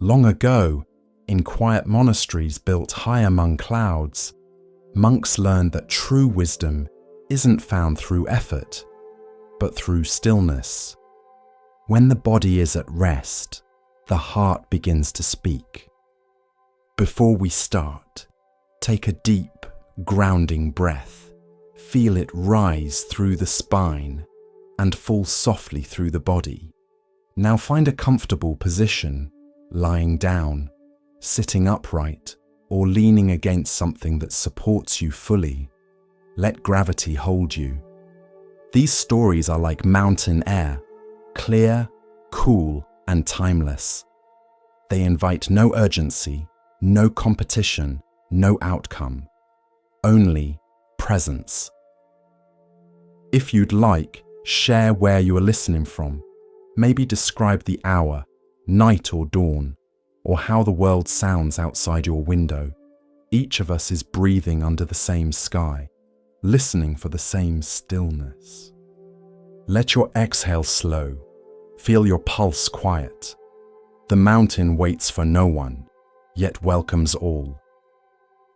Long ago, in quiet monasteries built high among clouds, monks learned that true wisdom isn't found through effort, but through stillness. When the body is at rest, the heart begins to speak. Before we start, take a deep, grounding breath. Feel it rise through the spine and fall softly through the body. Now find a comfortable position, lying down, sitting upright, or leaning against something that supports you fully. Let gravity hold you. These stories are like mountain air, clear, cool, and timeless. They invite no urgency, no competition, no outcome, only presence. If you'd like, share where you are listening from. Maybe describe the hour, night or dawn, or how the world sounds outside your window. Each of us is breathing under the same sky, listening for the same stillness. Let your exhale slow. Feel your pulse quiet. The mountain waits for no one, yet welcomes all.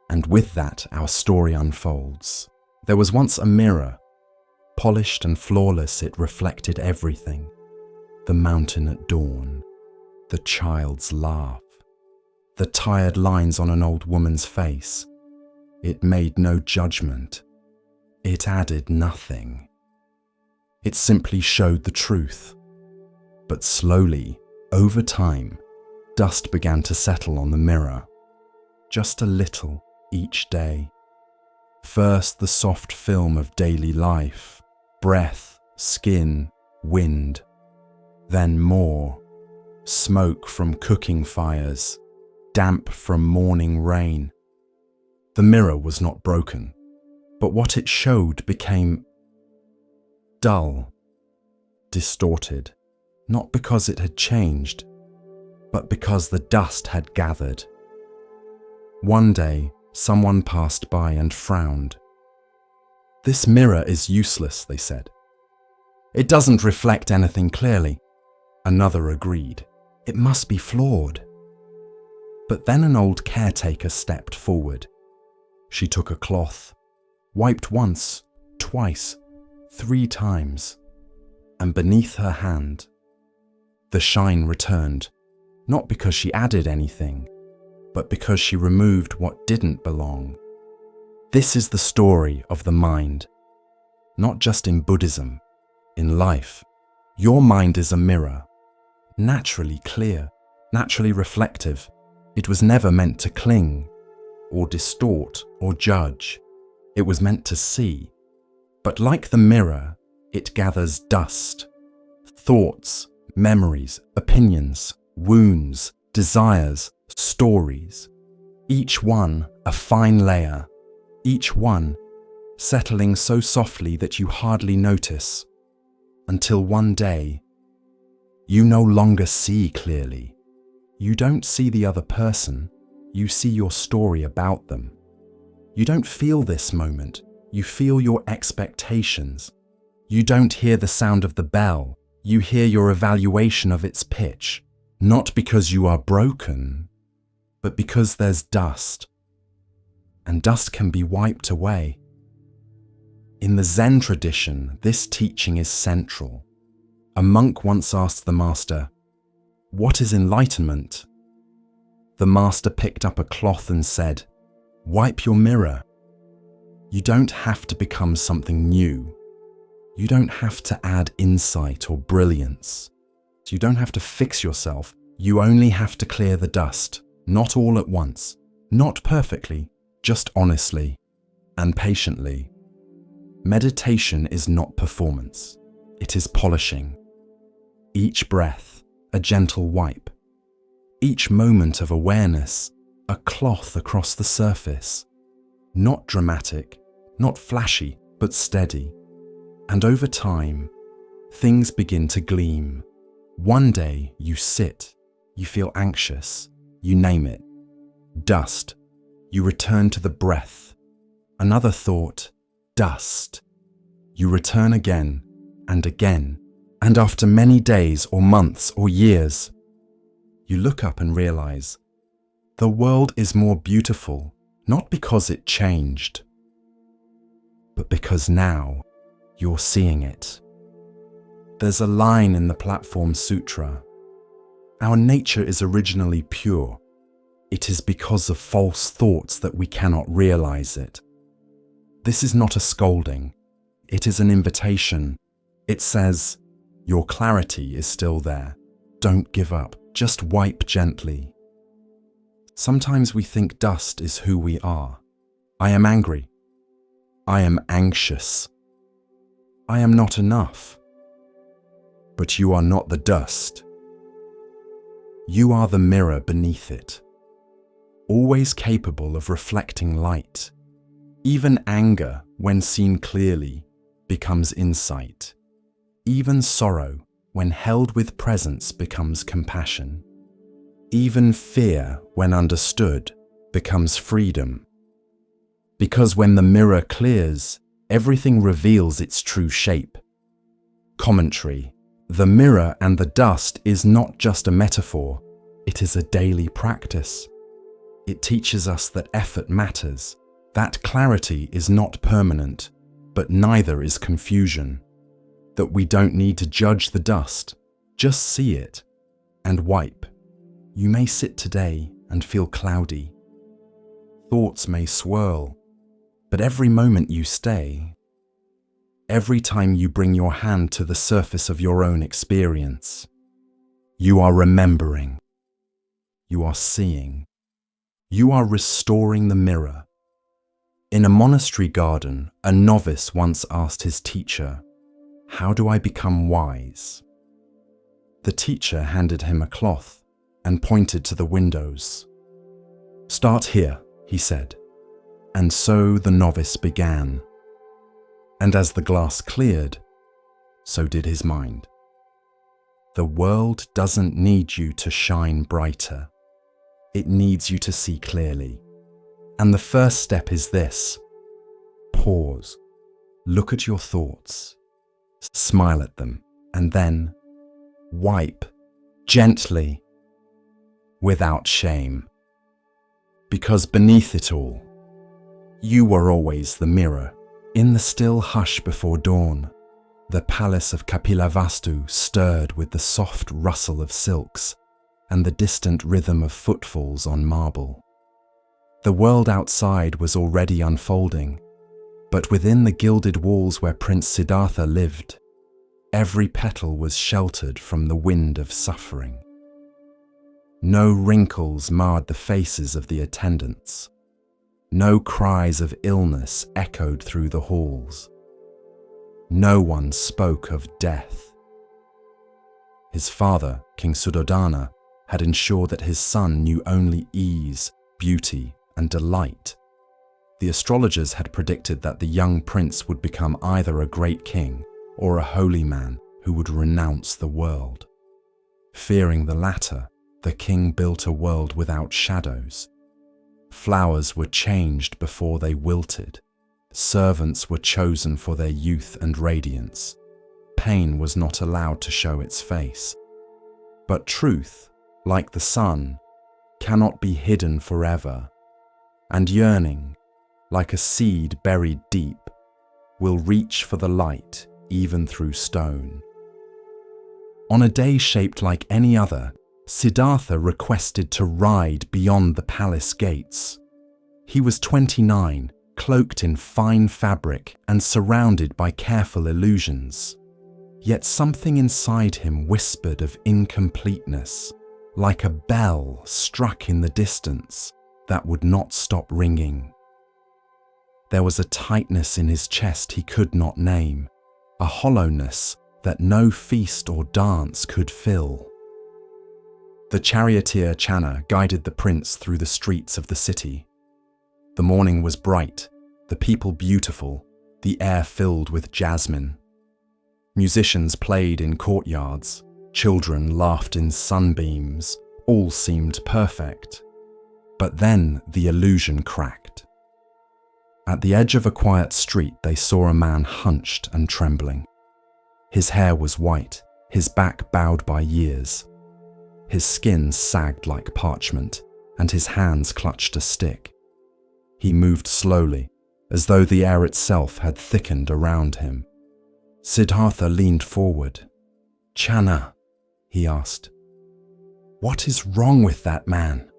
And with that, our story unfolds. There was once a mirror. Polished and flawless, it reflected everything. The mountain at dawn, the child's laugh, the tired lines on an old woman's face. It made no judgment. It added nothing. It simply showed the truth. But slowly, over time, dust began to settle on the mirror. Just a little each day. First, the soft film of daily life, breath, skin, wind. Then more, smoke from cooking fires, damp from morning rain. The mirror was not broken, but what it showed became dull, distorted, not because it had changed, but because the dust had gathered. One day, someone passed by and frowned. "This mirror is useless," they said. "It doesn't reflect anything clearly." Another agreed. "It must be flawed." But then an old caretaker stepped forward. She took a cloth, wiped once, twice, 3 times, and beneath her hand, the shine returned, not because she added anything, but because she removed what didn't belong. This is the story of the mind, not just in Buddhism, in life. Your mind is a mirror, naturally clear, naturally reflective. It was never meant to cling, or distort, or judge. It was meant to see. But like the mirror, it gathers dust, thoughts, memories, opinions, wounds, desires, stories. Each one a fine layer, each one settling so softly that you hardly notice, until one day, you no longer see clearly. You don't see the other person, you see your story about them. You don't feel this moment, you feel your expectations. You don't hear the sound of the bell, you hear your evaluation of its pitch, not because you are broken, but because there's dust. And dust can be wiped away. In the Zen tradition, this teaching is central. A monk once asked the master, "What is enlightenment?" The master picked up a cloth and said, "Wipe your mirror." You don't have to become something new. You don't have to add insight or brilliance. You don't have to fix yourself. You only have to clear the dust, not all at once, not perfectly, just honestly and patiently. Meditation is not performance. It is polishing. Each breath, a gentle wipe. Each moment of awareness, a cloth across the surface. Not dramatic, not flashy, but steady. And over time, things begin to gleam. One day you sit, you feel anxious, you name it. Dust, you return to the breath. Another thought, dust. You return again and again. And after many days or months or years, You look up and realize the world is more beautiful, not because it changed, but because now you're seeing it. There's a line in the Platform Sutra. Our nature is originally pure. It is because of false thoughts that we cannot realize it. This is not a scolding. It is an invitation. It says, your clarity is still there. Don't give up. Just wipe gently. Sometimes we think dust is who we are. I am angry. I am anxious. I am not enough. But you are not the dust. You are the mirror beneath it, always capable of reflecting light. Even anger, when seen clearly, becomes insight. Even sorrow, when held with presence, becomes compassion. Even fear, when understood, becomes freedom. Because when the mirror clears, everything reveals its true shape. Commentary. The mirror and the dust is not just a metaphor, it is a daily practice. It teaches us that effort matters, that clarity is not permanent, but neither is confusion. That we don't need to judge the dust, just see it and wipe. You may sit today and feel cloudy. Thoughts may swirl, but every moment you stay, every time you bring your hand to the surface of your own experience, you are remembering, you are seeing, you are restoring the mirror. In a monastery garden, a novice once asked his teacher, "How do I become wise?" The teacher handed him a cloth and pointed to the windows. "Start here," he said. And so the novice began. And as the glass cleared, so did his mind. The world doesn't need you to shine brighter. It needs you to see clearly. And the first step is this: pause, look at your thoughts, smile at them, and then wipe gently, without shame. Because beneath it all, you were always the mirror. In the still hush before dawn, the palace of Kapilavastu stirred with the soft rustle of silks and the distant rhythm of footfalls on marble. The world outside was already unfolding, but within the gilded walls where Prince Siddhartha lived, every petal was sheltered from the wind of suffering. No wrinkles marred the faces of the attendants. No cries of illness echoed through the halls. No one spoke of death. His father, King Suddhodana, had ensured that his son knew only ease, beauty, and delight. The astrologers had predicted that the young prince would become either a great king or a holy man who would renounce the world. Fearing the latter, the king built a world without shadows. Flowers were changed before they wilted. Servants were chosen for their youth and radiance. Pain was not allowed to show its face. But truth, like the sun, cannot be hidden forever. And yearning, like a seed buried deep, will reach for the light even through stone. On a day shaped like any other, Siddhartha requested to ride beyond the palace gates. He was 29, cloaked in fine fabric and surrounded by careful illusions. Yet something inside him whispered of incompleteness, like a bell struck in the distance that would not stop ringing. There was a tightness in his chest he could not name, a hollowness that no feast or dance could fill. The charioteer Channa guided the prince through the streets of the city. The morning was bright, the people beautiful, the air filled with jasmine. Musicians played in courtyards, children laughed in sunbeams, all seemed perfect. But then the illusion cracked. At the edge of a quiet street, they saw a man hunched and trembling. His hair was white, his back bowed by years. His skin sagged like parchment, and his hands clutched a stick. He moved slowly, as though the air itself had thickened around him. Siddhartha leaned forward. "Channa," he asked, "what is wrong with that man?"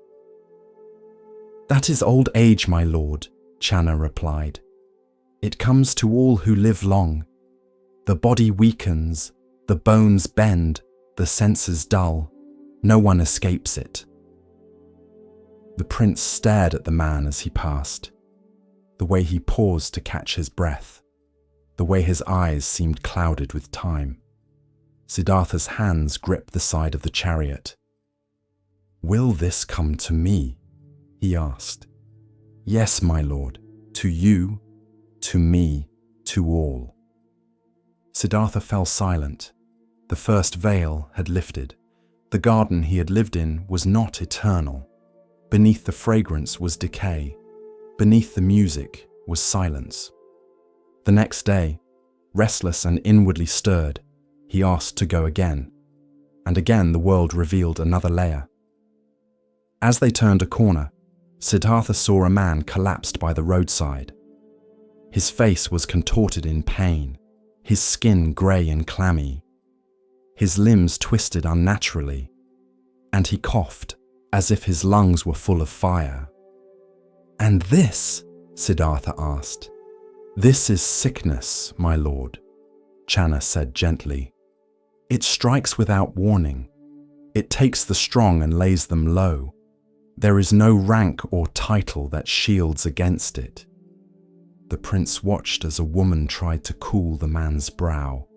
"That is old age, my lord," Channa replied. "It comes to all who live long. The body weakens, the bones bend, the senses dull. No one escapes it." The prince stared at the man as he passed, the way he paused to catch his breath, the way his eyes seemed clouded with time. Siddhartha's hands gripped the side of the chariot. "Will this come to me?" he asked. "Yes, my lord, to you, to me, to all." Siddhartha fell silent. The first veil had lifted. The garden he had lived in was not eternal. Beneath the fragrance was decay. Beneath the music was silence. The next day, restless and inwardly stirred, he asked to go again. And again the world revealed another layer. As they turned a corner, Siddhartha saw a man collapsed by the roadside. His face was contorted in pain, his skin grey and clammy. His limbs twisted unnaturally, and he coughed as if his lungs were full of fire. "And this?" Siddhartha asked. "This is sickness, my lord," Channa said gently. "It strikes without warning. It takes the strong and lays them low. There is no rank or title that shields against it." The prince watched as a woman tried to cool the man's brow,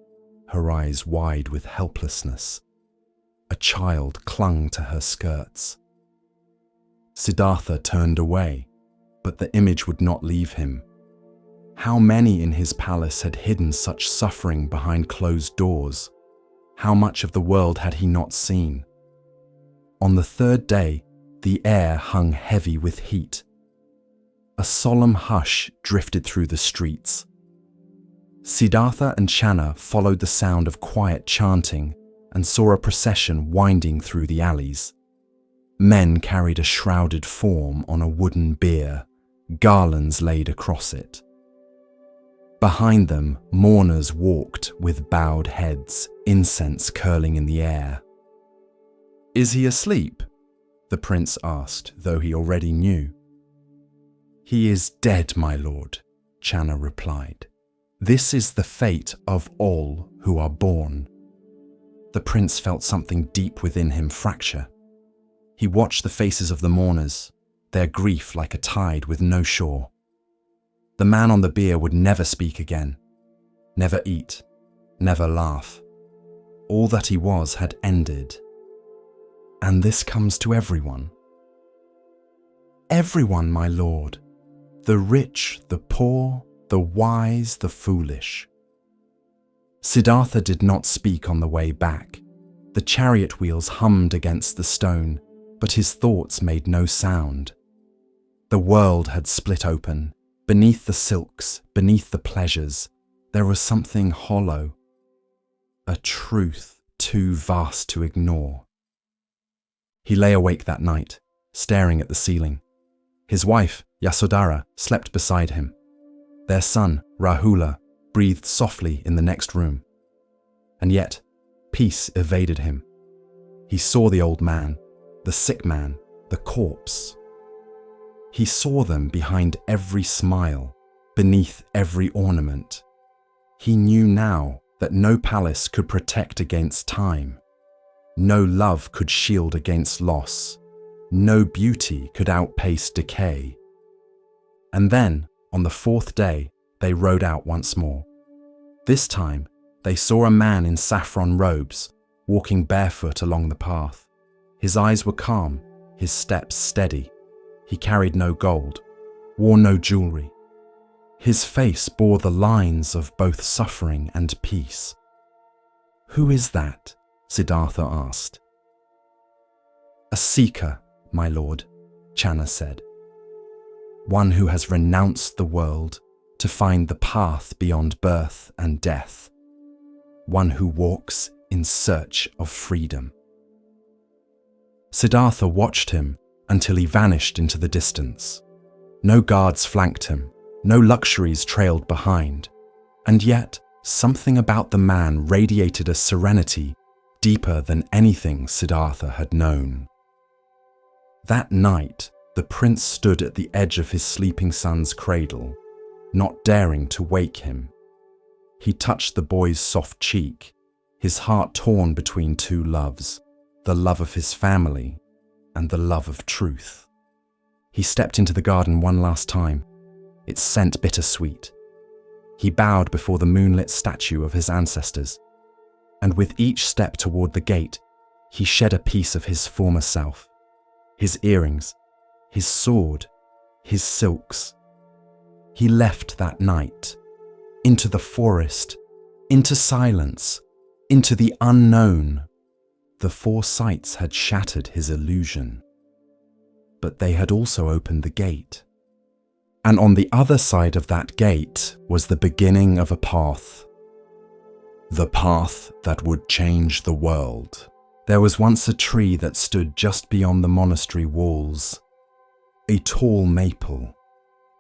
her eyes wide with helplessness. A child clung to her skirts. Siddhartha turned away, but the image would not leave him. How many in his palace had hidden such suffering behind closed doors? How much of the world had he not seen? On the third day, the air hung heavy with heat. A solemn hush drifted through the streets. Siddhartha and Channa followed the sound of quiet chanting and saw a procession winding through the alleys. Men carried a shrouded form on a wooden bier, garlands laid across it. Behind them, mourners walked with bowed heads, incense curling in the air. "Is he asleep?" the prince asked, though he already knew. "He is dead, my lord," Channa replied. "This is the fate of all who are born." The prince felt something deep within him fracture. He watched the faces of the mourners, their grief like a tide with no shore. The man on the bier would never speak again, never eat, never laugh. All that he was had ended. And this comes to everyone. "Everyone, my lord. The rich, the poor, the wise, the foolish." Siddhartha did not speak on the way back. The chariot wheels hummed against the stone, but his thoughts made no sound. The world had split open. Beneath the silks, beneath the pleasures, there was something hollow, a truth too vast to ignore. He lay awake that night, staring at the ceiling. His wife, Yasodhara, slept beside him. Their son, Rahula, breathed softly in the next room. And yet, peace evaded him. He saw the old man, the sick man, the corpse. He saw them behind every smile, beneath every ornament. He knew now that no palace could protect against time. No love could shield against loss. No beauty could outpace decay. And then, on the fourth day, they rode out once more. This time, they saw a man in saffron robes, walking barefoot along the path. His eyes were calm, his steps steady. He carried no gold, wore no jewelry. His face bore the lines of both suffering and peace. "Who is that?" Siddhartha asked. "A seeker, my lord," Channa said. "One who has renounced the world to find the path beyond birth and death. One who walks in search of freedom." Siddhartha watched him until he vanished into the distance. No guards flanked him, no luxuries trailed behind, and yet something about the man radiated a serenity deeper than anything Siddhartha had known. That night, the prince stood at the edge of his sleeping son's cradle, not daring to wake him. He touched the boy's soft cheek, his heart torn between two loves, the love of his family and the love of truth. He stepped into the garden one last time, its scent bittersweet. He bowed before the moonlit statue of his ancestors, and with each step toward the gate, he shed a piece of his former self, his earrings, his sword, his silks. He left that night, into the forest, into silence, into the unknown. The four sights had shattered his illusion, but they had also opened the gate. And on the other side of that gate was the beginning of a path. The path that would change the world. There was once a tree that stood just beyond the monastery walls, a tall maple.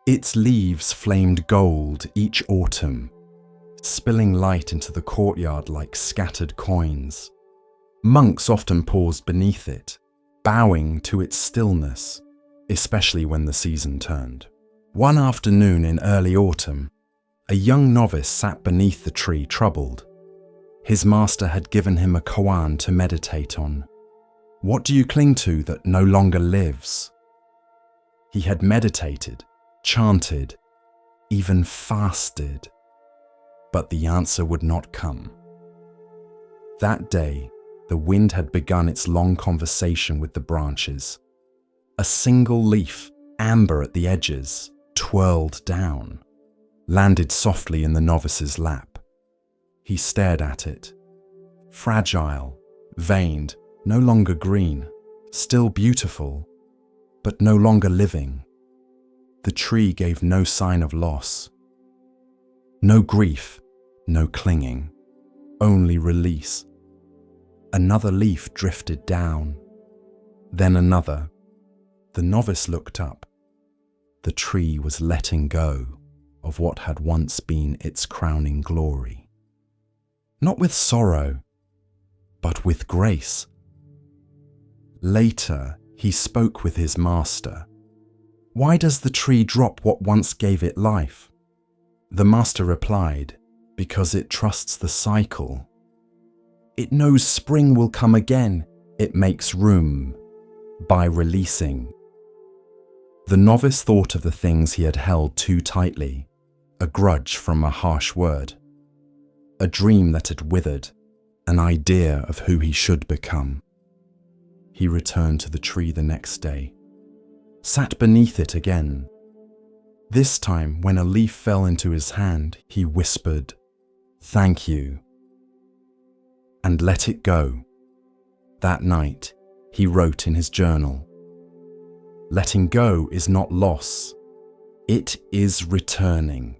Its leaves flamed gold each autumn, spilling light into the courtyard like scattered coins. Monks often paused beneath it, bowing to its stillness, especially when the season turned. One afternoon in early autumn, a young novice sat beneath the tree troubled. His master had given him a koan to meditate on. What do you cling to that no longer lives? He had meditated, chanted, even fasted, but the answer would not come. That day, the wind had begun its long conversation with the branches. A single leaf, amber at the edges, twirled down, landed softly in the novice's lap. He stared at it. Fragile, veined, no longer green, still beautiful, but no longer living. The tree gave no sign of loss. No grief, no clinging, only release. Another leaf drifted down, then another. The novice looked up. The tree was letting go of what had once been its crowning glory. Not with sorrow, but with grace. Later, he spoke with his master. Why does the tree drop what once gave it life? The master replied, because it trusts the cycle. It knows spring will come again. It makes room by releasing. The novice thought of the things he had held too tightly, a grudge from a harsh word, a dream that had withered, an idea of who he should become. He returned to the tree the next day, sat beneath it again. This time, when a leaf fell into his hand, he whispered, "Thank you," and let it go. That night, he wrote in his journal, "Letting go is not loss, it is returning."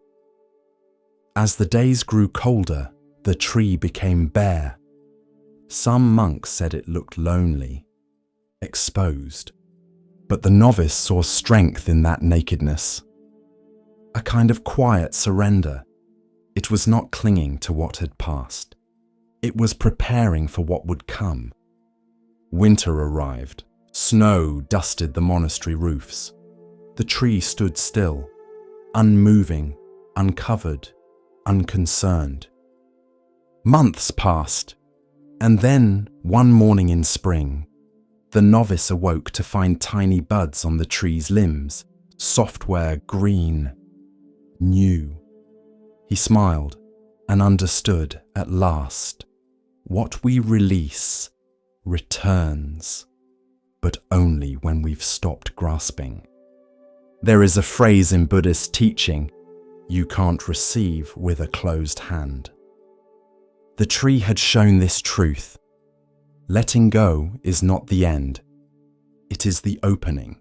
As the days grew colder, the tree became bare. Some monks said it looked lonely, exposed, but the novice saw strength in that nakedness, a kind of quiet surrender. It was not clinging to what had passed. It was preparing for what would come. Winter arrived. Snow dusted the monastery roofs. The tree stood still, unmoving, uncovered, unconcerned. Months passed, and then, one morning in spring, the novice awoke to find tiny buds on the tree's limbs, software green, new. He smiled and understood at last. What we release returns, but only when we've stopped grasping. There is a phrase in Buddhist teaching, you can't receive with a closed hand. The tree had shown this truth. Letting go is not the end. It is the opening.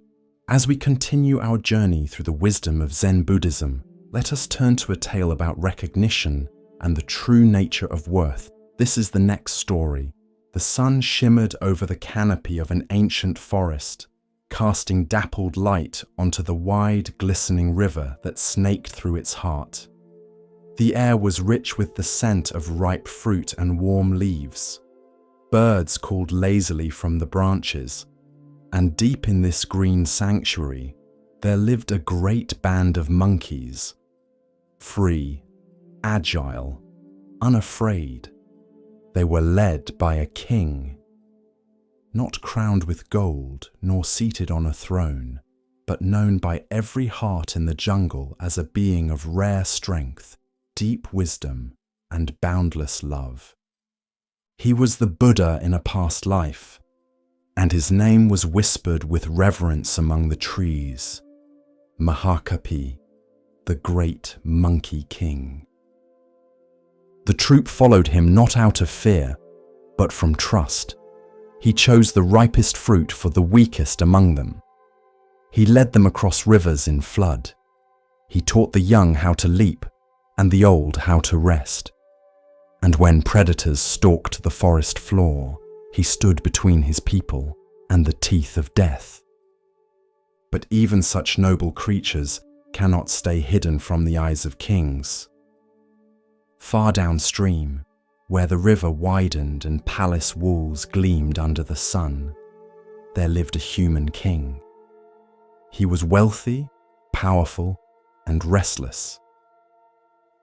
As we continue our journey through the wisdom of Zen Buddhism, let us turn to a tale about recognition and the true nature of worth. This is the next story, The sun shimmered over the canopy of an ancient forest, casting dappled light onto the wide, glistening river that snaked through its heart. The air was rich with the scent of ripe fruit and warm leaves. Birds called lazily from the branches, and deep in this green sanctuary, there lived a great band of monkeys, free, agile, unafraid. They were led by a king, not crowned with gold nor seated on a throne, but known by every heart in the jungle as a being of rare strength, deep wisdom, and boundless love. He was the Buddha in a past life, and his name was whispered with reverence among the trees, Mahakapi, the great monkey king. The troop followed him not out of fear, but from trust. He chose the ripest fruit for the weakest among them. He led them across rivers in flood. He taught the young how to leap and the old how to rest. And when predators stalked the forest floor, he stood between his people and the teeth of death. But even such noble creatures cannot stay hidden from the eyes of kings. Far downstream, where the river widened and palace walls gleamed under the sun, there lived a human king. He was wealthy, powerful, and restless.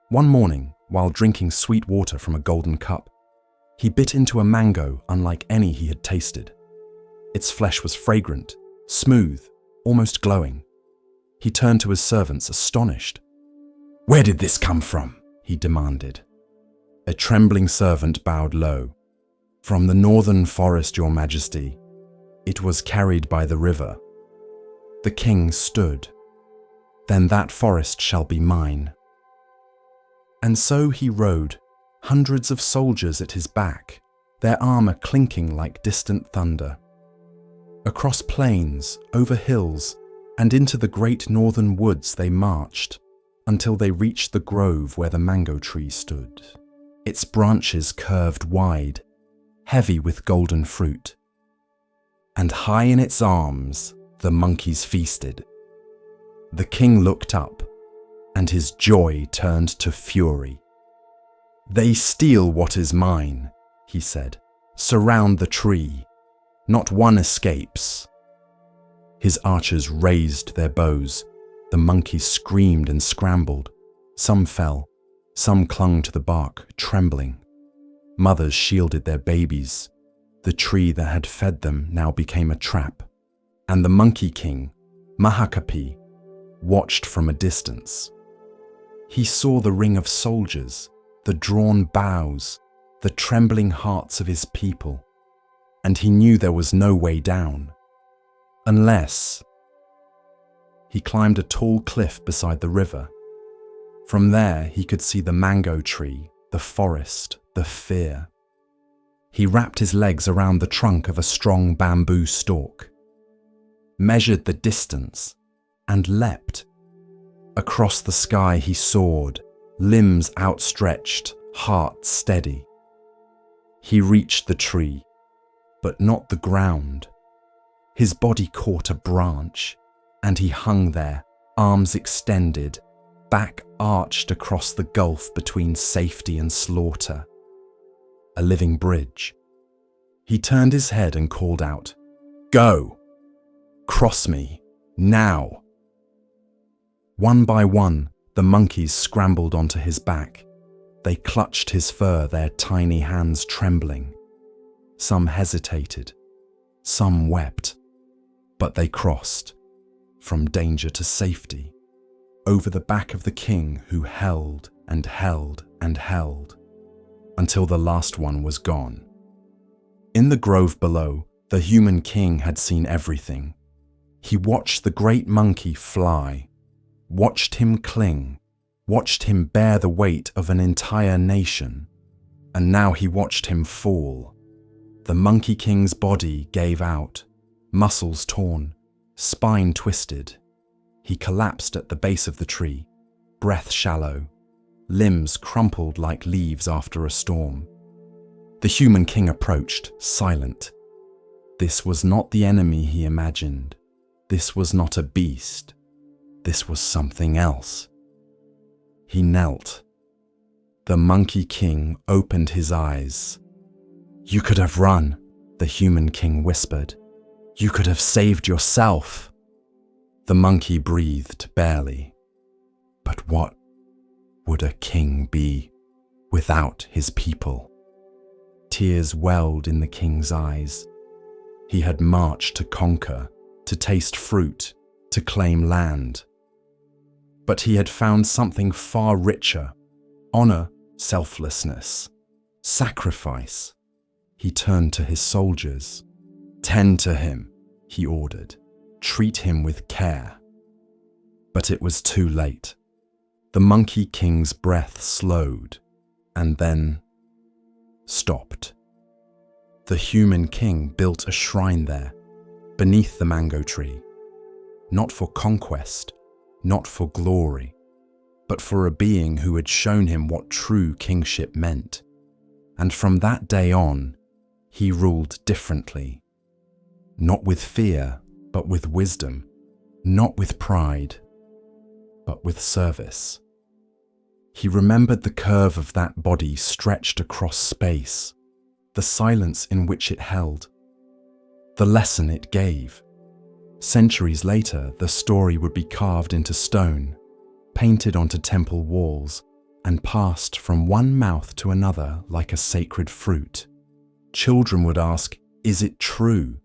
One morning, while drinking sweet water from a golden cup, he bit into a mango unlike any he had tasted. Its flesh was fragrant, smooth, almost glowing. He turned to his servants, astonished. "Where did this come from?" he demanded. A trembling servant bowed low. "From the northern forest, Your Majesty. It was carried by the river." The king stood. "Then that forest shall be mine." And so he rode, hundreds of soldiers at his back, their armor clinking like distant thunder. Across plains, over hills, and into the great northern woods they marched, until they reached the grove where the mango tree stood. Its branches curved wide, heavy with golden fruit. And high in its arms, the monkeys feasted. The king looked up, and his joy turned to fury. "They steal what is mine," he said. "Surround the tree. Not one escapes." His archers raised their bows. The monkeys screamed and scrambled. Some fell. Some clung to the bark, trembling. Mothers shielded their babies. The tree that had fed them now became a trap. And the monkey king, Mahakapi, watched from a distance. He saw the ring of soldiers, the drawn bows, the trembling hearts of his people, and he knew there was no way down. Unless he climbed a tall cliff beside the river. From there, he could see the mango tree, the forest, the fear. He wrapped his legs around the trunk of a strong bamboo stalk, measured the distance, and leapt. Across the sky he soared, limbs outstretched, heart steady. He reached the tree, but not the ground. His body caught a branch, and he hung there, arms extended, back arched across the gulf between safety and slaughter. A living bridge. He turned his head and called out, "Go! Cross me, now!" One by one, the monkeys scrambled onto his back. They clutched his fur, their tiny hands trembling. Some hesitated, some wept, but they crossed, from danger to safety, over the back of the king who held and held and held, until the last one was gone. In the grove below, the human king had seen everything. He watched the great monkey fly, watched him cling, watched him bear the weight of an entire nation, and now he watched him fall. The monkey king's body gave out, muscles torn, spine twisted. He collapsed at the base of the tree, breath shallow, limbs crumpled like leaves after a storm. The human king approached, silent. This was not the enemy he imagined. This was not a beast. This was something else. He knelt. The monkey king opened his eyes. "You could have run," the human king whispered. "You could have saved yourself." The monkey breathed barely. But what would a king be without his people? Tears welled in the king's eyes. He had marched to conquer, to taste fruit, to claim land. But he had found something far richer: honor, selflessness, sacrifice. He turned to his soldiers. "Tend to him," he ordered. "Treat him with care." But it was too late. The monkey king's breath slowed and then stopped. The human king built a shrine there, beneath the mango tree, not for conquest, not for glory, but for a being who had shown him what true kingship meant. And from that day on, he ruled differently. Not with fear, but with wisdom. Not with pride, but with service. He remembered the curve of that body stretched across space, the silence in which it held, the lesson it gave. Centuries later, the story would be carved into stone, painted onto temple walls, and passed from one mouth to another like a sacred fruit. Children would ask, "Is it true?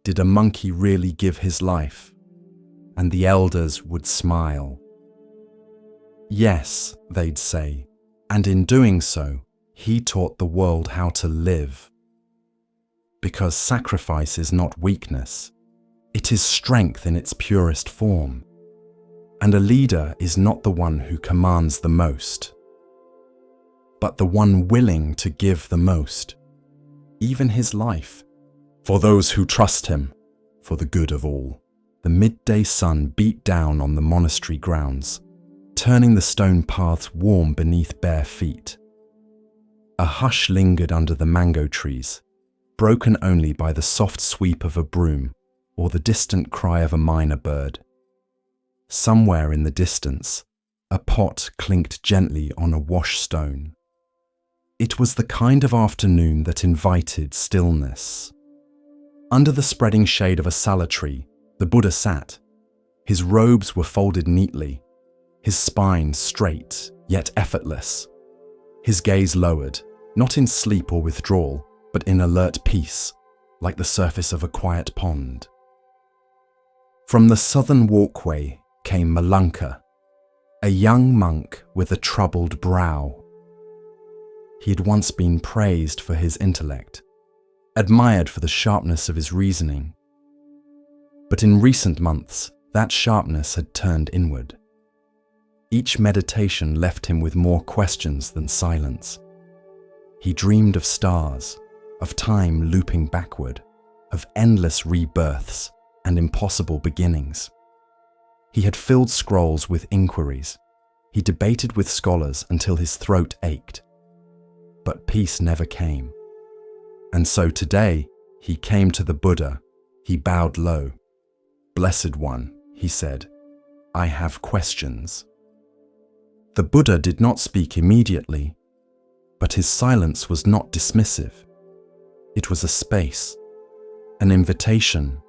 Did a monkey really give his life?" And the elders would smile. "Yes," they'd say, "and in doing so, he taught the world how to live." Because sacrifice is not weakness, it is strength in its purest form. And a leader is not the one who commands the most, but the one willing to give the most, even his life, for those who trust him, for the good of all. The midday sun beat down on the monastery grounds, turning the stone paths warm beneath bare feet. A hush lingered under the mango trees, broken only by the soft sweep of a broom or the distant cry of a minor bird. Somewhere in the distance, a pot clinked gently on a wash stone. It was the kind of afternoon that invited stillness. Under the spreading shade of a sala tree, the Buddha sat. His robes were folded neatly, his spine straight yet effortless, his gaze lowered, not in sleep or withdrawal, but in alert peace, like the surface of a quiet pond. From the southern walkway came Malunka, a young monk with a troubled brow. He had once been praised for his intellect, admired for the sharpness of his reasoning. But in recent months, that sharpness had turned inward. Each meditation left him with more questions than silence. He dreamed of stars, of time looping backward, of endless rebirths and impossible beginnings. He had filled scrolls with inquiries. He debated with scholars until his throat ached. But peace never came. And so today, he came to the Buddha. He bowed low. "Blessed One," he said, "I have questions." The Buddha did not speak immediately, but his silence was not dismissive. It was a space, an invitation.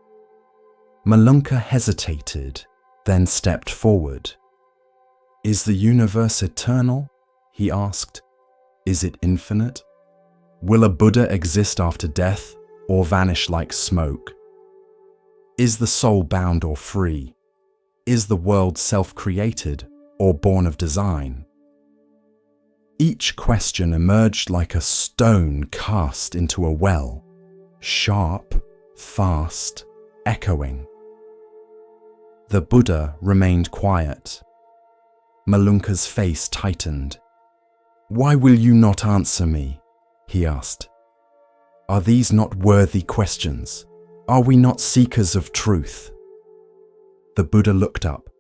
Malunka hesitated, then stepped forward. "Is the universe eternal?" he asked. "Is it infinite? Will a Buddha exist after death or vanish like smoke? Is the soul bound or free? Is the world self-created or born of design?" Each question emerged like a stone cast into a well, sharp, fast, echoing. The Buddha remained quiet. Malunka's face tightened. "Why will you not answer me?" he asked. "Are these not worthy questions? Are we not seekers of truth?" The Buddha looked up.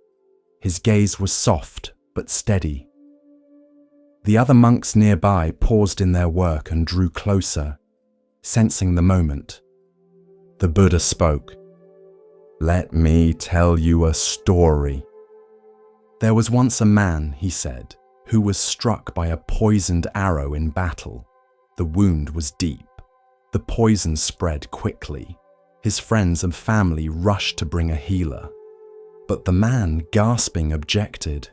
His gaze was soft but steady. The other monks nearby paused in their work and drew closer, sensing the moment. The Buddha spoke. "Let me tell you a story. There was once a man," he said, "who was struck by a poisoned arrow in battle. The wound was deep. The poison spread quickly. His friends and family rushed to bring a healer. But the man, gasping, objected.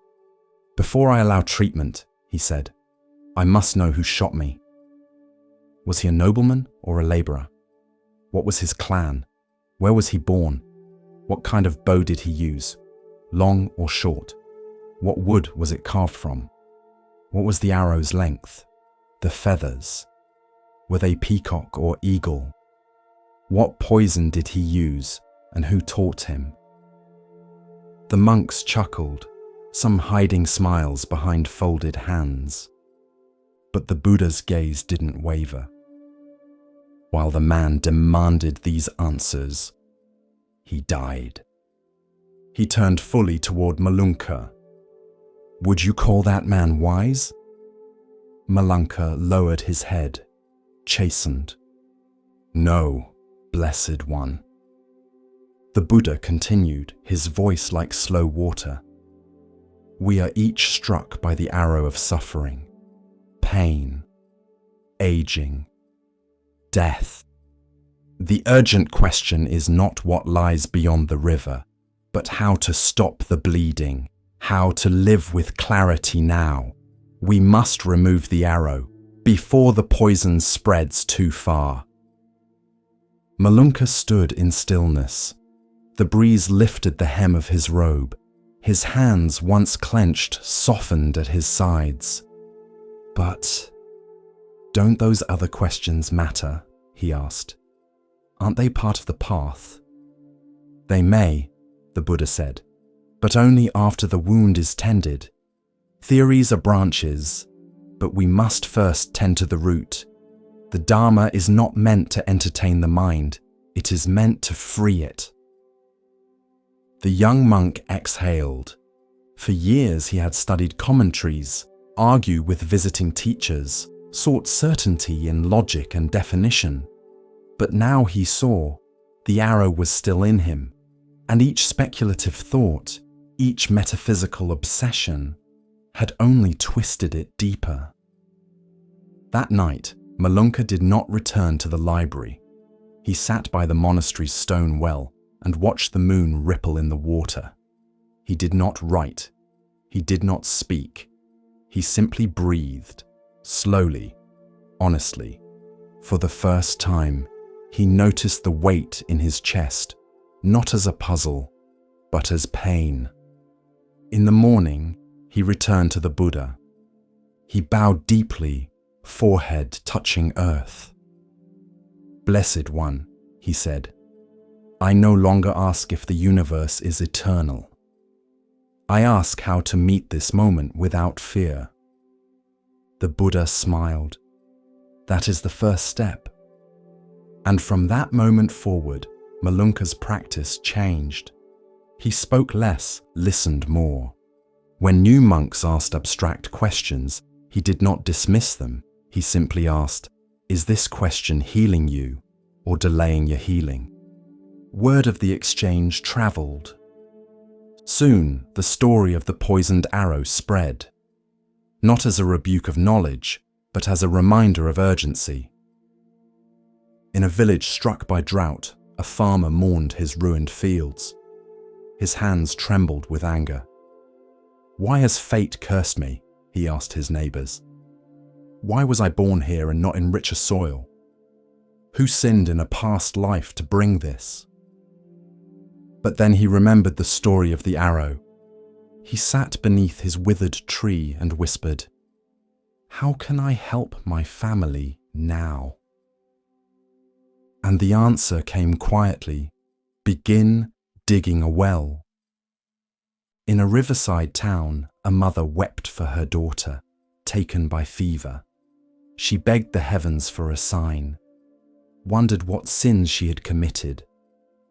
"Before I allow treatment," he said, "I must know who shot me. Was he a nobleman or a laborer? What was his clan? Where was he born? What kind of bow did he use? Long or short? What wood was it carved from? What was the arrow's length? The feathers? Were they peacock or eagle? What poison did he use, and who taught him?" The monks chuckled, some hiding smiles behind folded hands. But the Buddha's gaze didn't waver. While the man demanded these answers, he died. He turned fully toward Malunka. "Would you call that man wise?" Malunka lowered his head, chastened. "No, Blessed One." The Buddha continued, his voice like slow water. "We are each struck by the arrow of suffering, pain, aging, death. The urgent question is not what lies beyond the river, but how to stop the bleeding, how to live with clarity now. We must remove the arrow before the poison spreads too far." Malunka stood in stillness. The breeze lifted the hem of his robe. His hands, once clenched, softened at his sides. "But don't those other questions matter?" he asked. "Aren't they part of the path?" "They may," the Buddha said, "but only after the wound is tended. Theories are branches, but we must first tend to the root. The Dharma is not meant to entertain the mind, it is meant to free it." The young monk exhaled. For years he had studied commentaries, argued with visiting teachers, sought certainty in logic and definition. But now he saw the arrow was still in him, and each speculative thought, each metaphysical obsession, had only twisted it deeper. That night, Malunka did not return to the library. He sat by the monastery's stone well and watched the moon ripple in the water. He did not write. He did not speak. He simply breathed, slowly, honestly. For the first time, he noticed the weight in his chest, not as a puzzle, but as pain. In the morning, he returned to the Buddha. He bowed deeply, forehead touching earth. "Blessed One," he said, "I no longer ask if the universe is eternal. I ask how to meet this moment without fear." The Buddha smiled. "That is the first step." And from that moment forward, Malunka's practice changed. He spoke less, listened more. When new monks asked abstract questions, he did not dismiss them. He simply asked, "Is this question healing you or delaying your healing?" Word of the exchange traveled. Soon, the story of the poisoned arrow spread, not as a rebuke of knowledge, but as a reminder of urgency. In a village struck by drought, a farmer mourned his ruined fields. His hands trembled with anger. "Why has fate cursed me?" he asked his neighbors. "Why was I born here and not in richer soil? Who sinned in a past life to bring this?" But then he remembered the story of the arrow. He sat beneath his withered tree and whispered, "How can I help my family now?" And the answer came quietly, "Begin digging a well." In a riverside town, a mother wept for her daughter, taken by fever. She begged the heavens for a sign, wondered what sins she had committed,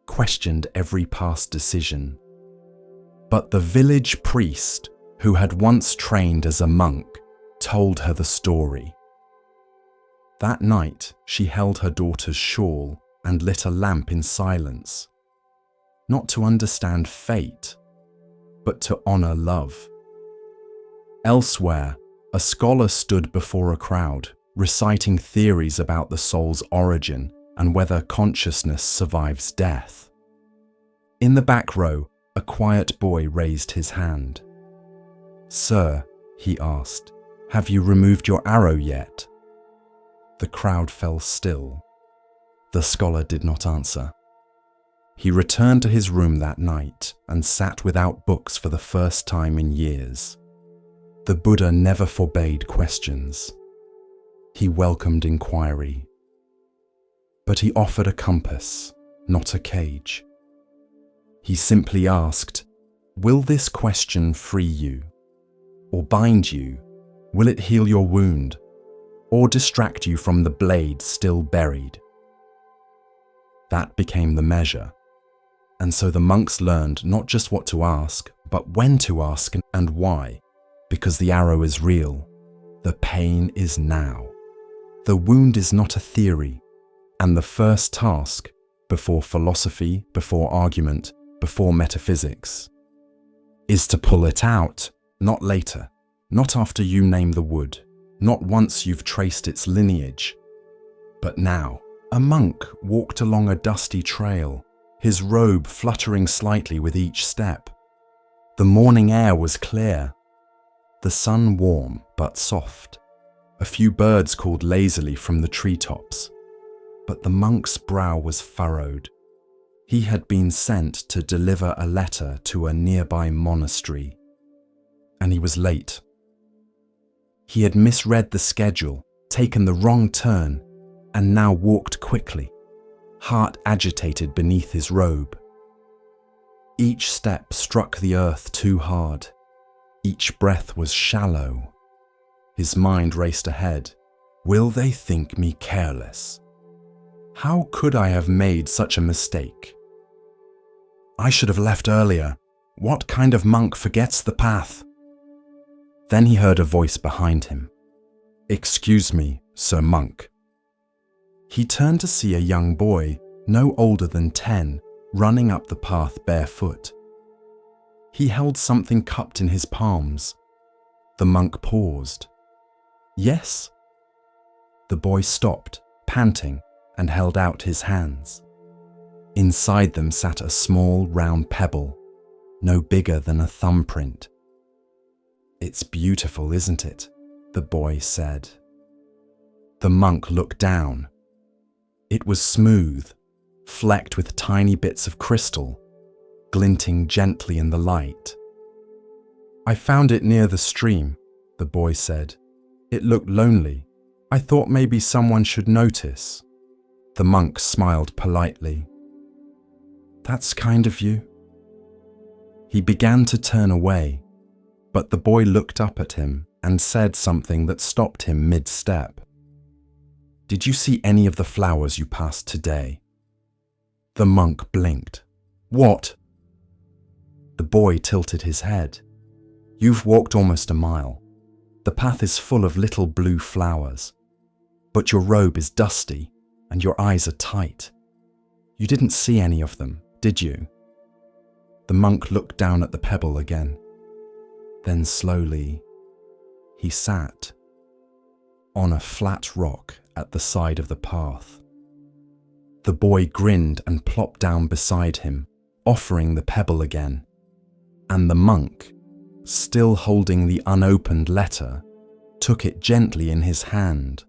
questioned every past decision. But the village priest, who had once trained as a monk, told her the story. That night, she held her daughter's shawl and lit a lamp in silence, not to understand fate, but to honor love. Elsewhere, a scholar stood before a crowd, reciting theories about the soul's origin and whether consciousness survives death. In the back row, a quiet boy raised his hand. "Sir," he asked, "have you removed your arrow yet?" The crowd fell still. The scholar did not answer. He returned to his room that night and sat without books for the first time in years. The Buddha never forbade questions. He welcomed inquiry. But he offered a compass, not a cage. He simply asked, "Will this question free you? Or bind you? Will it heal your wound? Or distract you from the blade still buried?" That became the measure. And so the monks learned not just what to ask, but when to ask and why. Because the arrow is real. The pain is now. The wound is not a theory. And the first task, before philosophy, before argument, before metaphysics, is to pull it out, not later, not after you name the wood, not once you've traced its lineage, but now. A monk walked along a dusty trail, his robe fluttering slightly with each step. The morning air was clear, the sun warm but soft. A few birds called lazily from the treetops, but the monk's brow was furrowed. He had been sent to deliver a letter to a nearby monastery, and he was late. He had misread the schedule, taken the wrong turn, and now walked quickly, heart agitated beneath his robe. Each step struck the earth too hard. Each breath was shallow. His mind raced ahead. Will they think me careless? How could I have made such a mistake? I should have left earlier. What kind of monk forgets the path? Then he heard a voice behind him. "Excuse me, Sir Monk." He turned to see a young boy, no older than 10, running up the path barefoot. He held something cupped in his palms. The monk paused. "Yes?" The boy stopped, panting, and held out his hands. Inside them sat a small, round pebble, no bigger than a thumbprint. "It's beautiful, isn't it?" the boy said. The monk looked down. It was smooth, flecked with tiny bits of crystal, glinting gently in the light. "I found it near the stream," the boy said. "It looked lonely. I thought maybe someone should notice." The monk smiled politely. "That's kind of you." He began to turn away, but the boy looked up at him and said something that stopped him mid-step. "Did you see any of the flowers you passed today?" The monk blinked. "What?" The boy tilted his head. "You've walked almost a mile. The path is full of little blue flowers. But your robe is dusty and your eyes are tight. You didn't see any of them, did you?" The monk looked down at the pebble again. Then slowly, he sat on a flat rock at the side of the path. The boy grinned and plopped down beside him, offering the pebble again. And the monk, still holding the unopened letter, took it gently in his hand.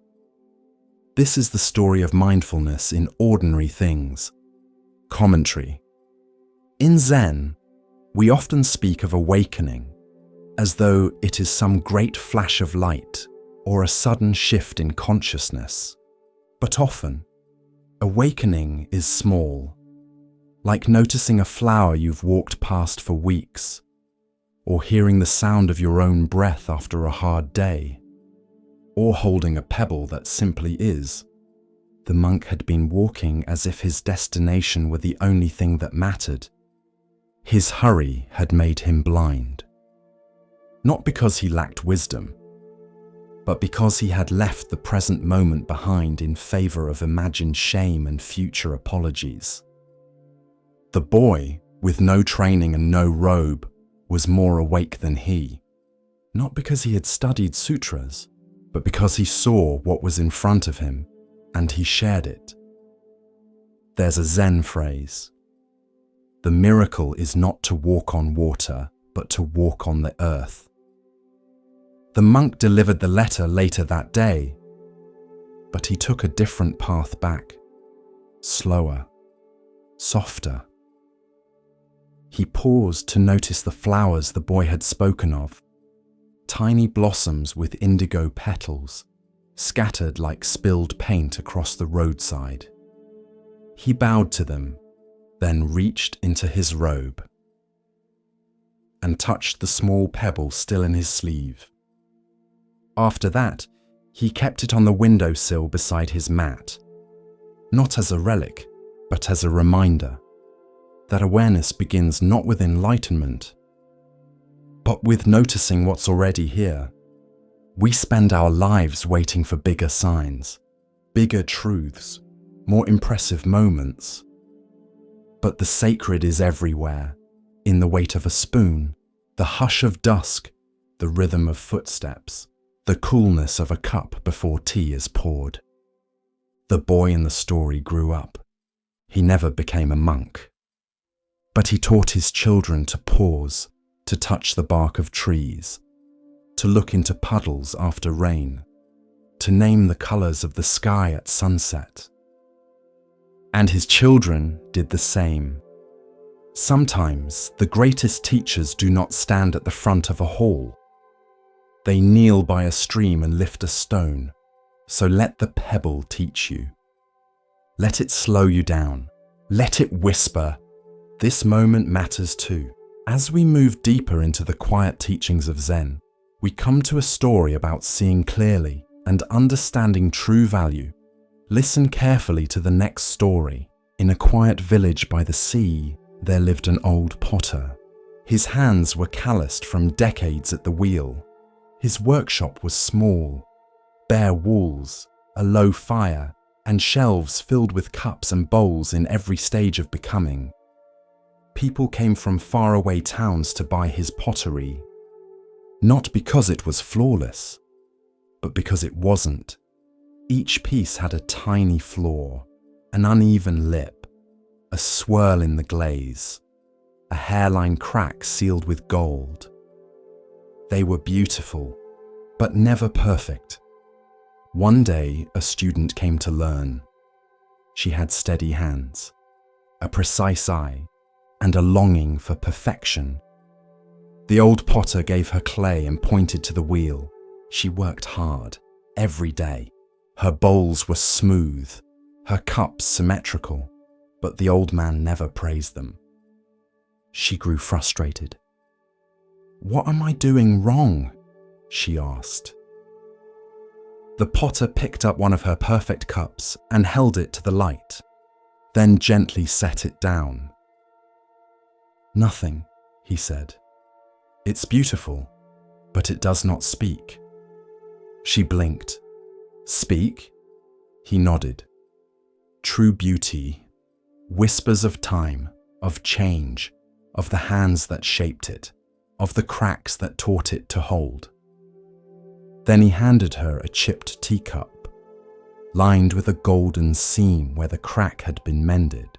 This is the story of mindfulness in ordinary things. Commentary. In Zen, we often speak of awakening as though it is some great flash of light or a sudden shift in consciousness. But often, awakening is small, like noticing a flower you've walked past for weeks, or hearing the sound of your own breath after a hard day, or holding a pebble that simply is. The monk had been walking as if his destination were the only thing that mattered. His hurry had made him blind. Not because he lacked wisdom, but because he had left the present moment behind in favor of imagined shame and future apologies. The boy, with no training and no robe, was more awake than he, not because he had studied sutras, but because he saw what was in front of him, and he shared it. There's a Zen phrase: "The miracle is not to walk on water, but to walk on the earth." The monk delivered the letter later that day, but he took a different path back, slower, softer. He paused to notice the flowers the boy had spoken of, tiny blossoms with indigo petals, scattered like spilled paint across the roadside. He bowed to them, then reached into his robe and touched the small pebble still in his sleeve. After that, he kept it on the windowsill beside his mat, not as a relic, but as a reminder that awareness begins not with enlightenment, but with noticing what's already here. We spend our lives waiting for bigger signs, bigger truths, more impressive moments. But the sacred is everywhere, in the weight of a spoon, the hush of dusk, the rhythm of footsteps, the coolness of a cup before tea is poured. The boy in the story grew up. He never became a monk. But he taught his children to pause, to touch the bark of trees, to look into puddles after rain, to name the colors of the sky at sunset. And his children did the same. Sometimes the greatest teachers do not stand at the front of a hall. They kneel by a stream and lift a stone, so let the pebble teach you. Let it slow you down. Let it whisper, "This moment matters too." As we move deeper into the quiet teachings of Zen, we come to a story about seeing clearly and understanding true value. Listen carefully to the next story. In a quiet village by the sea, there lived an old potter. His hands were calloused from decades at the wheel. His workshop was small, bare walls, a low fire, and shelves filled with cups and bowls in every stage of becoming. People came from faraway towns to buy his pottery, not because it was flawless, but because it wasn't. Each piece had a tiny flaw, an uneven lip, a swirl in the glaze, a hairline crack sealed with gold. They were beautiful, but never perfect. One day, a student came to learn. She had steady hands, a precise eye, and a longing for perfection. The old potter gave her clay and pointed to the wheel. She worked hard, every day. Her bowls were smooth, her cups symmetrical, but the old man never praised them. She grew frustrated. "What am I doing wrong?" she asked. The potter picked up one of her perfect cups and held it to the light, then gently set it down. "Nothing," he said. "It's beautiful, but it does not speak." She blinked. "Speak?" He nodded. "True beauty, whispers of time, of change, of the hands that shaped it, of the cracks that taught it to hold." Then he handed her a chipped teacup, lined with a golden seam where the crack had been mended.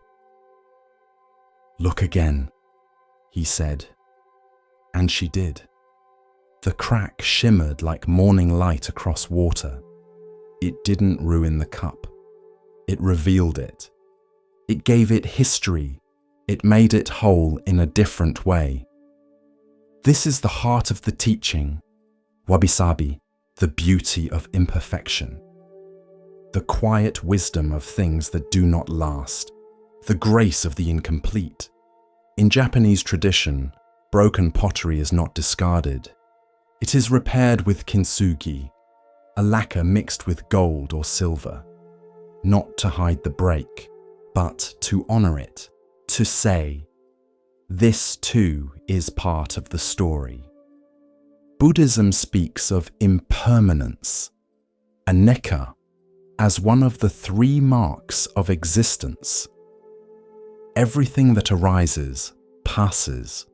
"Look again," he said, and she did. The crack shimmered like morning light across water. It didn't ruin the cup. It revealed it. It gave it history. It made it whole in a different way. This is the heart of the teaching, wabi-sabi, the beauty of imperfection, the quiet wisdom of things that do not last, the grace of the incomplete. In Japanese tradition, broken pottery is not discarded. It is repaired with kintsugi, a lacquer mixed with gold or silver, not to hide the break, but to honor it, to say, "This too is part of the story." Buddhism speaks of impermanence, anicca, as one of the three marks of existence. Everything that arises passes.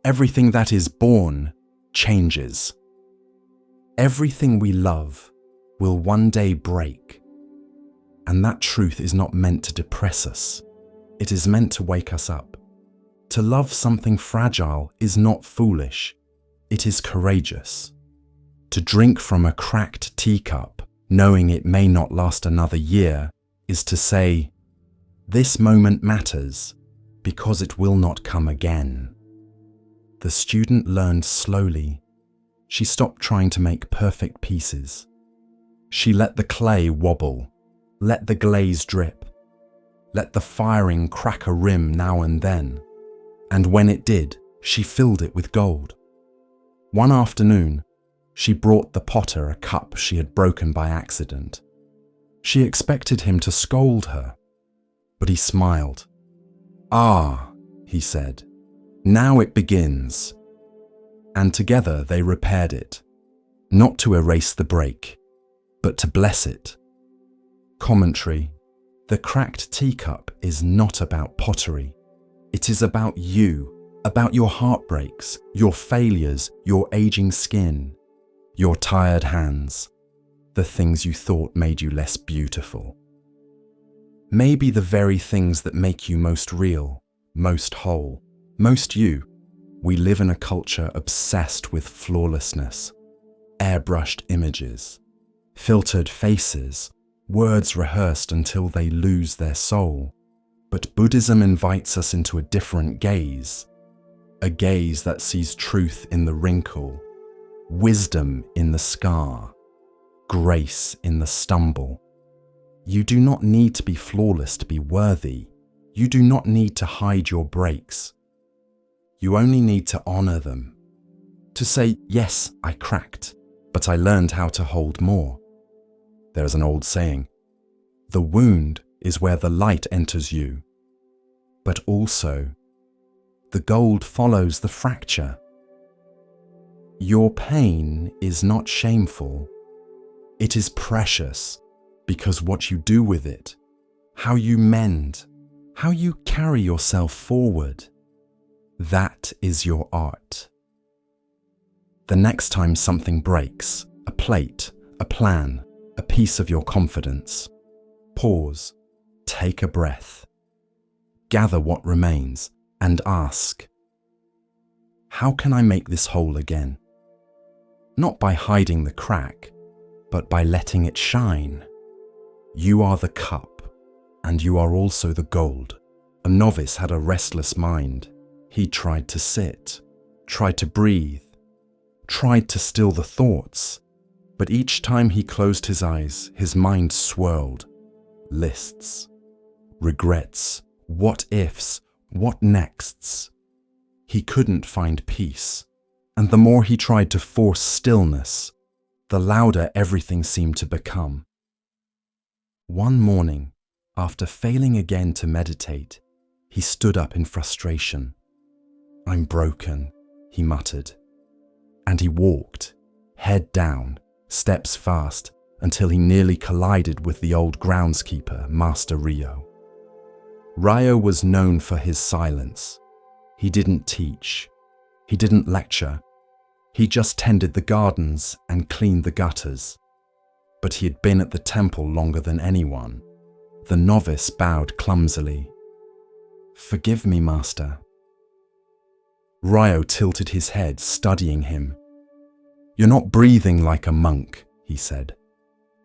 Everything that is born changes. Everything we love will one day break. And that truth is not meant to depress us. It is meant to wake us up. To love something fragile is not foolish. It is courageous. To drink from a cracked teacup, knowing it may not last another year, is to say, "This moment matters because it will not come again." The student learned slowly. She stopped trying to make perfect pieces. She let the clay wobble, let the glaze drip, let the firing crack a rim now and then. And when it did, she filled it with gold. One afternoon, she brought the potter a cup she had broken by accident. She expected him to scold her, but he smiled. "Ah," he said, "now it begins." And together they repaired it, not to erase the break, but to bless it. Commentary: the cracked teacup is not about pottery. It is about you, about your heartbreaks, your failures, your aging skin, your tired hands, the things you thought made you less beautiful. Maybe the very things that make you most real, most whole, most you. We live in a culture obsessed with flawlessness, airbrushed images, filtered faces, words rehearsed until they lose their soul. But Buddhism invites us into a different gaze, a gaze that sees truth in the wrinkle, wisdom in the scar, grace in the stumble. You do not need to be flawless to be worthy. You do not need to hide your breaks. You only need to honor them. To say, "Yes, I cracked, but I learned how to hold more." There is an old saying, "The wound is where the light enters you." But also, the gold follows the fracture. Your pain is not shameful. It is precious because what you do with it, how you mend, how you carry yourself forward, that is your art. The next time something breaks, a plate, a plan, a piece of your confidence, pause, take a breath, gather what remains, and ask, "How can I make this whole again?" Not by hiding the crack, but by letting it shine. You are the cup, and you are also the gold. A novice had a restless mind. He tried to sit, tried to breathe, tried to still the thoughts, but each time he closed his eyes, his mind swirled. Lists, regrets, what ifs, what nexts. He couldn't find peace, and the more he tried to force stillness, the louder everything seemed to become. One morning, after failing again to meditate, he stood up in frustration. "I'm broken," he muttered. And he walked, head down, steps fast, until he nearly collided with the old groundskeeper, Master Rio. Rio was known for his silence. He didn't teach. He didn't lecture. He just tended the gardens and cleaned the gutters. But he had been at the temple longer than anyone. The novice bowed clumsily. "Forgive me, Master." Rio tilted his head, studying him. "You're not breathing like a monk," he said.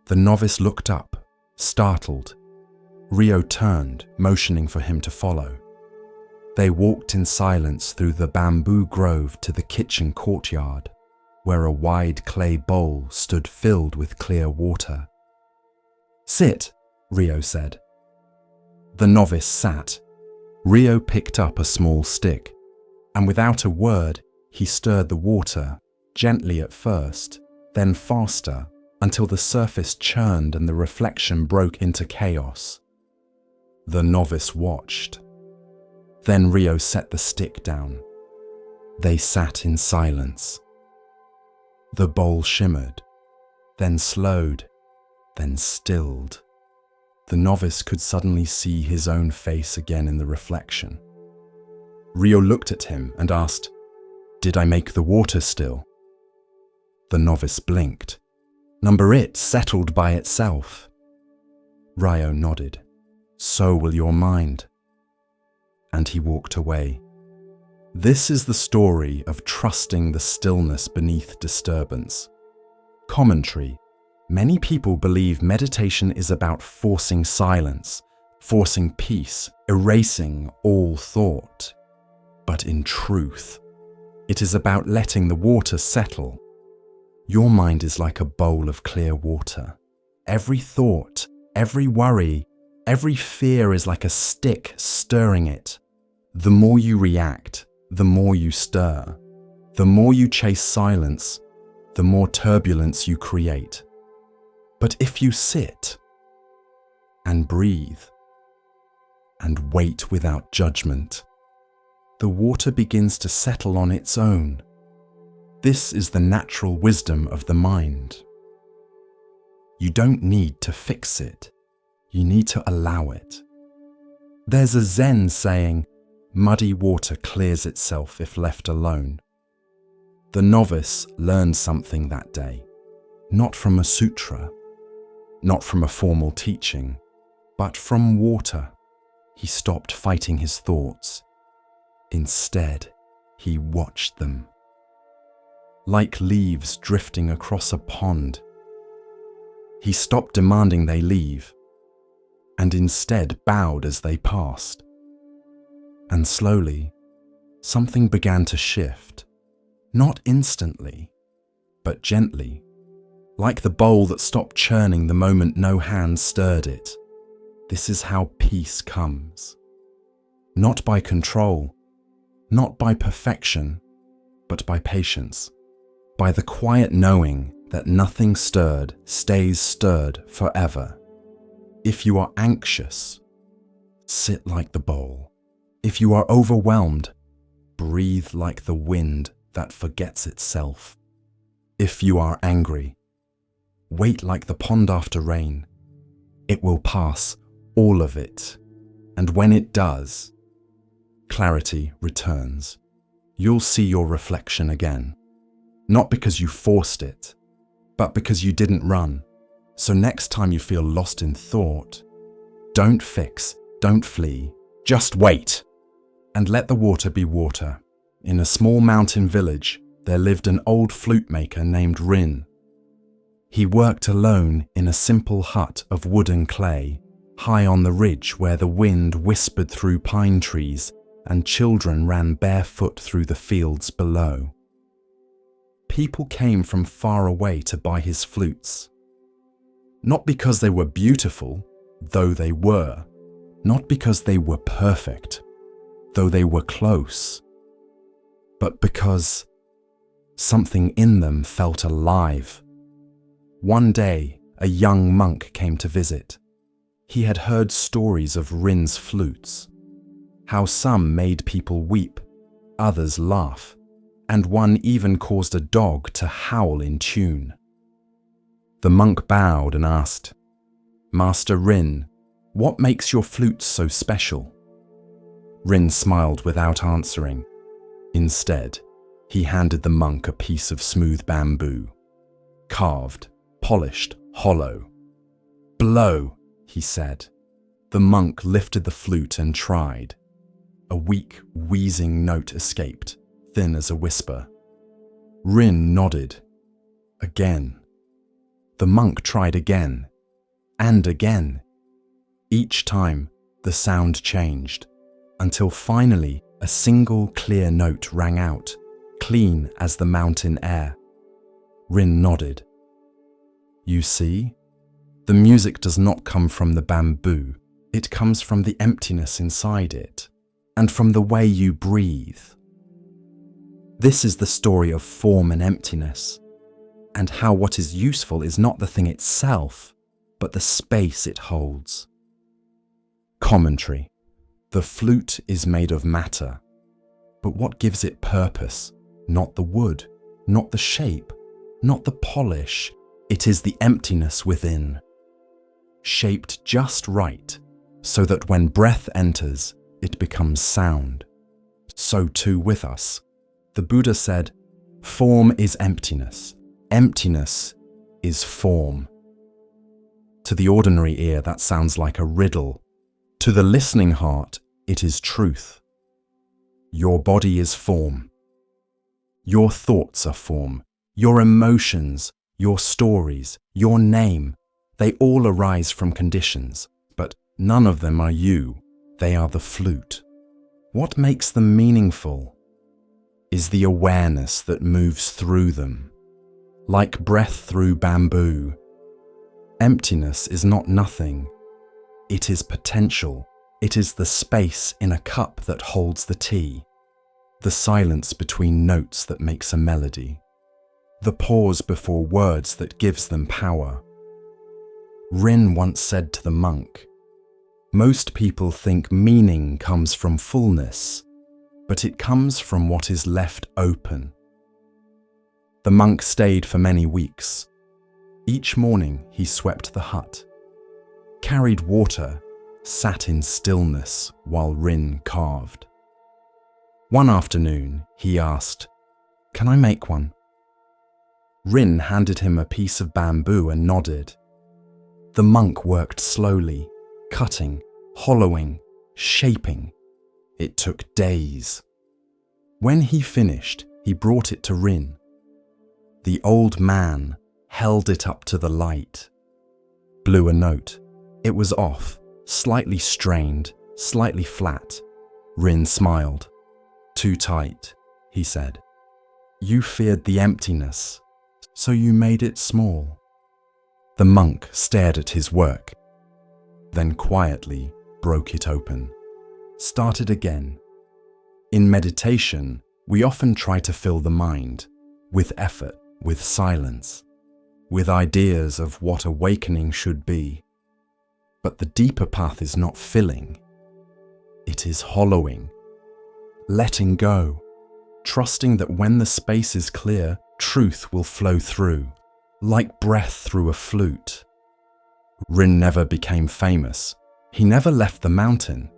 The novice looked up, startled. Rio turned, motioning for him to follow. They walked in silence through the bamboo grove to the kitchen courtyard, where a wide clay bowl stood filled with clear water. "Sit," Rio said. The novice sat. Rio picked up a small stick, and without a word, he stirred the water, gently at first, then faster, until the surface churned and the reflection broke into chaos. The novice watched. Then Rio set the stick down. They sat in silence. The bowl shimmered, then slowed, then stilled. The novice could suddenly see his own face again in the reflection. Rio looked at him and asked, "Did I make the water still?" The novice blinked. "Number it settled by itself." Rio nodded. "So will your mind." And he walked away. This is the story of trusting the stillness beneath disturbance. Commentary. Many people believe meditation is about forcing silence, forcing peace, erasing all thought. But in truth, it is about letting the water settle. Your mind is like a bowl of clear water. Every thought, every worry, every fear is like a stick stirring it. The more you react, the more you stir. The more you chase silence, the more turbulence you create. But if you sit and breathe and wait without judgment, the water begins to settle on its own. This is the natural wisdom of the mind. You don't need to fix it. You need to allow it. There's a Zen saying, "Muddy water clears itself if left alone." The novice learned something that day, not from a sutra, not from a formal teaching, but from water. He stopped fighting his thoughts. Instead, he watched them. Like leaves drifting across a pond. He stopped demanding they leave, and instead bowed as they passed. And slowly, something began to shift, not instantly, but gently, like the bowl that stopped churning the moment no hand stirred it. This is how peace comes. Not by control, not by perfection, but by patience, by the quiet knowing that nothing stirred stays stirred forever. If you are anxious, sit like the bowl. If you are overwhelmed, breathe like the wind that forgets itself. If you are angry, wait like the pond after rain. It will pass, all of it. And when it does, clarity returns. You'll see your reflection again. Not because you forced it, but because you didn't run. So next time you feel lost in thought, don't fix, don't flee, just wait. And let the water be water. In a small mountain village, there lived an old flute maker named Rin. He worked alone in a simple hut of wood and clay, high on the ridge where the wind whispered through pine trees and children ran barefoot through the fields below. People came from far away to buy his flutes. Not because they were beautiful, though they were. Not because they were perfect, though they were close. But because something in them felt alive. One day, a young monk came to visit. He had heard stories of Rin's flutes, how some made people weep, others laugh, and one even caused a dog to howl in tune. The monk bowed and asked, "Master Rin, what makes your flutes so special?" Rin smiled without answering. Instead, he handed the monk a piece of smooth bamboo, carved, polished, hollow. "Blow," he said. The monk lifted the flute and tried. A weak, wheezing note escaped, thin as a whisper. Rin nodded. Again. The monk tried again, and again. Each time, the sound changed, until finally a single clear note rang out, clean as the mountain air. Rin nodded. You see, the music does not come from the bamboo. It comes from the emptiness inside it, and from the way you breathe. This is the story of form and emptiness, and how what is useful is not the thing itself, but the space it holds. Commentary. The flute is made of matter, but what gives it purpose? Not the wood, not the shape, not the polish, it is the emptiness within. Shaped just right, so that when breath enters, it becomes sound. So too with us. The Buddha said, "Form is emptiness. Emptiness is form." To the ordinary ear, that sounds like a riddle. To the listening heart, it is truth. Your body is form. Your thoughts are form. Your emotions, your stories, your name, they all arise from conditions, but none of them are you. They are the flute. What makes them meaningful is the awareness that moves through them, like breath through bamboo. Emptiness is not nothing. It is potential. It is the space in a cup that holds the tea, the silence between notes that makes a melody, the pause before words that gives them power. Rin once said to the monk, "Most people think meaning comes from fullness, but it comes from what is left open." The monk stayed for many weeks. Each morning he swept the hut, carried water, sat in stillness while Rin carved. One afternoon he asked, "Can I make one?" Rin handed him a piece of bamboo and nodded. The monk worked slowly, cutting, hollowing, shaping. It took days. When he finished, he brought it to Rin. The old man held it up to the light, blew a note. It was off, slightly strained, slightly flat. Rin smiled. "Too tight," he said. "You feared the emptiness, so you made it small." The monk stared at his work, then quietly broke it open. Started again. In meditation, we often try to fill the mind, with effort, with silence, with ideas of what awakening should be. But the deeper path is not filling. It is hollowing, letting go, trusting that when the space is clear, truth will flow through, like breath through a flute. Rin never became famous. He never left the mountain.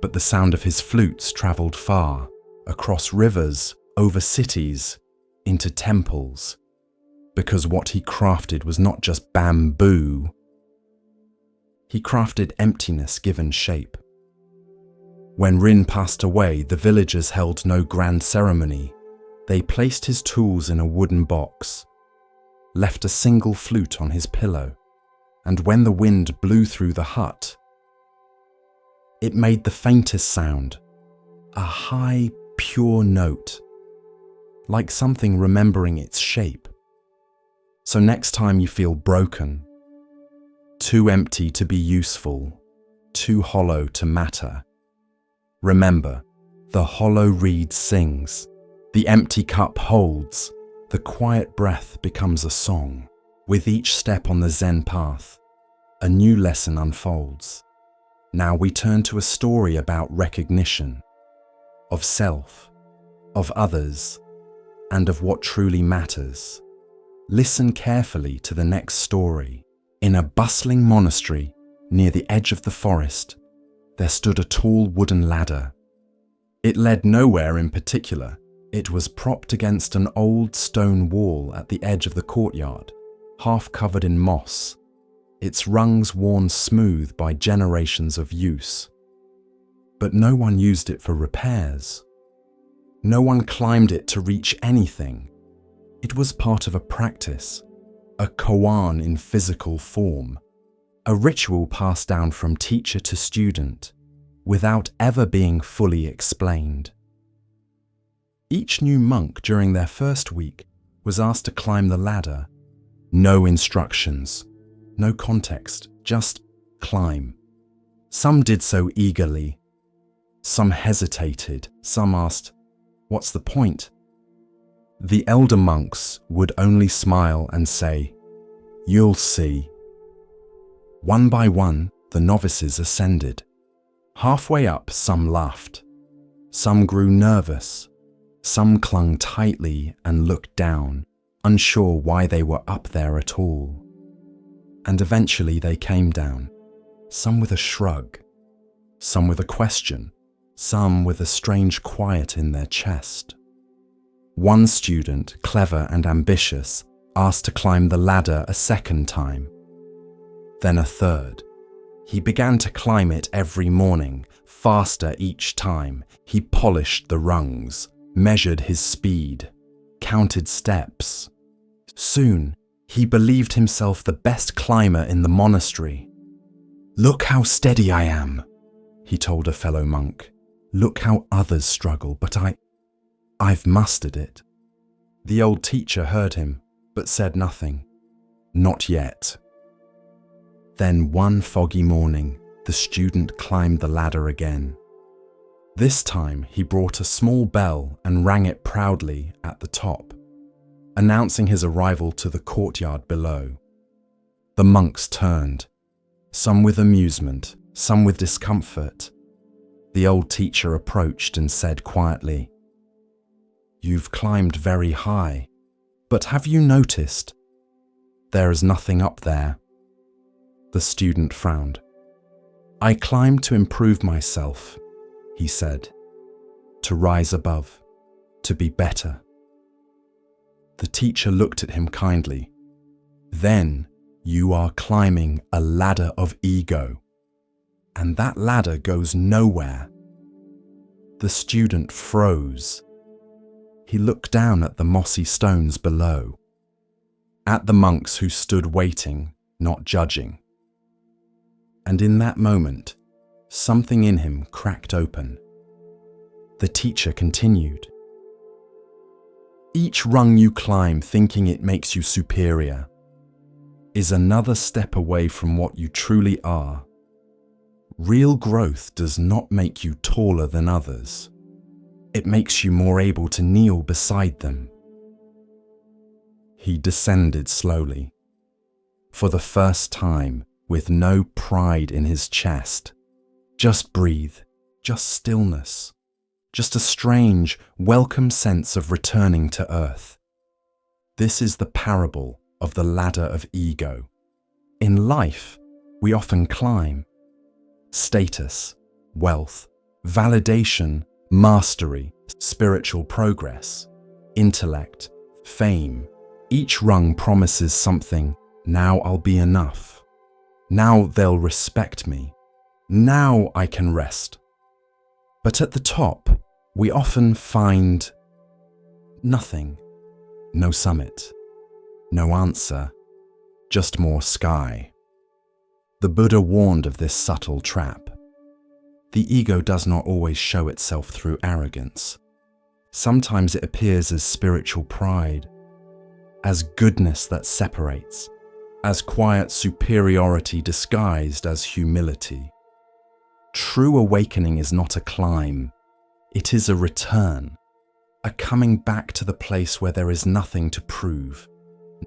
But the sound of his flutes traveled far, across rivers, over cities, into temples, because what he crafted was not just bamboo. He crafted emptiness given shape. When Rin passed away, the villagers held no grand ceremony. They placed his tools in a wooden box, left a single flute on his pillow, and when the wind blew through the hut, it made the faintest sound, a high, pure note, like something remembering its shape. So next time you feel broken, too empty to be useful, too hollow to matter, remember, the hollow reed sings, the empty cup holds, the quiet breath becomes a song. With each step on the Zen path, a new lesson unfolds. Now we turn to a story about recognition, of self, of others, and of what truly matters. Listen carefully to the next story. In a bustling monastery near the edge of the forest, there stood a tall wooden ladder. It led nowhere in particular. It was propped against an old stone wall at the edge of the courtyard, half covered in moss, its rungs worn smooth by generations of use. But no one used it for repairs. No one climbed it to reach anything. It was part of a practice, a koan in physical form, a ritual passed down from teacher to student, without ever being fully explained. Each new monk during their first week was asked to climb the ladder. No instructions, no context, just climb. Some did so eagerly. Some hesitated. Some asked, "What's the point?" The elder monks would only smile and say, "You'll see." One by one, the novices ascended. Halfway up, some laughed. Some grew nervous. Some clung tightly and looked down, unsure why they were up there at all. And eventually they came down, some with a shrug, some with a question, some with a strange quiet in their chest. One student, clever and ambitious, asked to climb the ladder a second time. Then a third. He began to climb it every morning, faster each time. He polished the rungs, measured his speed, counted steps. Soon, he believed himself the best climber in the monastery. "Look how steady I am," he told a fellow monk. "Look how others struggle, but I've mastered it." The old teacher heard him, but said nothing. Not yet. Then one foggy morning, the student climbed the ladder again. This time he brought a small bell and rang it proudly at the top, announcing his arrival to the courtyard below. The monks turned, some with amusement, some with discomfort. The old teacher approached and said quietly, "You've climbed very high, but have you noticed? There is nothing up there." The student frowned. "I climbed to improve myself," he said, "to rise above, to be better." The teacher looked at him kindly. "Then you are climbing a ladder of ego, and that ladder goes nowhere." The student froze. He looked down at the mossy stones below, at the monks who stood waiting, not judging. And in that moment, something in him cracked open. The teacher continued, "Each rung you climb thinking it makes you superior is another step away from what you truly are. Real growth does not make you taller than others. It makes you more able to kneel beside them." He descended slowly, for the first time, with no pride in his chest. Just breathe, just stillness, just a strange, welcome sense of returning to earth. This is the parable of the ladder of ego. In life, we often climb. Status, wealth, validation, mastery, spiritual progress, intellect, fame. Each rung promises something. Now I'll be enough. Now they'll respect me. Now I can rest. But at the top, we often find nothing. No summit. No answer. Just more sky. The Buddha warned of this subtle trap. The ego does not always show itself through arrogance. Sometimes it appears as spiritual pride, as goodness that separates, as quiet superiority disguised as humility. True awakening is not a climb. It is a return, a coming back to the place where there is nothing to prove,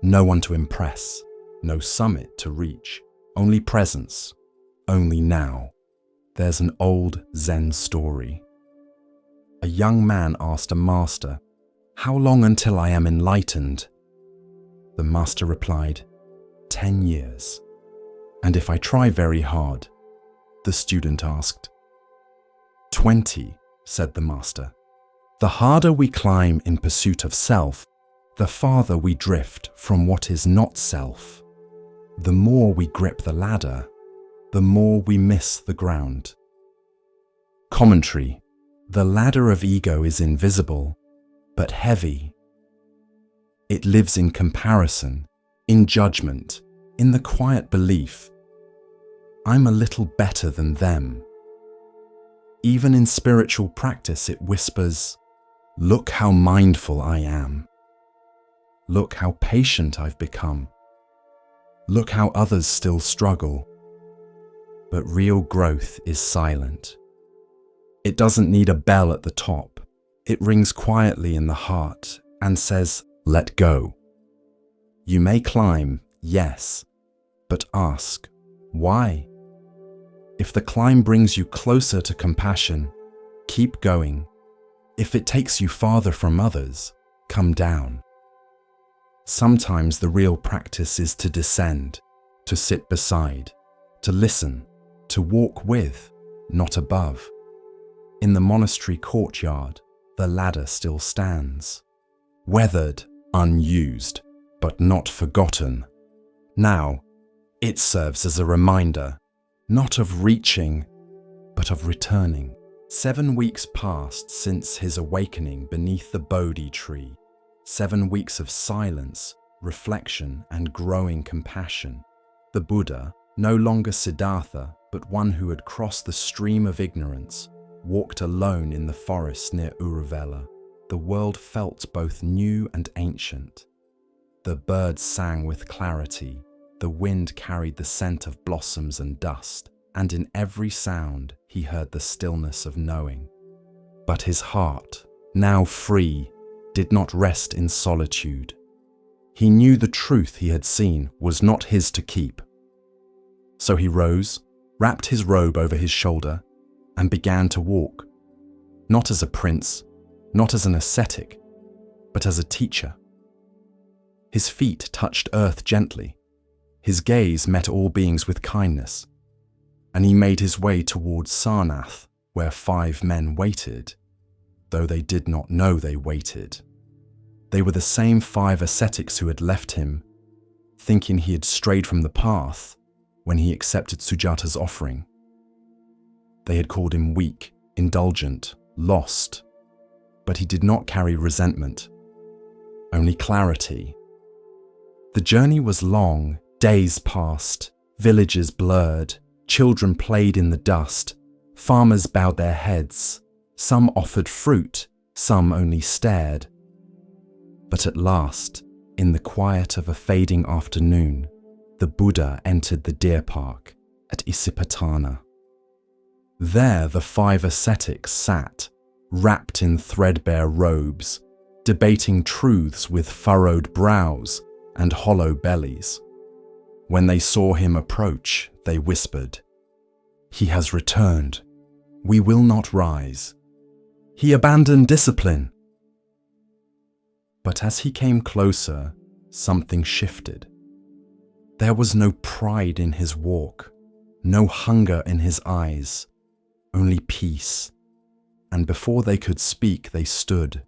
no one to impress, no summit to reach, only presence, only now. There's an old Zen story. A young man asked a master, "How long until I am enlightened?" The master replied, 10 years. "And if I try very hard?" The student asked. 20, said the master. "The harder we climb in pursuit of self, the farther we drift from what is not self. The more we grip the ladder, the more we miss the ground." Commentary: the ladder of ego is invisible, but heavy. It lives in comparison, in judgment, in the quiet belief, "I'm a little better than them." Even in spiritual practice, it whispers, "Look how mindful I am. Look how patient I've become. Look how others still struggle." But real growth is silent. It doesn't need a bell at the top. It rings quietly in the heart and says, "Let go." You may climb, yes, but ask, why? If the climb brings you closer to compassion, keep going. If it takes you farther from others, come down. Sometimes the real practice is to descend, to sit beside, to listen, to walk with, not above. In the monastery courtyard, the ladder still stands, weathered, unused, but not forgotten. Now, it serves as a reminder, not of reaching, but of returning. 7 weeks passed since his awakening beneath the Bodhi tree. 7 weeks of silence, reflection, and growing compassion. The Buddha, no longer Siddhartha, but one who had crossed the stream of ignorance, walked alone in the forest near Uruvela. The world felt both new and ancient. The birds sang with clarity, the wind carried the scent of blossoms and dust, and in every sound he heard the stillness of knowing. But his heart, now free, did not rest in solitude. He knew the truth he had seen was not his to keep. So he rose, wrapped his robe over his shoulder, and began to walk, not as a prince, not as an ascetic, but as a teacher. His feet touched earth gently, his gaze met all beings with kindness, and he made his way towards Sarnath, where 5 men waited, though they did not know they waited. They were the same 5 ascetics who had left him, thinking he had strayed from the path when he accepted Sujata's offering. They had called him weak, indulgent, lost, but he did not carry resentment, only clarity. The journey was long, days passed, villages blurred, children played in the dust, farmers bowed their heads, some offered fruit, some only stared. But at last, in the quiet of a fading afternoon, the Buddha entered the deer park at Isipatana. There the 5 ascetics sat, wrapped in threadbare robes, debating truths with furrowed brows and hollow bellies. When they saw him approach, they whispered, "He has returned. We will not rise. He abandoned discipline." But as he came closer, something shifted. There was no pride in his walk, no hunger in his eyes, only peace. And before they could speak, they stood,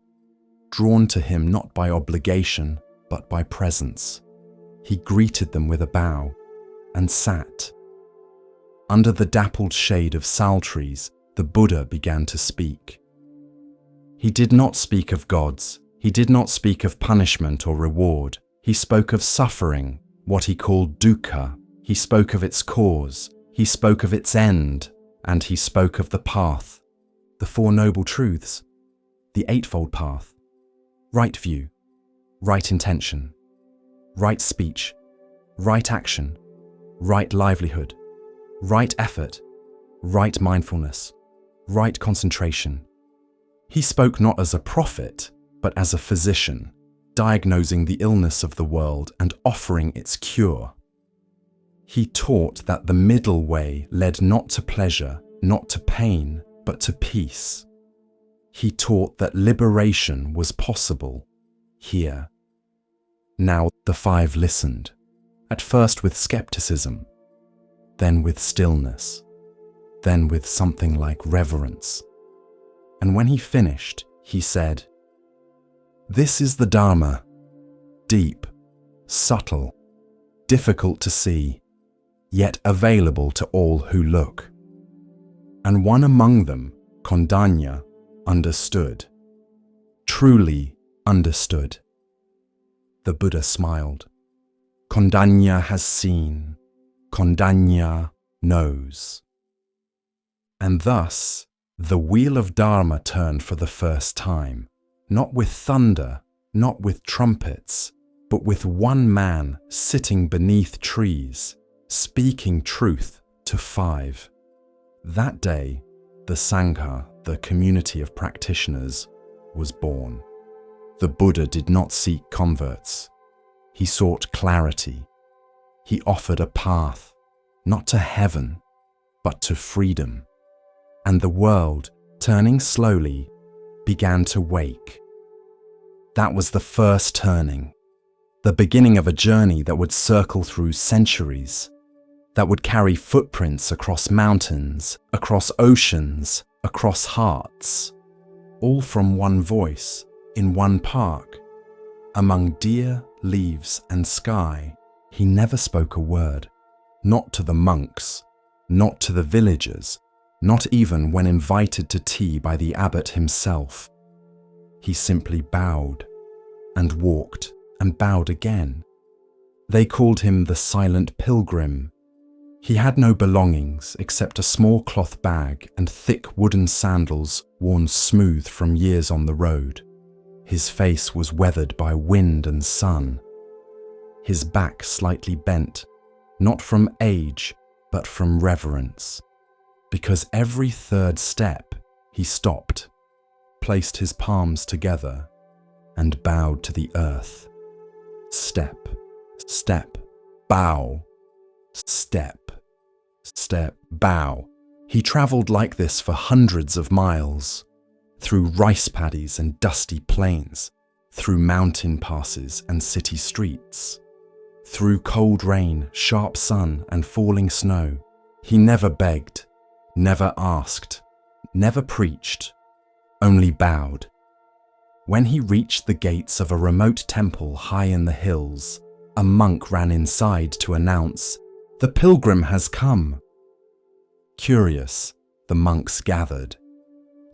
drawn to him not by obligation, but by presence. He greeted them with a bow and sat. Under the dappled shade of sal trees, the Buddha began to speak. He did not speak of gods. He did not speak of punishment or reward. He spoke of suffering, what he called dukkha. He spoke of its cause. He spoke of its end. And he spoke of the path, the 4 noble truths, the 8-fold path: right view, right intention, right speech, right action, right livelihood, right effort, right mindfulness, right concentration. He spoke not as a prophet, but as a physician, diagnosing the illness of the world and offering its cure. He taught that the middle way led not to pleasure, not to pain, but to peace. He taught that liberation was possible here. Now the 5 listened, at first with skepticism, then with stillness, then with something like reverence. And when he finished, he said, "This is the Dharma, deep, subtle, difficult to see, yet available to all who look." And one among them, Kondanya, understood, truly understood. The Buddha smiled. Kondanya has seen, Kondanya knows. And thus, the wheel of Dharma turned for the first time, not with thunder, not with trumpets, but with one man sitting beneath trees, speaking truth to 5. That day, the Sangha, the community of practitioners, was born. The Buddha did not seek converts. He sought clarity. He offered a path, not to heaven, but to freedom. And the world, turning slowly, began to wake. That was the first turning. the beginning of a journey that would circle through centuries, that would carry footprints across mountains, across oceans, across hearts, all from one voice, in one park. Among deer, leaves, and sky, he never spoke a word, not to the monks, not to the villagers, not even when invited to tea by the abbot himself. He simply bowed, and walked, and bowed again. They called him the silent pilgrim. He had no belongings except a small cloth bag and thick wooden sandals worn smooth from years on the road. His face was weathered by wind and sun. His back slightly bent, not from age, but from reverence. Because every third step, he stopped, placed his palms together, and bowed to the earth. Step, step, bow. Step, step, bow. He travelled like this for hundreds of miles, through rice paddies and dusty plains, through mountain passes and city streets, through cold rain, sharp sun, and falling snow. He never begged, never asked, never preached, only bowed. When he reached the gates of a remote temple high in the hills, a monk ran inside to announce, "The pilgrim has come." Curious, the monks gathered.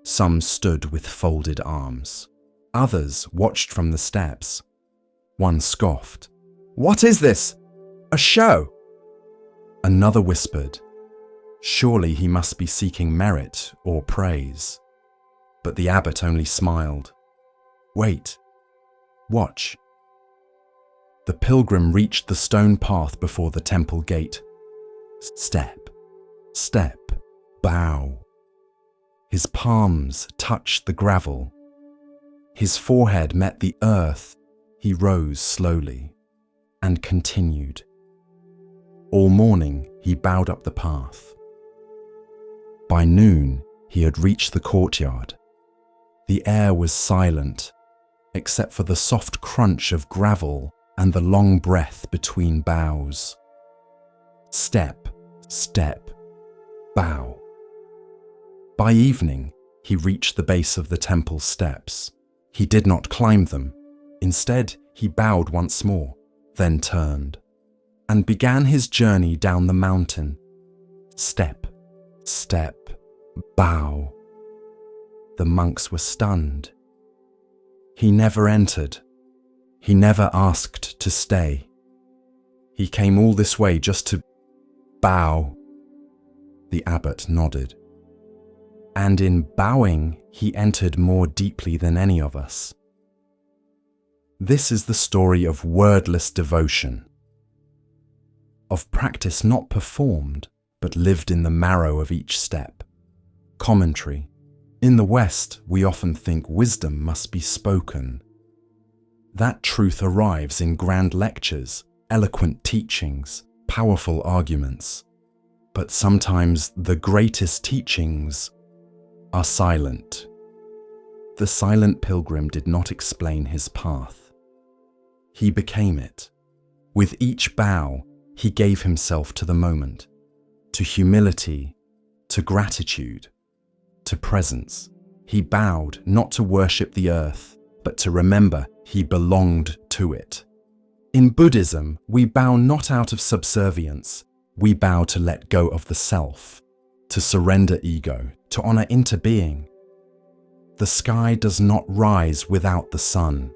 Some stood with folded arms. Others watched from the steps. One scoffed, "What is this? A show?" Another whispered, "Surely he must be seeking merit or praise." But the abbot only smiled. "Wait. Watch." The pilgrim reached the stone path before the temple gate. Step, step, bow. His palms touched the gravel. His forehead met the earth. He rose slowly and continued. All morning he bowed up the path. By noon he had reached the courtyard. The air was silent, except for the soft crunch of gravel and the long breath between bows. Step, step, bow. By evening, he reached the base of the temple steps. He did not climb them. Instead, he bowed once more, then turned, and began his journey down the mountain. Step, step, bow. The monks were stunned. He never entered. He never asked to stay. He came all this way just to bow. The abbot nodded. And in bowing, he entered more deeply than any of us. This is the story of wordless devotion, of practice not performed, but lived in the marrow of each step. Commentary. In the West, we often think wisdom must be spoken. That truth arrives in grand lectures, eloquent teachings, powerful arguments. But sometimes the greatest teachings are silent. The silent pilgrim did not explain his path. He became it. With each bow, he gave himself to the moment, to humility, to gratitude, to presence. He bowed not to worship the earth, but to remember he belonged to it. In Buddhism, we bow not out of subservience. We bow to let go of the self, to surrender ego, to honor interbeing. The sky does not rise without the sun.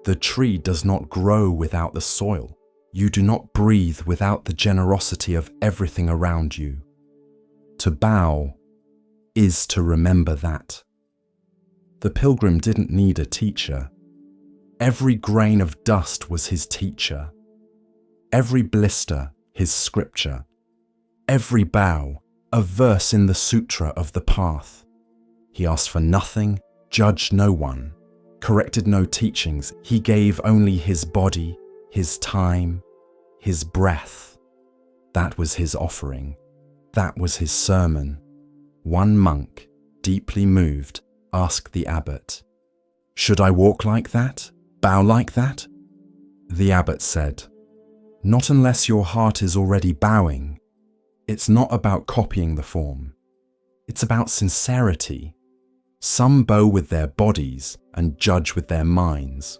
The tree does not grow without the soil. You do not breathe without the generosity of everything around you. To bow is to remember that. The pilgrim didn't need a teacher. Every grain of dust was his teacher. Every blister, his scripture. Every bow, a verse in the sutra of the path. He asked for nothing, judged no one, corrected no teachings. He gave only his body, his time, his breath. That was his offering. That was his sermon. One monk, deeply moved, asked the abbot, "Should I walk like that? Bow like that?" The abbot said, "Not unless your heart is already bowing. It's not about copying the form. It's about sincerity. Some bow with their bodies and judge with their minds.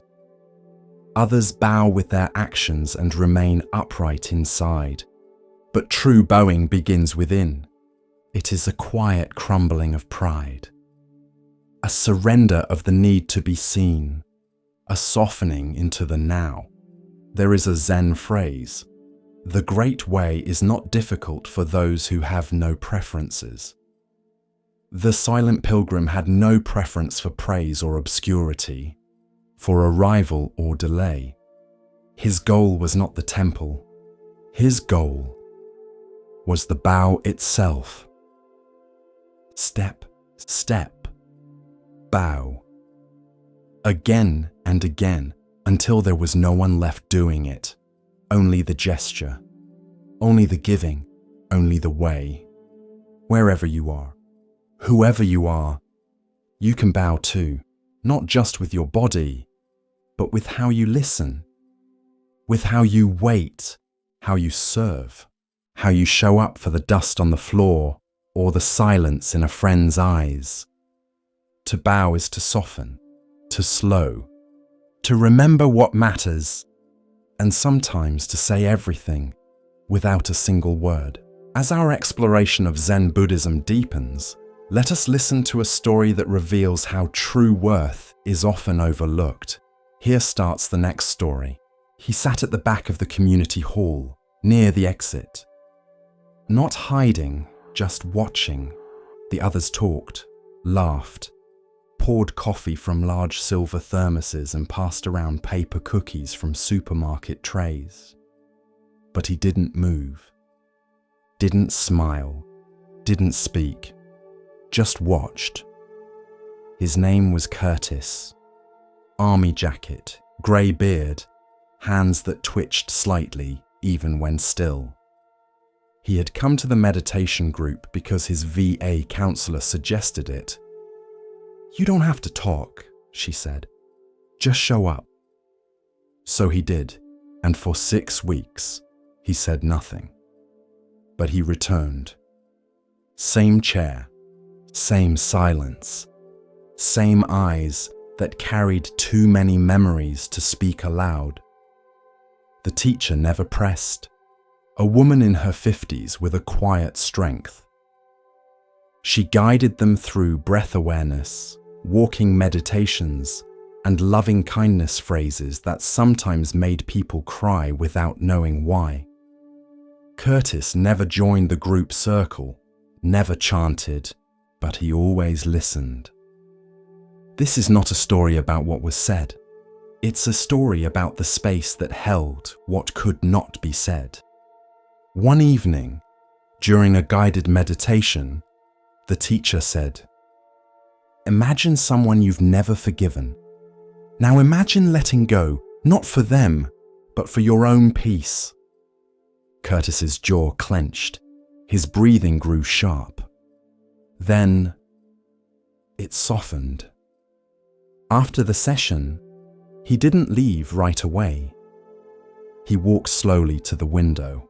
Others bow with their actions and remain upright inside. But true bowing begins within. It is a quiet crumbling of pride, a surrender of the need to be seen, a softening into the now." There is a Zen phrase, "The great way is not difficult for those who have no preferences." The silent pilgrim had no preference for praise or obscurity, for arrival or delay. His goal was not the temple. His goal was the bow itself. Step, step, bow. Again and again, until there was no one left doing it. Only the gesture, only the giving, only the way. Wherever you are, whoever you are, you can bow too, not just with your body, but with how you listen, with how you wait, how you serve, how you show up for the dust on the floor or the silence in a friend's eyes. To bow is to soften, to slow, to remember what matters, and sometimes to say everything without a single word. As our exploration of Zen Buddhism deepens, let us listen to a story that reveals how true worth is often overlooked. Here starts the next story. He sat at the back of the community hall, near the exit. Not hiding, just watching. The others talked, laughed, poured coffee from large silver thermoses and passed around paper cookies from supermarket trays. But he didn't move, didn't smile, didn't speak, just watched. His name was Curtis. Army jacket, grey beard, hands that twitched slightly even when still. He had come to the meditation group because his VA counselor suggested it. "You don't have to talk," she said. "Just show up." So he did, and for 6 weeks, he said nothing. But he returned. Same chair, same silence, same eyes that carried too many memories to speak aloud. The teacher never pressed, a woman in her 50s with a quiet strength. She guided them through breath awareness, walking meditations, and loving kindness phrases that sometimes made people cry without knowing why. Curtis never joined the group circle, never chanted, but he always listened. This is not a story about what was said. It's a story about the space that held what could not be said. One evening, during a guided meditation, the teacher said, "Imagine someone you've never forgiven. Now imagine letting go, not for them, but for your own peace." Curtis's jaw clenched. His breathing grew sharp. Then it softened. After the session, he didn't leave right away. He walked slowly to the window,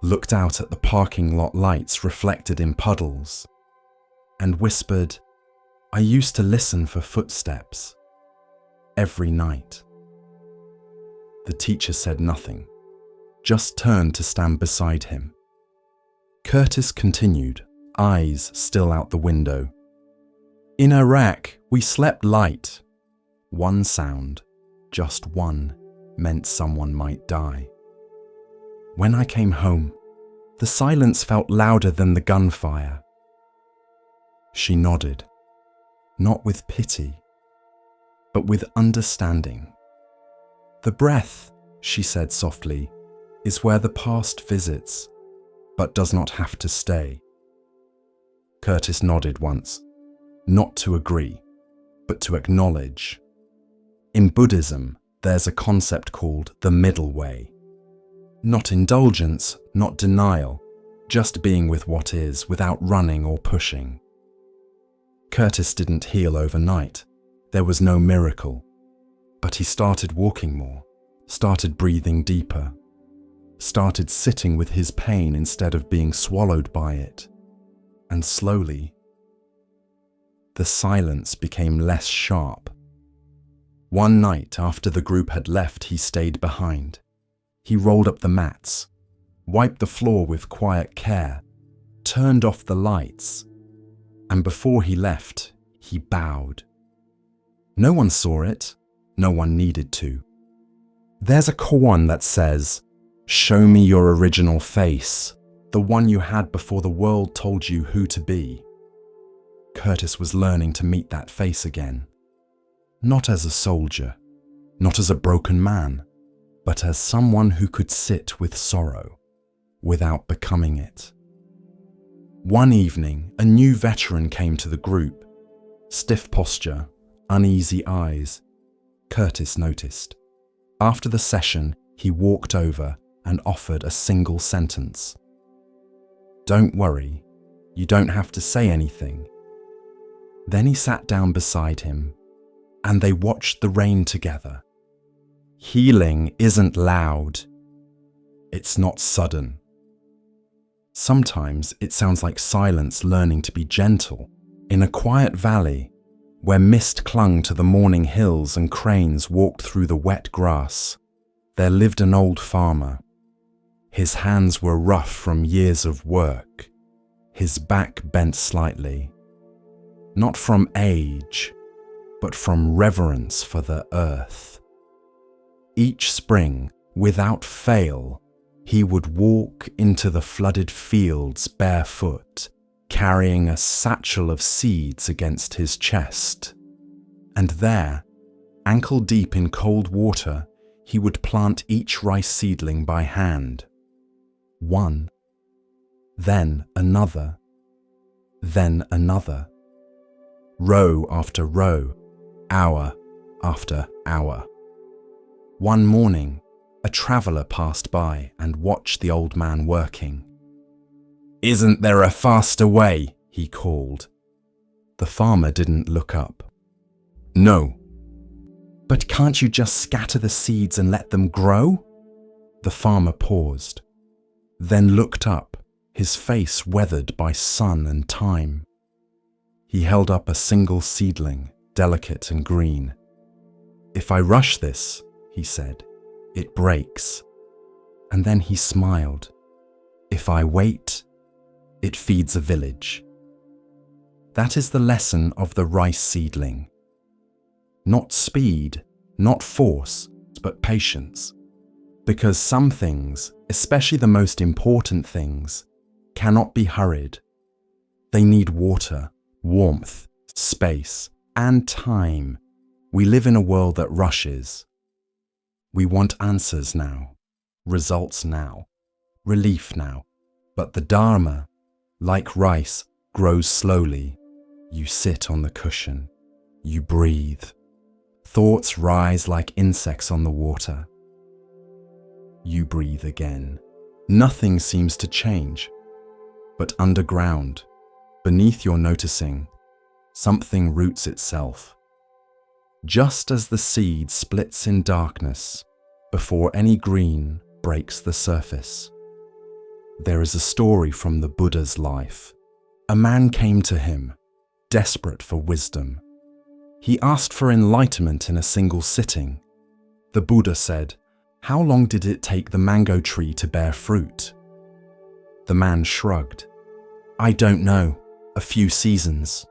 looked out at the parking lot lights reflected in puddles, and whispered, "I used to listen for footsteps every night." The teacher said nothing, just turned to stand beside him. Curtis continued, eyes still out the window. "In Iraq, we slept light. One sound, just one, meant someone might die. When I came home, the silence felt louder than the gunfire." She nodded, not with pity, but with understanding. "The breath," she said softly, "is where the past visits, but does not have to stay." Curtis nodded once, not to agree, but to acknowledge. In Buddhism, there's a concept called the middle way. Not indulgence, not denial, just being with what is without running or pushing. Curtis didn't heal overnight. There was no miracle. But he started walking more, started breathing deeper, started sitting with his pain instead of being swallowed by it, and slowly, the silence became less sharp. One night after the group had left, he stayed behind. He rolled up the mats, wiped the floor with quiet care, turned off the lights, and before he left, he bowed. No one saw it, no one needed to. There's a koan that says, "Show me your original face, the one you had before the world told you who to be." Curtis was learning to meet that face again. Not as a soldier, not as a broken man, but as someone who could sit with sorrow without becoming it. One evening, a new veteran came to the group. Stiff posture, uneasy eyes. Curtis noticed. After the session, he walked over and offered a single sentence. "Don't worry, you don't have to say anything." Then he sat down beside him, and they watched the rain together. Healing isn't loud. It's not sudden. Sometimes it sounds like silence learning to be gentle. In a quiet valley, where mist clung to the morning hills and cranes walked through the wet grass, there lived an old farmer. His hands were rough from years of work, his back bent slightly, not from age, but from reverence for the earth. Each spring, without fail, he would walk into the flooded fields barefoot, carrying a satchel of seeds against his chest. And there, ankle deep in cold water, he would plant each rice seedling by hand. One, then another, then another. Row after row, hour after hour. One morning, a traveller passed by and watched the old man working. "Isn't there a faster way?" he called. The farmer didn't look up. "No." "But can't you just scatter the seeds and let them grow?" The farmer paused, then looked up, his face weathered by sun and time. He held up a single seedling, delicate and green. "If I rush this," he said, "it breaks." And then he smiled. "If I wait, it feeds a village." That is the lesson of the rice seedling. Not speed, not force, but patience. Because some things, especially the most important things, cannot be hurried. They need water, warmth, space, and time. We live in a world that rushes. We want answers now, results now, relief now. But the Dharma, like rice, grows slowly. You sit on the cushion. You breathe. Thoughts rise like insects on the water. You breathe again. Nothing seems to change. But underground, beneath your noticing, something roots itself. Just as the seed splits in darkness before any green breaks the surface. There is a story from the Buddha's life. A man came to him, desperate for wisdom. He asked for enlightenment in a single sitting. The Buddha said, "How long did it take the mango tree to bear fruit?" The man shrugged. "I don't know, a few seasons."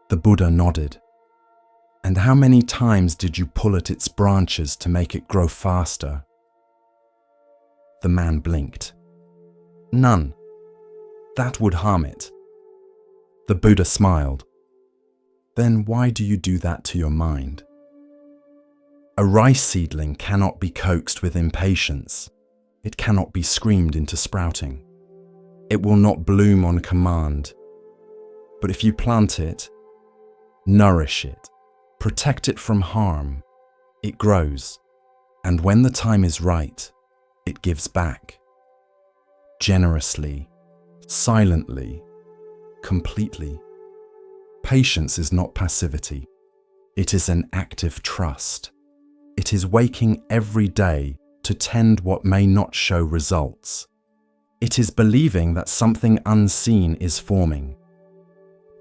The Buddha nodded. "And how many times did you pull at its branches to make it grow faster?" The man blinked. "None. That would harm it." The Buddha smiled. "Then why do you do that to your mind?" A rice seedling cannot be coaxed with impatience. It cannot be screamed into sprouting. It will not bloom on command. But if you plant it, nourish it, protect it from harm, it grows. And when the time is right, it gives back. Generously, silently, completely. Patience is not passivity. It is an active trust. It is waking every day to tend what may not show results. It is believing that something unseen is forming,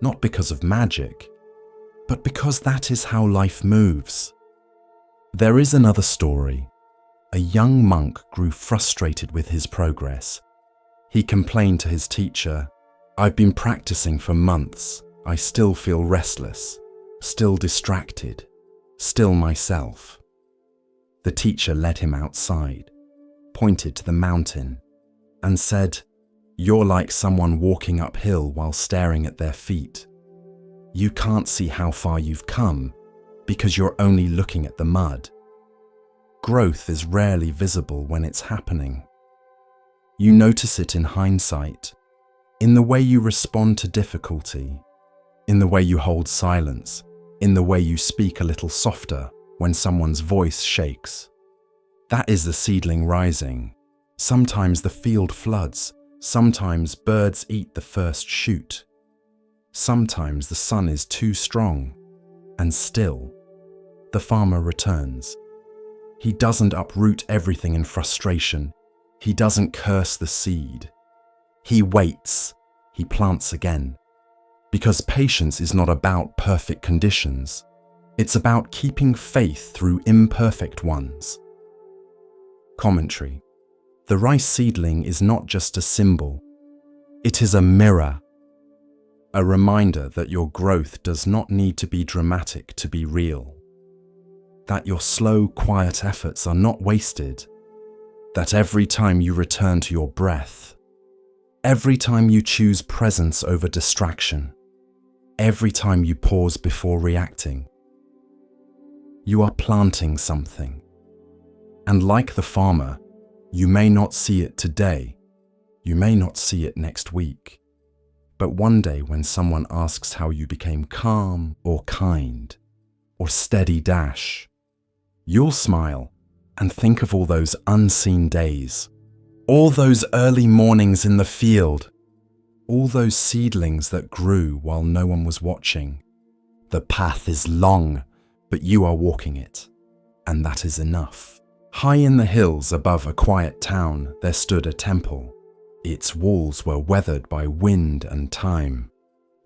not because of magic, but because that is how life moves. There is another story. A young monk grew frustrated with his progress. He complained to his teacher, "I've been practicing for months. I still feel restless, still distracted, still myself." The teacher led him outside, pointed to the mountain, and said, "You're like someone walking uphill while staring at their feet. You can't see how far you've come because you're only looking at the mud. Growth is rarely visible when it's happening. You notice it in hindsight, in the way you respond to difficulty, in the way you hold silence, in the way you speak a little softer when someone's voice shakes. That is the seedling rising. Sometimes the field floods, sometimes birds eat the first shoot. Sometimes the sun is too strong, and still, the farmer returns. He doesn't uproot everything in frustration. He doesn't curse the seed. He waits. He plants again. Because patience is not about perfect conditions. It's about keeping faith through imperfect ones. Commentary. The rice seedling is not just a symbol. It is a mirror. A reminder that your growth does not need to be dramatic to be real. That your slow, quiet efforts are not wasted. That every time you return to your breath, every time you choose presence over distraction, every time you pause before reacting, you are planting something. And like the farmer, you may not see it today, you may not see it next week, but one day when someone asks how you became calm or kind or steady dash, you'll smile and think of all those unseen days, all those early mornings in the field, all those seedlings that grew while no one was watching. The path is long, but you are walking it, and that is enough. High in the hills above a quiet town, there stood a temple. Its walls were weathered by wind and time,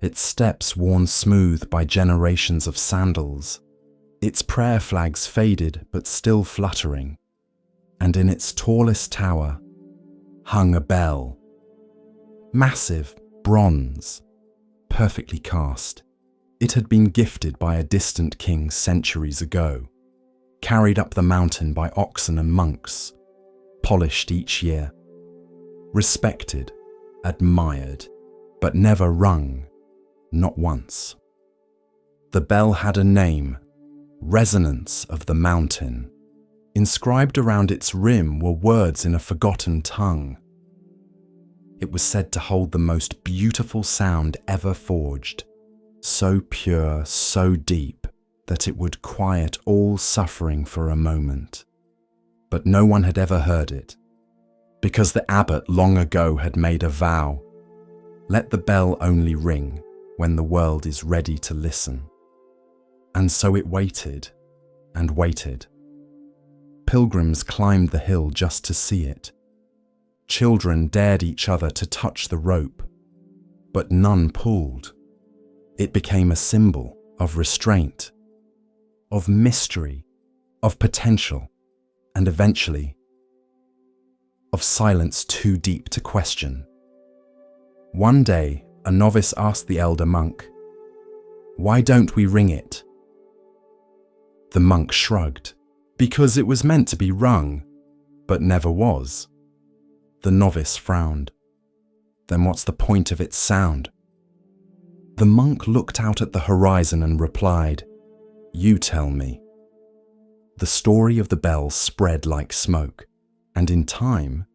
its steps worn smooth by generations of sandals, its prayer flags faded but still fluttering, and in its tallest tower hung a bell. Massive, bronze, perfectly cast. It had been gifted by a distant king centuries ago, carried up the mountain by oxen and monks, polished each year, respected, admired, but never rung, not once. The bell had a name, Resonance of the Mountain. Inscribed around its rim were words in a forgotten tongue. It was said to hold the most beautiful sound ever forged, so pure, so deep, that it would quiet all suffering for a moment. But no one had ever heard it, because the abbot long ago had made a vow, let the bell only ring when the world is ready to listen. And so it waited and waited. Pilgrims climbed the hill just to see it. Children dared each other to touch the rope, but none pulled. It became a symbol of restraint, of mystery, of potential, and eventually, of silence too deep to question. One day, a novice asked the elder monk, "Why don't we ring it?" The monk shrugged, because it was meant to be rung, but never was. The novice frowned. Then what's the point of its sound? The monk looked out at the horizon and replied, "You tell me." The story of the bell spread like smoke, and in time,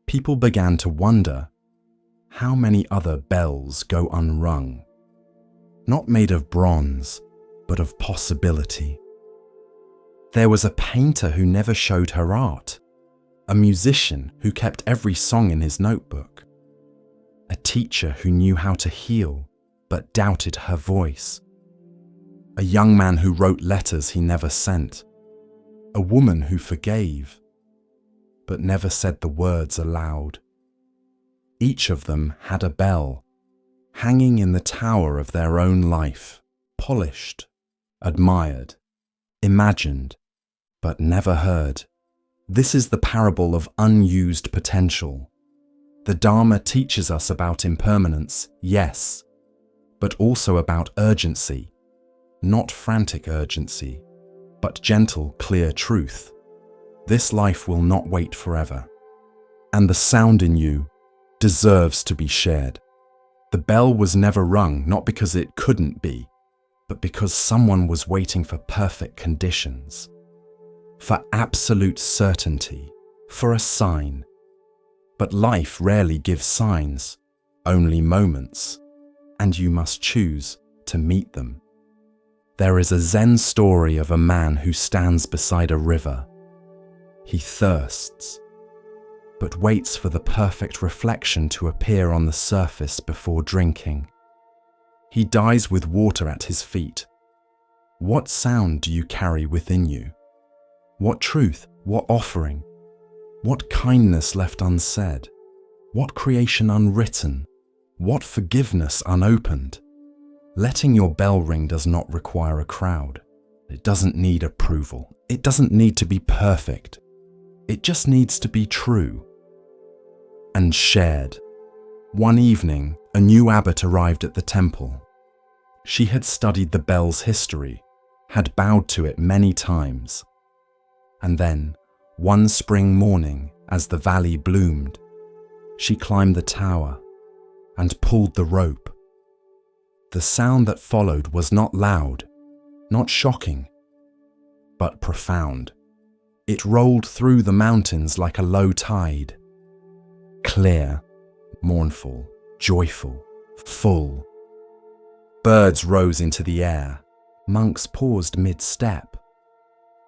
people began to wonder how many other bells go unrung, not made of bronze, but of possibility. There was a painter who never showed her art, a musician who kept every song in his notebook, a teacher who knew how to heal but doubted her voice, a young man who wrote letters he never sent, a woman who forgave, but never said the words aloud. Each of them had a bell, hanging in the tower of their own life, polished, admired, imagined, but never heard. This is the parable of unused potential. The Dharma teaches us about impermanence, yes, but also about urgency, not frantic urgency, but gentle, clear truth. This life will not wait forever, and the sound in you deserves to be shared. The bell was never rung, not because it couldn't be, but because someone was waiting for perfect conditions, for absolute certainty, for a sign. But life rarely gives signs, only moments, and you must choose to meet them. There is a Zen story of a man who stands beside a river. He thirsts, but waits for the perfect reflection to appear on the surface before drinking. He dies with water at his feet. What sound do you carry within you? What truth, what offering, what kindness left unsaid, what creation unwritten, what forgiveness unopened? Letting your bell ring does not require a crowd. It doesn't need approval. It doesn't need to be perfect. It just needs to be true and shared. One evening, a new abbot arrived at the temple. She had studied the bell's history, had bowed to it many times. And then, one spring morning, as the valley bloomed, she climbed the tower and pulled the rope. The sound that followed was not loud, not shocking, but profound. It rolled through the mountains like a low tide. Clear, mournful, joyful, full. Birds rose into the air. Monks paused mid-step.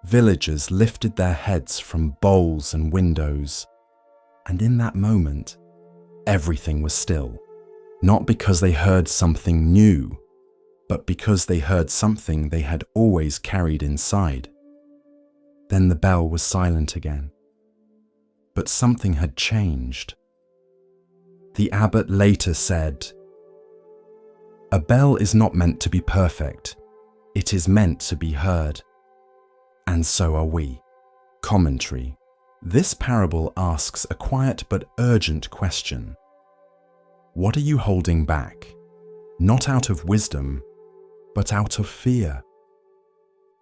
Villagers lifted their heads from bowls and windows. And in that moment, everything was still. Not because they heard something new, but because they heard something they had always carried inside. Then the bell was silent again. But something had changed. The abbot later said, "A bell is not meant to be perfect. It is meant to be heard. And so are we." Commentary. This parable asks a quiet but urgent question. What are you holding back? Not out of wisdom, but out of fear.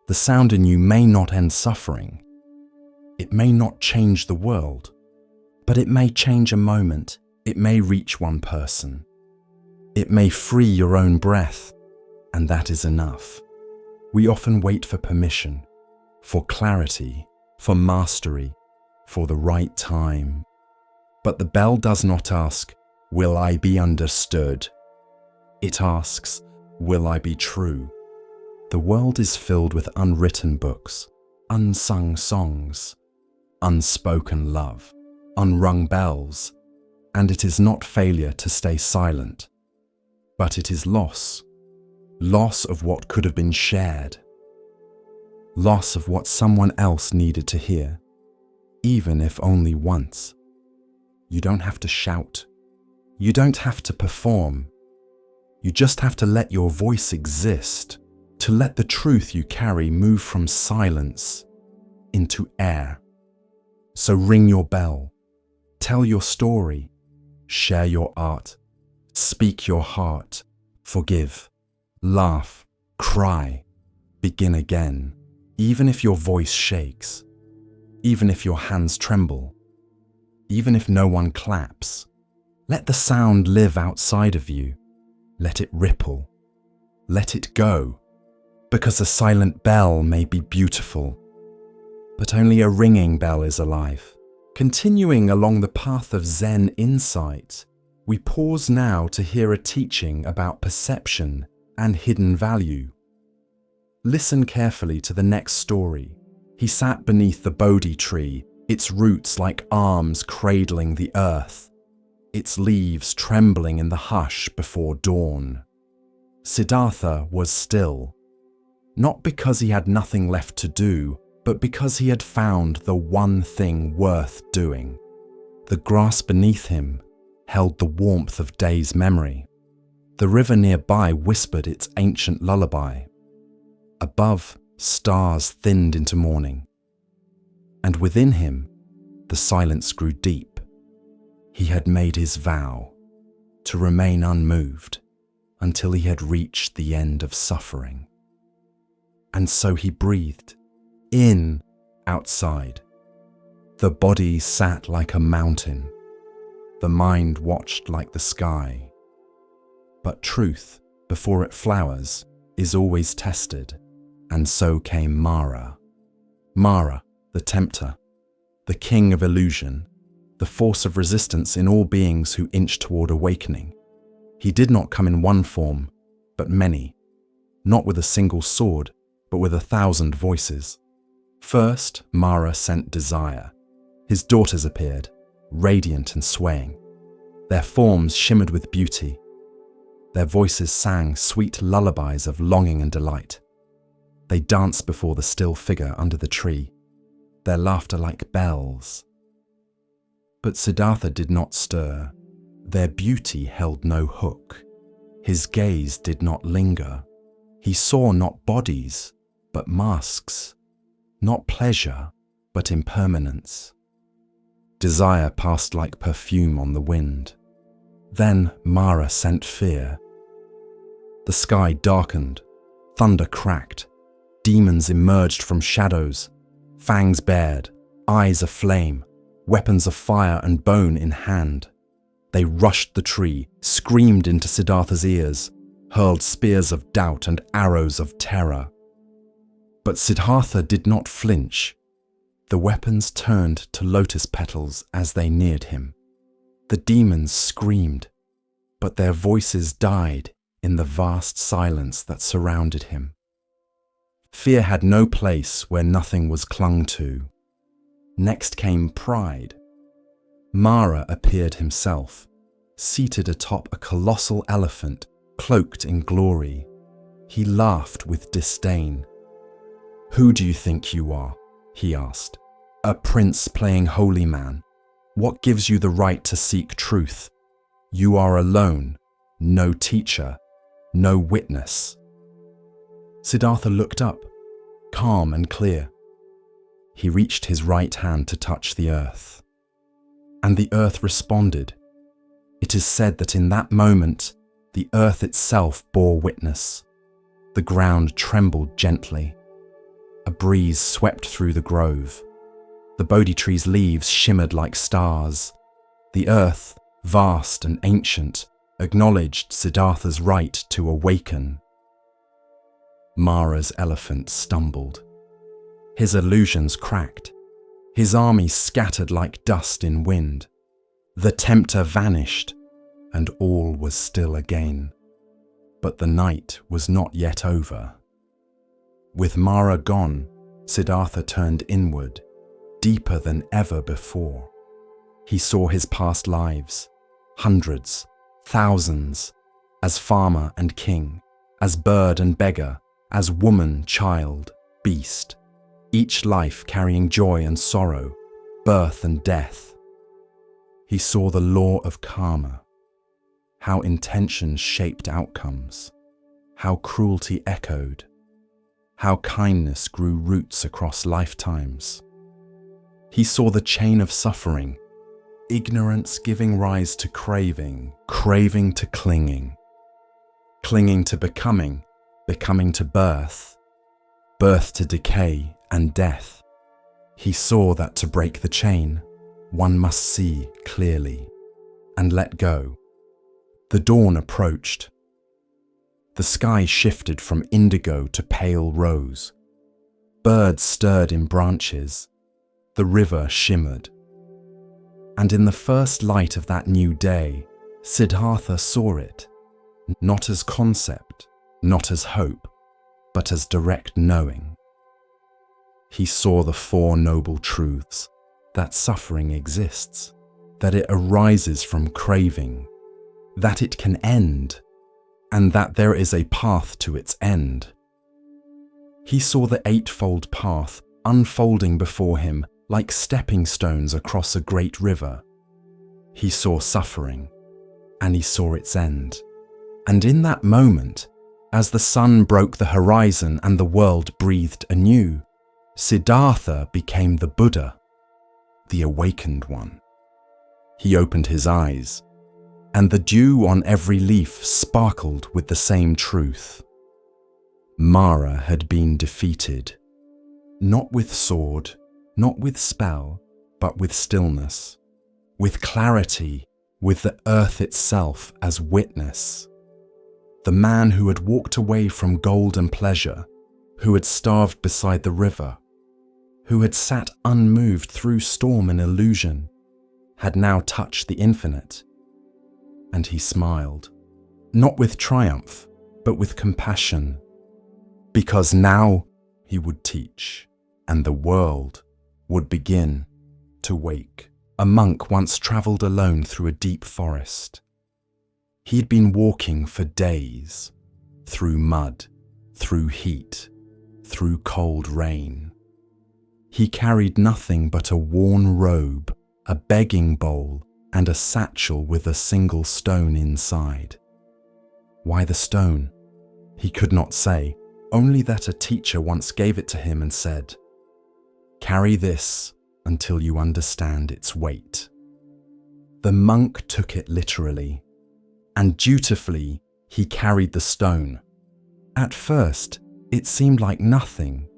The sound in you may not end suffering. It may not change the world, but it may change a moment. It may reach one person. It may free your own breath, and that is enough. We often wait for permission, for clarity, for mastery, for the right time. But the bell does not ask, "Will I be understood?" It asks, "Will I be true?" The world is filled with unwritten books, unsung songs, unspoken love, unrung bells, and it is not failure to stay silent, but it is loss of what could have been shared, loss of what someone else needed to hear, even if only once. You don't have to shout. You don't have to perform. You just have to let your voice exist, to let the truth you carry move from silence into air. So ring your bell, tell your story, share your art, speak your heart, forgive, laugh, cry, begin again, even if your voice shakes, even if your hands tremble, even if no one claps. Let the sound live outside of you. Let it ripple. Let it go. Because a silent bell may be beautiful, but only a ringing bell is alive. Continuing along the path of Zen insight, we pause now to hear a teaching about perception and hidden value. Listen carefully to the next story. He sat beneath the Bodhi tree, its roots like arms cradling the earth, its leaves trembling in the hush before dawn. Siddhartha was still, not because he had nothing left to do, but because he had found the one thing worth doing. The grass beneath him held the warmth of day's memory. The river nearby whispered its ancient lullaby. Above, stars thinned into morning. And within him, the silence grew deep. He had made his vow to remain unmoved until he had reached the end of suffering. And so he breathed, in, outside. The body sat like a mountain. The mind watched like the sky. But truth, before it flowers, is always tested, and so came Mara. Mara, the tempter, the king of illusion, the force of resistance in all beings who inch toward awakening. He did not come in one form, but many, not with a single sword, but with 1,000 voices. First, Mara sent desire. His daughters appeared, radiant and swaying. Their forms shimmered with beauty. Their voices sang sweet lullabies of longing and delight. They danced before the still figure under the tree, their laughter like bells. But Siddhartha did not stir. Their beauty held no hook. His gaze did not linger. He saw not bodies, but masks, not pleasure, but impermanence. Desire passed like perfume on the wind. Then Mara sent fear. The sky darkened, thunder cracked, demons emerged from shadows, fangs bared, eyes aflame, weapons of fire and bone in hand. They rushed the tree, screamed into Siddhartha's ears, hurled spears of doubt and arrows of terror. But Siddhartha did not flinch. The weapons turned to lotus petals as they neared him. The demons screamed, but their voices died in the vast silence that surrounded him. Fear had no place where nothing was clung to. Next came pride. Mara appeared himself, seated atop a colossal elephant, cloaked in glory. He laughed with disdain. "Who do you think you are?" he asked. "A prince playing holy man. What gives you the right to seek truth? You are alone, no teacher, no witness." Siddhartha looked up, calm and clear. He reached his right hand to touch the earth. And the earth responded. It is said that in that moment, the earth itself bore witness. The ground trembled gently. A breeze swept through the grove. The Bodhi tree's leaves shimmered like stars. The earth, vast and ancient, acknowledged Siddhartha's right to awaken. Mara's elephant stumbled. His illusions cracked. His army scattered like dust in wind. The tempter vanished, and all was still again. But the night was not yet over. With Mara gone, Siddhartha turned inward, deeper than ever before. He saw his past lives, hundreds, thousands, as farmer and king, as bird and beggar, as woman, child, beast, each life carrying joy and sorrow, birth and death. He saw the law of karma, how intentions shaped outcomes, how cruelty echoed, how kindness grew roots across lifetimes. He saw the chain of suffering, ignorance giving rise to craving, craving to clinging, clinging to becoming, becoming to birth, birth to decay and death. He saw that to break the chain, one must see clearly and let go. The dawn approached. The sky shifted from indigo to pale rose. Birds stirred in branches. The river shimmered. And in the first light of that new day, Siddhartha saw it, not as concept, not as hope, but as direct knowing. He saw the four noble truths, that suffering exists, that it arises from craving, that it can end, and that there is a path to its end. He saw the eightfold path unfolding before him like stepping stones across a great river. He saw suffering, and he saw its end. And in that moment, as the sun broke the horizon and the world breathed anew, Siddhartha became the Buddha, the awakened one. He opened his eyes, and the dew on every leaf sparkled with the same truth. Mara had been defeated, not with sword, not with spell, but with stillness, with clarity, with the earth itself as witness. The man who had walked away from gold and pleasure, who had starved beside the river, who had sat unmoved through storm and illusion, had now touched the infinite. And he smiled, not with triumph, but with compassion, because now he would teach, and the world would begin to wake. A monk once travelled alone through a deep forest. He'd been walking for days, through mud, through heat, through cold rain. He carried nothing but a worn robe, a begging bowl, and a satchel with a single stone inside. Why the stone? He could not say, only that a teacher once gave it to him and said, "Carry this until you understand its weight." The monk took it literally, and dutifully he carried the stone. At first, it seemed like nothing,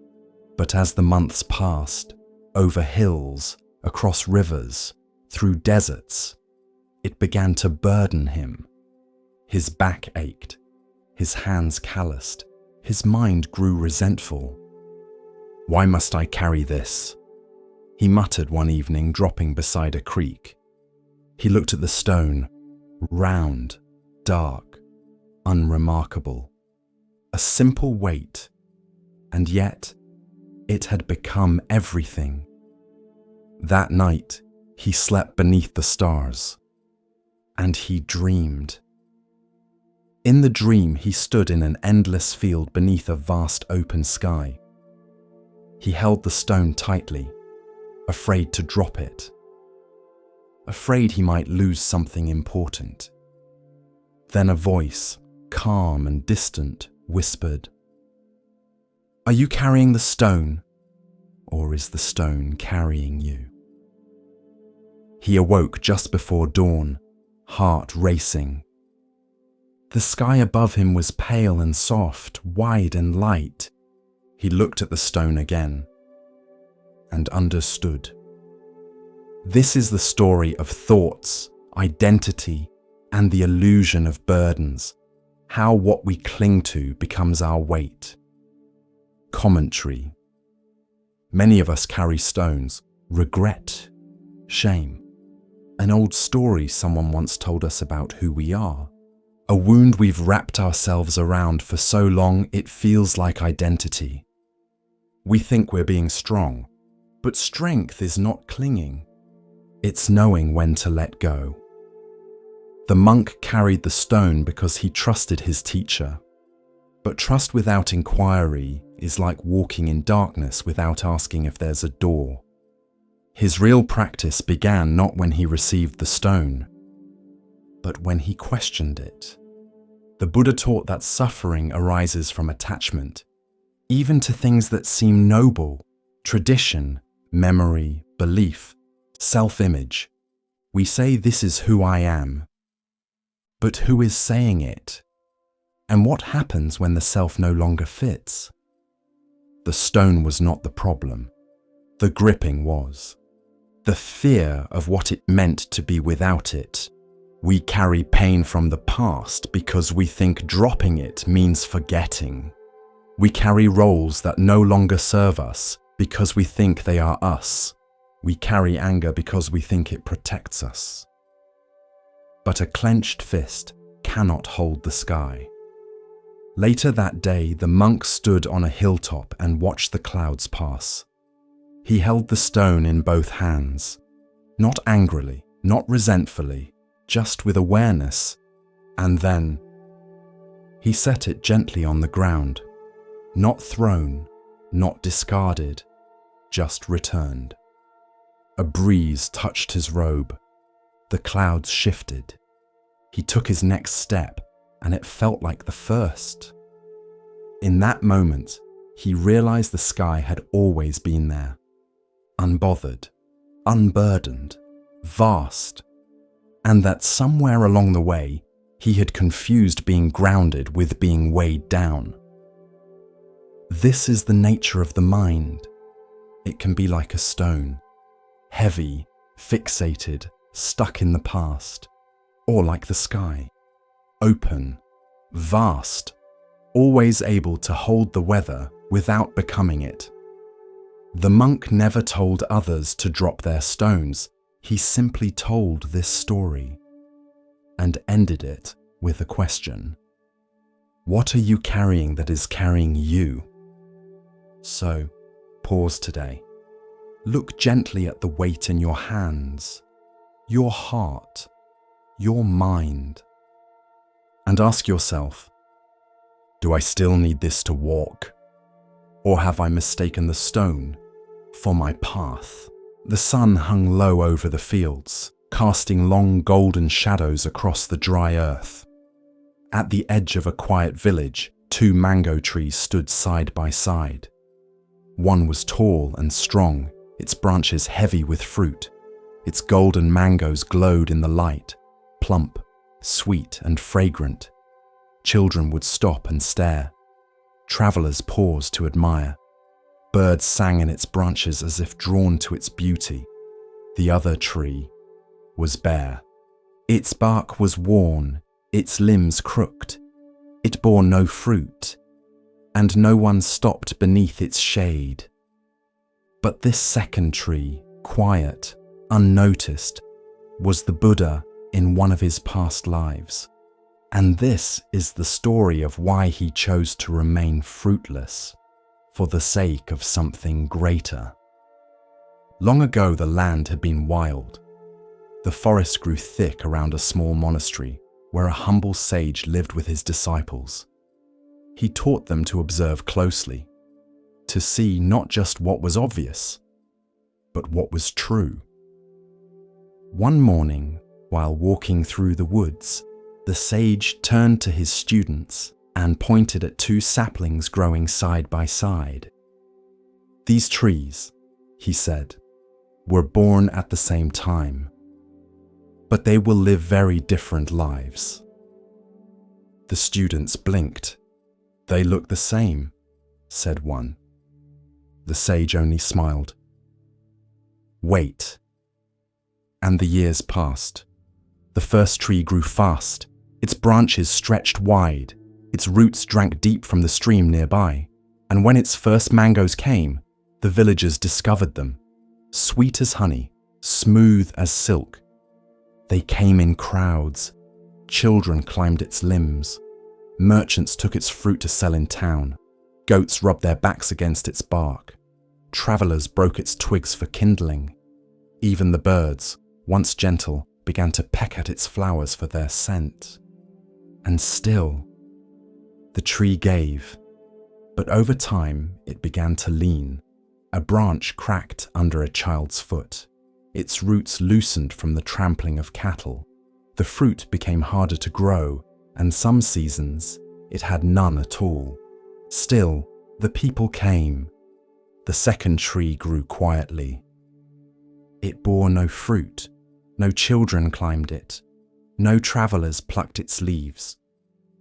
but as the months passed, over hills, across rivers, through deserts, it began to burden him. His back ached, his hands calloused, his mind grew resentful. "Why must I carry this?" he muttered one evening, dropping beside a creek. He looked at the stone, round, dark, unremarkable, a simple weight, and yet it had become everything. That night, he slept beneath the stars, and he dreamed. In the dream, he stood in an endless field beneath a vast open sky. He held the stone tightly, afraid to drop it, afraid he might lose something important. Then a voice, calm and distant, whispered, "Are you carrying the stone, or is the stone carrying you?" He awoke just before dawn, heart racing. The sky above him was pale and soft, wide and light. He looked at the stone again and understood. This is the story of thoughts, identity, and the illusion of burdens, how what we cling to becomes our weight. Commentary. Many of us carry stones, regret, shame, an old story someone once told us about who we are, a wound we've wrapped ourselves around for so long it feels like identity. We think we're being strong, but strength is not clinging. It's knowing when to let go. The monk carried the stone because he trusted his teacher. But trust without inquiry is like walking in darkness without asking if there's a door. His real practice began not when he received the stone, but when he questioned it. The Buddha taught that suffering arises from attachment, even to things that seem noble, tradition, memory, belief, self-image. We say this is who I am. But who is saying it? And what happens when the self no longer fits? The stone was not the problem. The gripping was. The fear of what it meant to be without it. We carry pain from the past because we think dropping it means forgetting. We carry roles that no longer serve us because we think they are us. We carry anger because we think it protects us. But a clenched fist cannot hold the sky. Later that day, the monk stood on a hilltop and watched the clouds pass. He held the stone in both hands, not angrily, not resentfully, just with awareness, and then he set it gently on the ground, not thrown, not discarded, just returned. A breeze touched his robe. The clouds shifted. He took his next step, and it felt like the first. In that moment, he realized the sky had always been there. Unbothered, unburdened, vast, and that somewhere along the way, he had confused being grounded with being weighed down. This is the nature of the mind. It can be like a stone, heavy, fixated, stuck in the past, or like the sky, open, vast, always able to hold the weather without becoming it. The monk never told others to drop their stones. He simply told this story and ended it with a question. What are you carrying that is carrying you? So, pause today. Look gently at the weight in your hands, your heart, your mind, and ask yourself, do I still need this to walk? Or have I mistaken the stone for my path? The sun hung low over the fields, casting long golden shadows across the dry earth. At the edge of a quiet village, 2 mango trees stood side by side. One was tall and strong, its branches heavy with fruit. Its golden mangoes glowed in the light, plump, sweet and fragrant. Children would stop and stare. Travelers paused to admire. Birds sang in its branches as if drawn to its beauty. The other tree was bare. Its bark was worn, its limbs crooked. It bore no fruit, and no one stopped beneath its shade. But this second tree, quiet, unnoticed, was the Buddha in one of his past lives. And this is the story of why he chose to remain fruitless, for the sake of something greater. Long ago, the land had been wild. The forest grew thick around a small monastery where a humble sage lived with his disciples. He taught them to observe closely, to see not just what was obvious, but what was true. One morning, while walking through the woods, the sage turned to his students and pointed at 2 saplings growing side by side. These trees, he said, were born at the same time, but they will live very different lives. The students blinked. They look the same, said one. The sage only smiled. Wait. And the years passed. The first tree grew fast. Its branches stretched wide. Its roots drank deep from the stream nearby. And when its first mangoes came, the villagers discovered them. Sweet as honey, smooth as silk. They came in crowds. Children climbed its limbs. Merchants took its fruit to sell in town. Goats rubbed their backs against its bark. Travelers broke its twigs for kindling. Even the birds, once gentle, began to peck at its flowers for their scent. And still, the tree gave, but over time it began to lean. A branch cracked under a child's foot. Its roots loosened from the trampling of cattle. The fruit became harder to grow, and some seasons it had none at all. Still, the people came. The second tree grew quietly. It bore no fruit. No children climbed it. No travelers plucked its leaves.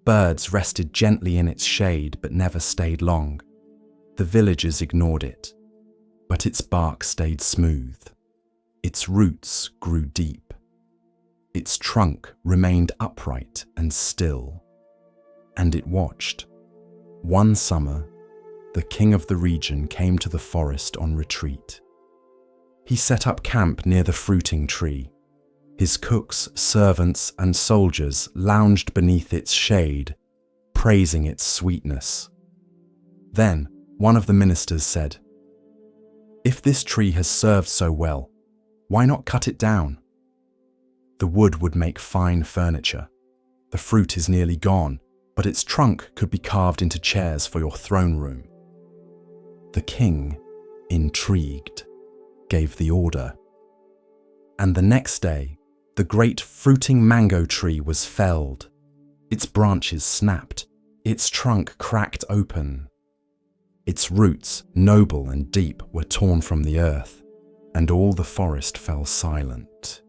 Birds rested gently in its shade but never stayed long. The villagers ignored it. But its bark stayed smooth. Its roots grew deep. Its trunk remained upright and still. And it watched. One summer, the king of the region came to the forest on retreat. He set up camp near the fruiting tree. His cooks, servants, and soldiers lounged beneath its shade, praising its sweetness. Then one of the ministers said, "If this tree has served so well, why not cut it down? The wood would make fine furniture. The fruit is nearly gone, but its trunk could be carved into chairs for your throne room." The king, intrigued, gave the order. And the next day, the great fruiting mango tree was felled. Its branches snapped, its trunk cracked open. Its roots, noble and deep, were torn from the earth, and all the forest fell silent.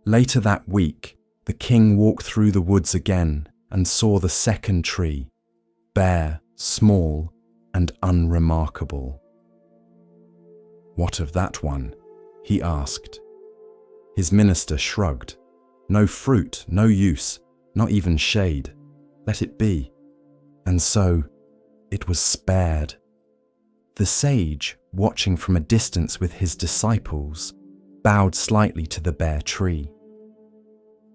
Later that week, the king walked through the woods again and saw the second tree, bare, small, and unremarkable. "What of that one?" he asked. His minister shrugged. "No fruit, no use, not even shade. Let it be." And so it was spared. The sage, watching from a distance with his disciples, bowed slightly to the bare tree.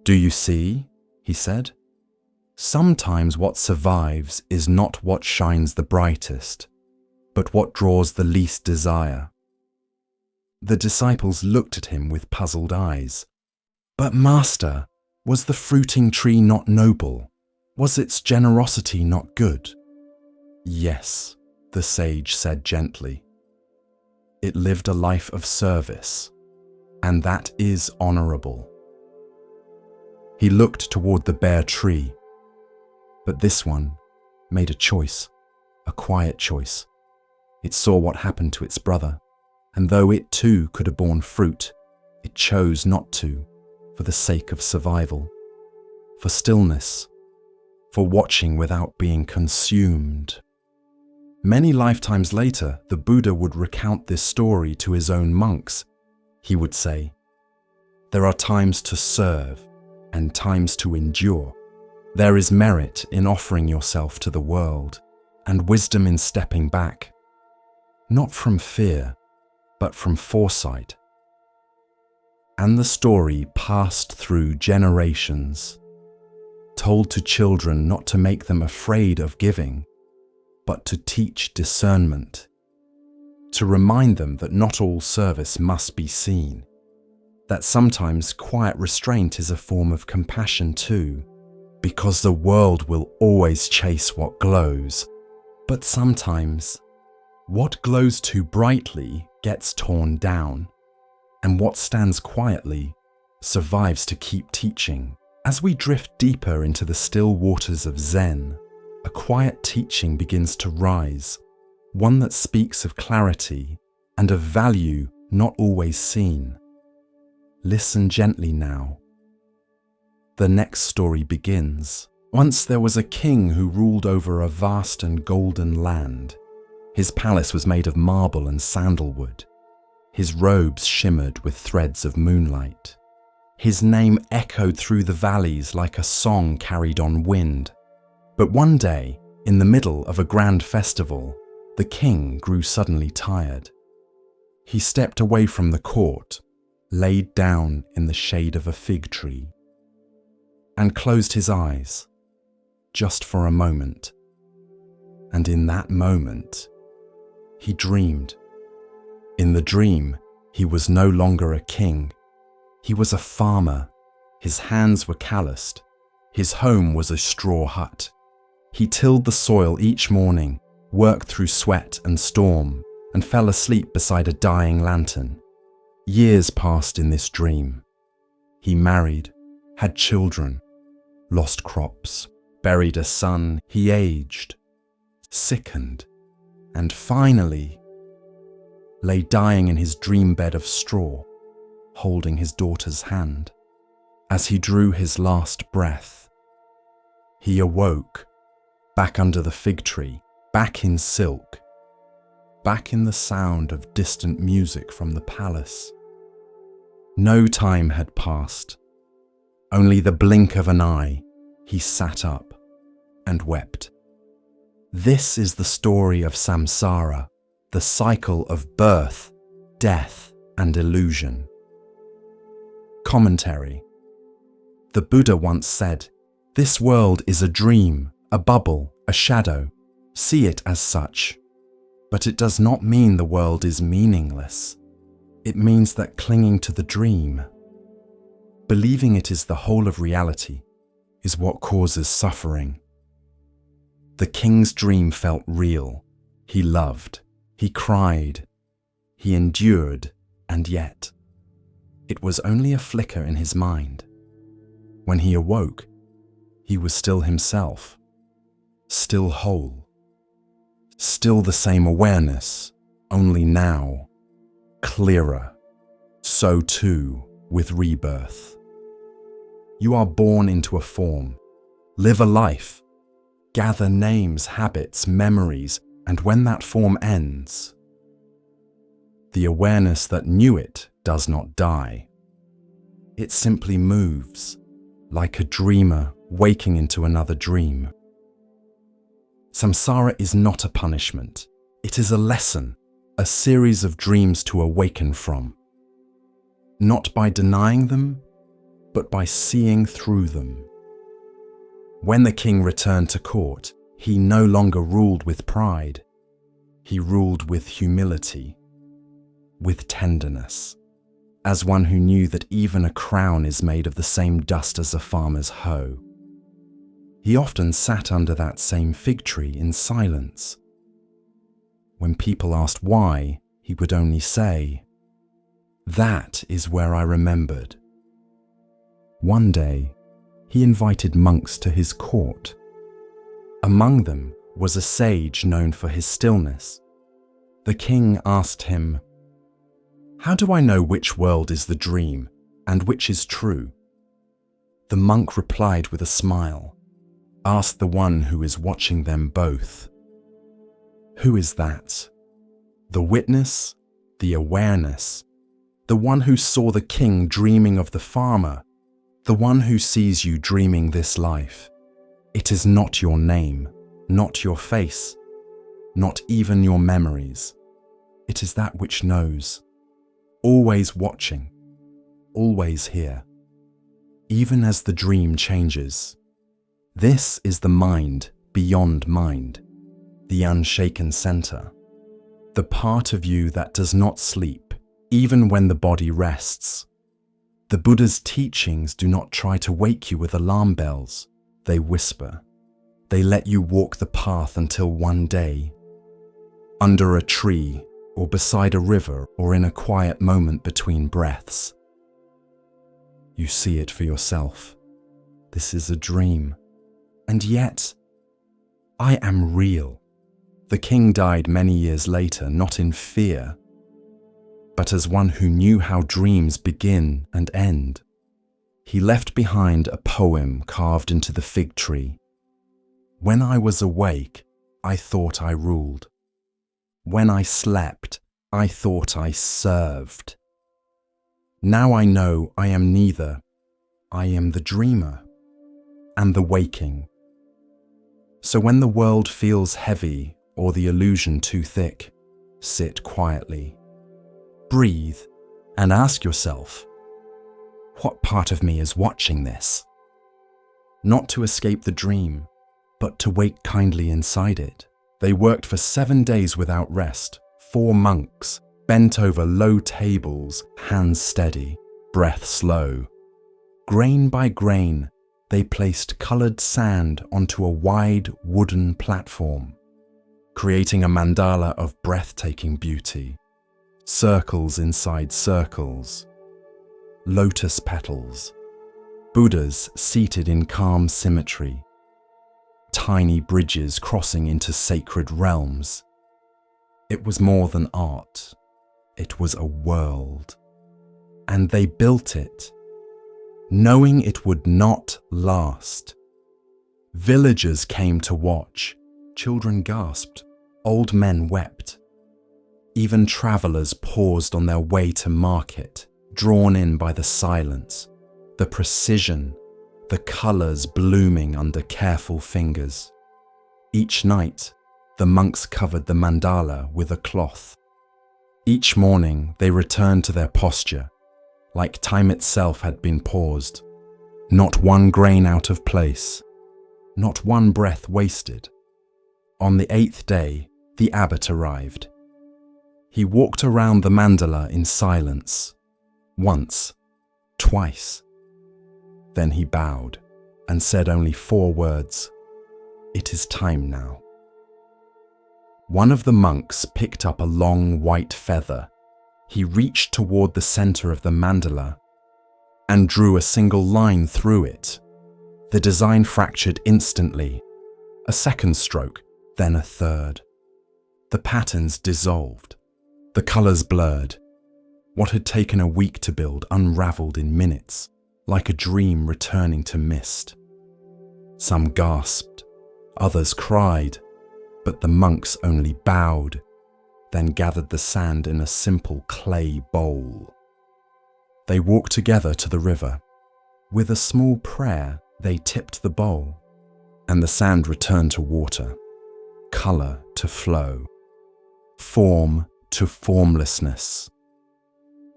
"Do you see?" he said. "Sometimes what survives is not what shines the brightest, but what draws the least desire." The disciples looked at him with puzzled eyes. "But Master, was the fruiting tree not noble? Was its generosity not good?" "Yes," the sage said gently. "It lived a life of service, and that is honorable." He looked toward the bare tree, but this one made a choice, a quiet choice. It saw what happened to its brother, and though it too could have borne fruit, it chose not to, for the sake of survival, for stillness, for watching without being consumed. Many lifetimes later, the Buddha would recount this story to his own monks. He would say, "There are times to serve and times to endure. There is merit in offering yourself to the world, and wisdom in stepping back, not from fear, but from foresight." And the story passed through generations, told to children not to make them afraid of giving, but to teach discernment, to remind them that not all service must be seen, that sometimes quiet restraint is a form of compassion too, because the world will always chase what glows, but sometimes what glows too brightly gets torn down, and what stands quietly survives to keep teaching. As we drift deeper into the still waters of Zen, a quiet teaching begins to rise, one that speaks of clarity and of value not always seen. Listen gently now. The next story begins. Once there was a king who ruled over a vast and golden land. His palace was made of marble and sandalwood. His robes shimmered with threads of moonlight. His name echoed through the valleys like a song carried on wind. But one day, in the middle of a grand festival, the king grew suddenly tired. He stepped away from the court, laid down in the shade of a fig tree, and closed his eyes, just for a moment. And in that moment, he dreamed. In the dream, he was no longer a king. He was a farmer. His hands were calloused. His home was a straw hut. He tilled the soil each morning, worked through sweat and storm, and fell asleep beside a dying lantern. Years passed in this dream. He married, had children, lost crops, buried a son. He aged, sickened, and finally lay dying in his dream bed of straw, holding his daughter's hand. As he drew his last breath, he awoke, back under the fig tree, back in silk, back in the sound of distant music from the palace. No time had passed. Only the blink of an eye. He sat up and wept. This is the story of samsara, the cycle of birth, death, and illusion. Commentary. The Buddha once said, "This world is a dream, a bubble, a shadow. See it as such. But it does not mean the world is meaningless. It means that clinging to the dream, believing it is the whole of reality, is what causes suffering." The king's dream felt real. He loved. He cried. He endured, and yet, it was only a flicker in his mind. When he awoke, he was still himself, still whole, still the same awareness, only now, clearer. So too with rebirth. You are born into a form, live a life, gather names, habits, memories, and when that form ends, the awareness that knew it does not die. It simply moves, like a dreamer waking into another dream. Samsara is not a punishment. It is a lesson, a series of dreams to awaken from. Not by denying them, but by seeing through them. When the king returned to court, he no longer ruled with pride. He ruled with humility, with tenderness, as one who knew that even a crown is made of the same dust as a farmer's hoe. He often sat under that same fig tree in silence. When people asked why, he would only say, "That is where I remembered." One day, he invited monks to his court. Among them was a sage known for his stillness. The king asked him, "How do I know which world is the dream and which is true?" The monk replied with a smile, "Ask the one who is watching them both." Who is that? The witness, the awareness, the one who saw the king dreaming of the farmer, the one who sees you dreaming this life. It is not your name, not your face, not even your memories. It is that which knows, always watching, always here, even as the dream changes. This is the mind beyond mind, the unshaken center, the part of you that does not sleep, even when the body rests. The Buddha's teachings do not try to wake you with alarm bells. They whisper. They let you walk the path until one day, under a tree or beside a river or in a quiet moment between breaths, you see it for yourself. This is a dream. And yet, I am real. The king died many years later, not in fear, but as one who knew how dreams begin and end. He left behind a poem carved into the fig tree. When I was awake, I thought I ruled. When I slept, I thought I served. Now I know I am neither. I am the dreamer and the waking. So when the world feels heavy or the illusion too thick, sit quietly, breathe, and ask yourself, what part of me is watching this? Not to escape the dream, but to wake kindly inside it. They worked for 7 days without rest, 4 monks, bent over low tables, hands steady, breath slow. Grain by grain, they placed colored sand onto a wide wooden platform, creating a mandala of breathtaking beauty. Circles inside circles, lotus petals, Buddhas seated in calm symmetry, tiny bridges crossing into sacred realms. It was more than art, it was a world. And they built it, knowing it would not last. Villagers came to watch, children gasped, old men wept. Even travelers paused on their way to market, drawn in by the silence, the precision, the colors blooming under careful fingers. Each night, the monks covered the mandala with a cloth. Each morning, they returned to their posture, like time itself had been paused. Not one grain out of place, not one breath wasted. On the 8th day, the abbot arrived. He walked around the mandala in silence, once, twice. Then he bowed and said only 4 words, "It is time now." One of the monks picked up a long white feather He reached toward the center of the mandala and drew a single line through it. The design fractured instantly. A second stroke, then a third. The patterns dissolved. The colors blurred. What had taken a week to build unraveled in minutes, like a dream returning to mist. Some gasped, others cried, but the monks only bowed, then gathered the sand in a simple clay bowl. They walked together to the river. With a small prayer, they tipped the bowl, and the sand returned to water, color to flow, form to formlessness.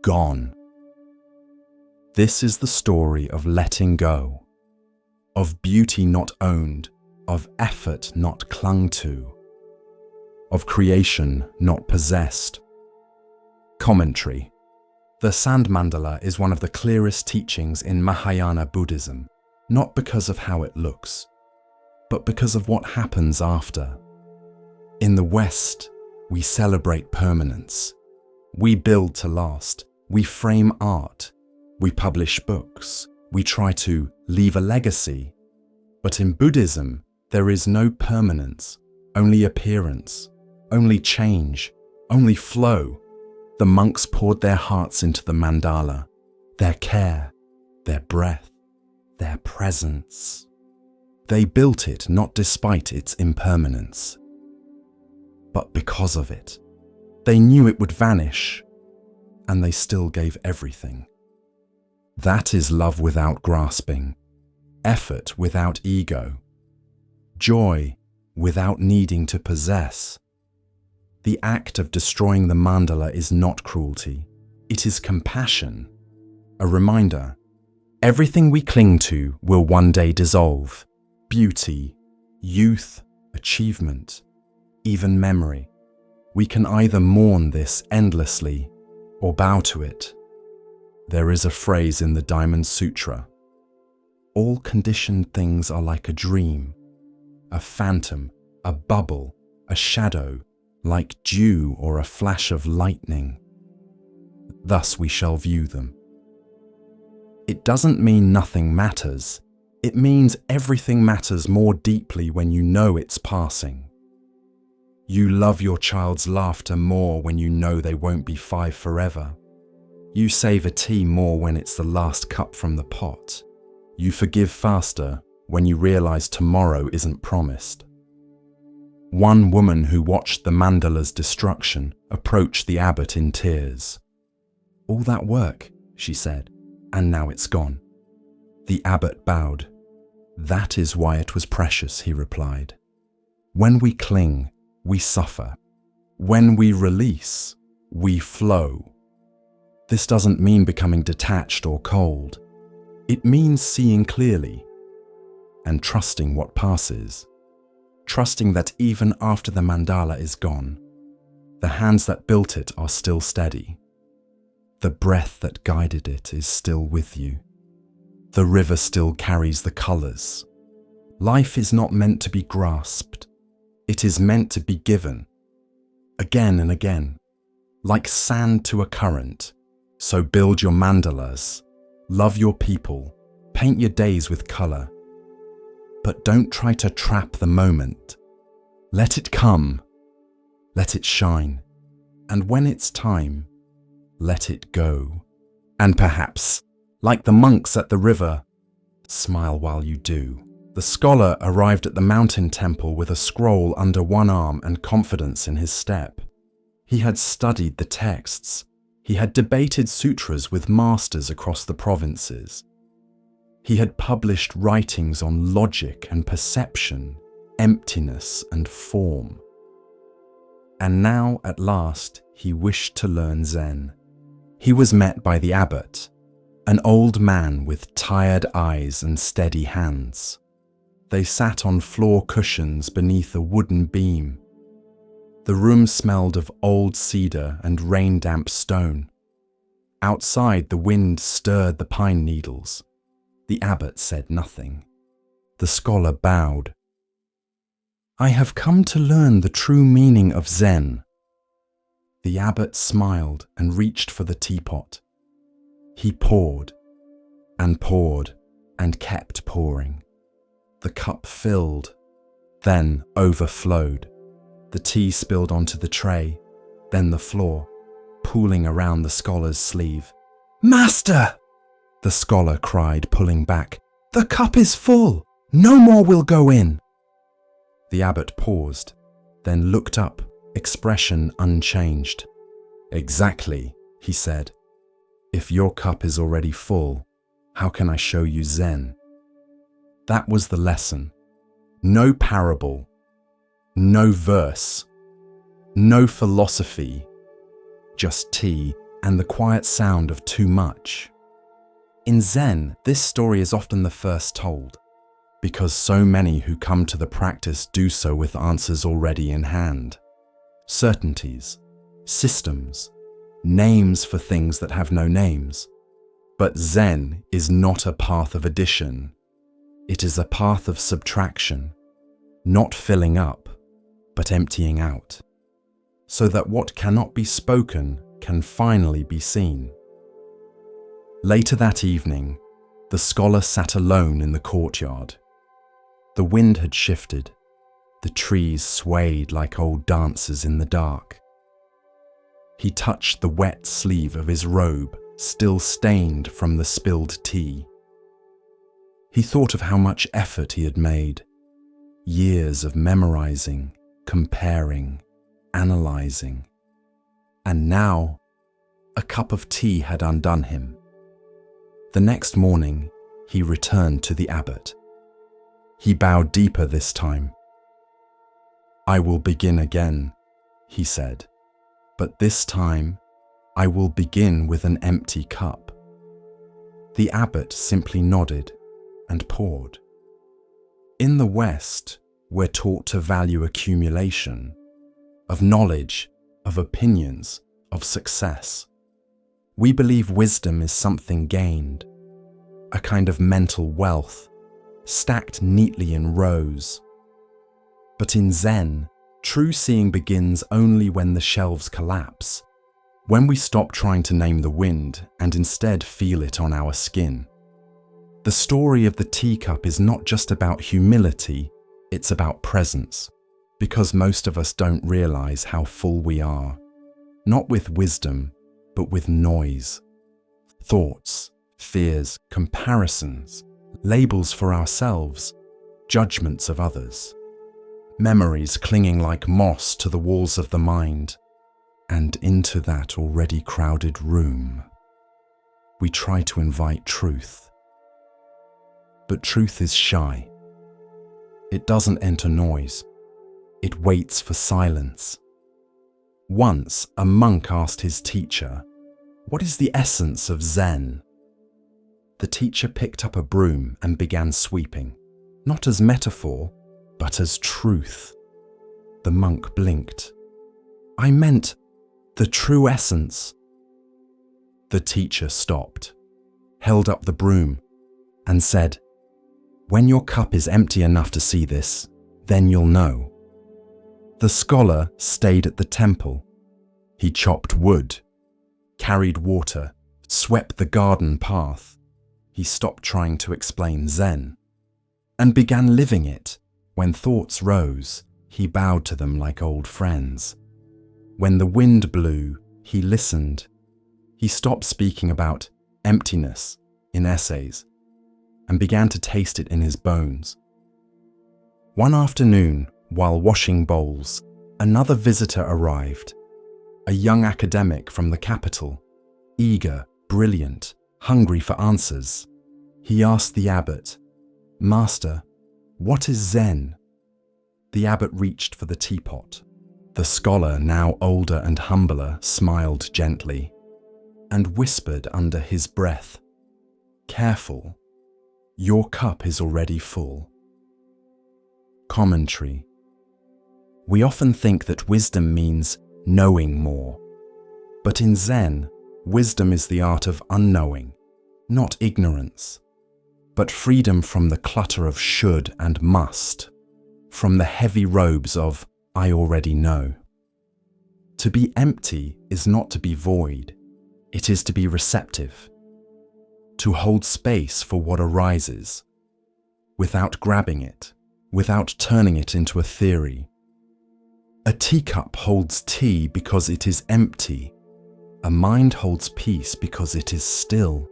Gone. This is the story of letting go, of beauty not owned, of effort not clung to, of creation not possessed. Commentary. The sand mandala is one of the clearest teachings in Mahayana Buddhism, not because of how it looks, but because of what happens after. In the West, we celebrate permanence. We build to last. We frame art. We publish books. We try to leave a legacy. But in Buddhism, there is no permanence, only appearance, only change, only flow. The monks poured their hearts into the mandala, their care, their breath, their presence. They built it not despite its impermanence, but because of it. They knew it would vanish, and they still gave everything. That is love without grasping, effort without ego, joy without needing to possess. The act of destroying the mandala is not cruelty, it is compassion, a reminder. Everything we cling to will one day dissolve. Beauty, youth, achievement, even memory. We can either mourn this endlessly or bow to it. There is a phrase in the Diamond Sutra. All conditioned things are like a dream, a phantom, a bubble, a shadow, like dew or a flash of lightning. Thus we shall view them. It doesn't mean nothing matters. It means everything matters more deeply when you know it's passing. You love your child's laughter more when you know they won't be 5 forever. You savor tea more when it's the last cup from the pot. You forgive faster when you realize tomorrow isn't promised. One woman who watched the mandala's destruction approached the abbot in tears. "All that work," she said, "and now it's gone." The abbot bowed. "That is why it was precious," he replied. "When we cling, we suffer. When we release, we flow." This doesn't mean becoming detached or cold. It means seeing clearly and trusting what passes. Trusting that even after the mandala is gone, the hands that built it are still steady. The breath that guided it is still with you. The river still carries the colors. Life is not meant to be grasped. It is meant to be given, again and again, like sand to a current. So build your mandalas, love your people, paint your days with color. But don't try to trap the moment. Let it come, let it shine, and when it's time, let it go. And perhaps, like the monks at the river, smile while you do. The scholar arrived at the mountain temple with a scroll under one arm and confidence in his step. He had studied the texts. He had debated sutras with masters across the provinces. He had published writings on logic and perception, emptiness and form. And now, at last, he wished to learn Zen. He was met by the abbot, an old man with tired eyes and steady hands. They sat on floor cushions beneath a wooden beam. The room smelled of old cedar and rain-damp stone. Outside, the wind stirred the pine needles. The abbot said nothing. The scholar bowed. "I have come to learn the true meaning of Zen." The abbot smiled and reached for the teapot. He poured and poured and kept pouring. The cup filled, then overflowed. The tea spilled onto the tray, then the floor, pooling around the scholar's sleeve. "Master!" the scholar cried, pulling back. "The cup is full! No more will go in!" The abbot paused, then looked up, expression unchanged. "Exactly," he said. "If your cup is already full, how can I show you Zen?" That was the lesson. No parable, no verse, no philosophy, just tea and the quiet sound of too much. In Zen, this story is often the first told, because so many who come to the practice do so with answers already in hand. Certainties, systems, names for things that have no names. But Zen is not a path of addition. It is a path of subtraction, not filling up, but emptying out, so that what cannot be spoken can finally be seen. Later that evening, the scholar sat alone in the courtyard. The wind had shifted. The trees swayed like old dancers in the dark. He touched the wet sleeve of his robe, still stained from the spilled tea. He thought of how much effort he had made, years of memorizing, comparing, analyzing. And now, a cup of tea had undone him. The next morning, he returned to the abbot. He bowed deeper this time. "I will begin again," he said, "but this time I will begin with an empty cup." The abbot simply nodded and poured. In the West, we're taught to value accumulation, of knowledge, of opinions, of success. We believe wisdom is something gained, a kind of mental wealth, stacked neatly in rows. But in Zen, true seeing begins only when the shelves collapse, when we stop trying to name the wind and instead feel it on our skin. The story of the teacup is not just about humility, it's about presence, because most of us don't realize how full we are, not with wisdom, but with noise. Thoughts, fears, comparisons, labels for ourselves, judgments of others. Memories clinging like moss to the walls of the mind, and into that already crowded room, we try to invite truth. But truth is shy. It doesn't enter noise. It waits for silence. Once, a monk asked his teacher, "What is the essence of Zen?" The teacher picked up a broom and began sweeping, not as metaphor, but as truth. The monk blinked. "I meant the true essence." The teacher stopped, held up the broom, and said, "When your cup is empty enough to see this, then you'll know." The scholar stayed at the temple. He chopped wood, carried water, swept the garden path. He stopped trying to explain Zen and began living it. When thoughts rose, he bowed to them like old friends. When the wind blew, he listened. He stopped speaking about emptiness in essays and began to taste it in his bones. One afternoon, while washing bowls, another visitor arrived, a young academic from the capital, eager, brilliant, hungry for answers. He asked the abbot, "Master, what is Zen?" The abbot reached for the teapot. The scholar, now older and humbler, smiled gently and whispered under his breath, "Careful, your cup is already full." Commentary. We often think that wisdom means knowing more, but in Zen, wisdom is the art of unknowing, not ignorance, but freedom from the clutter of should and must, from the heavy robes of "I already know." To be empty is not to be void, it is to be receptive, to hold space for what arises, without grabbing it, without turning it into a theory. A teacup holds tea because it is empty. A mind holds peace because it is still.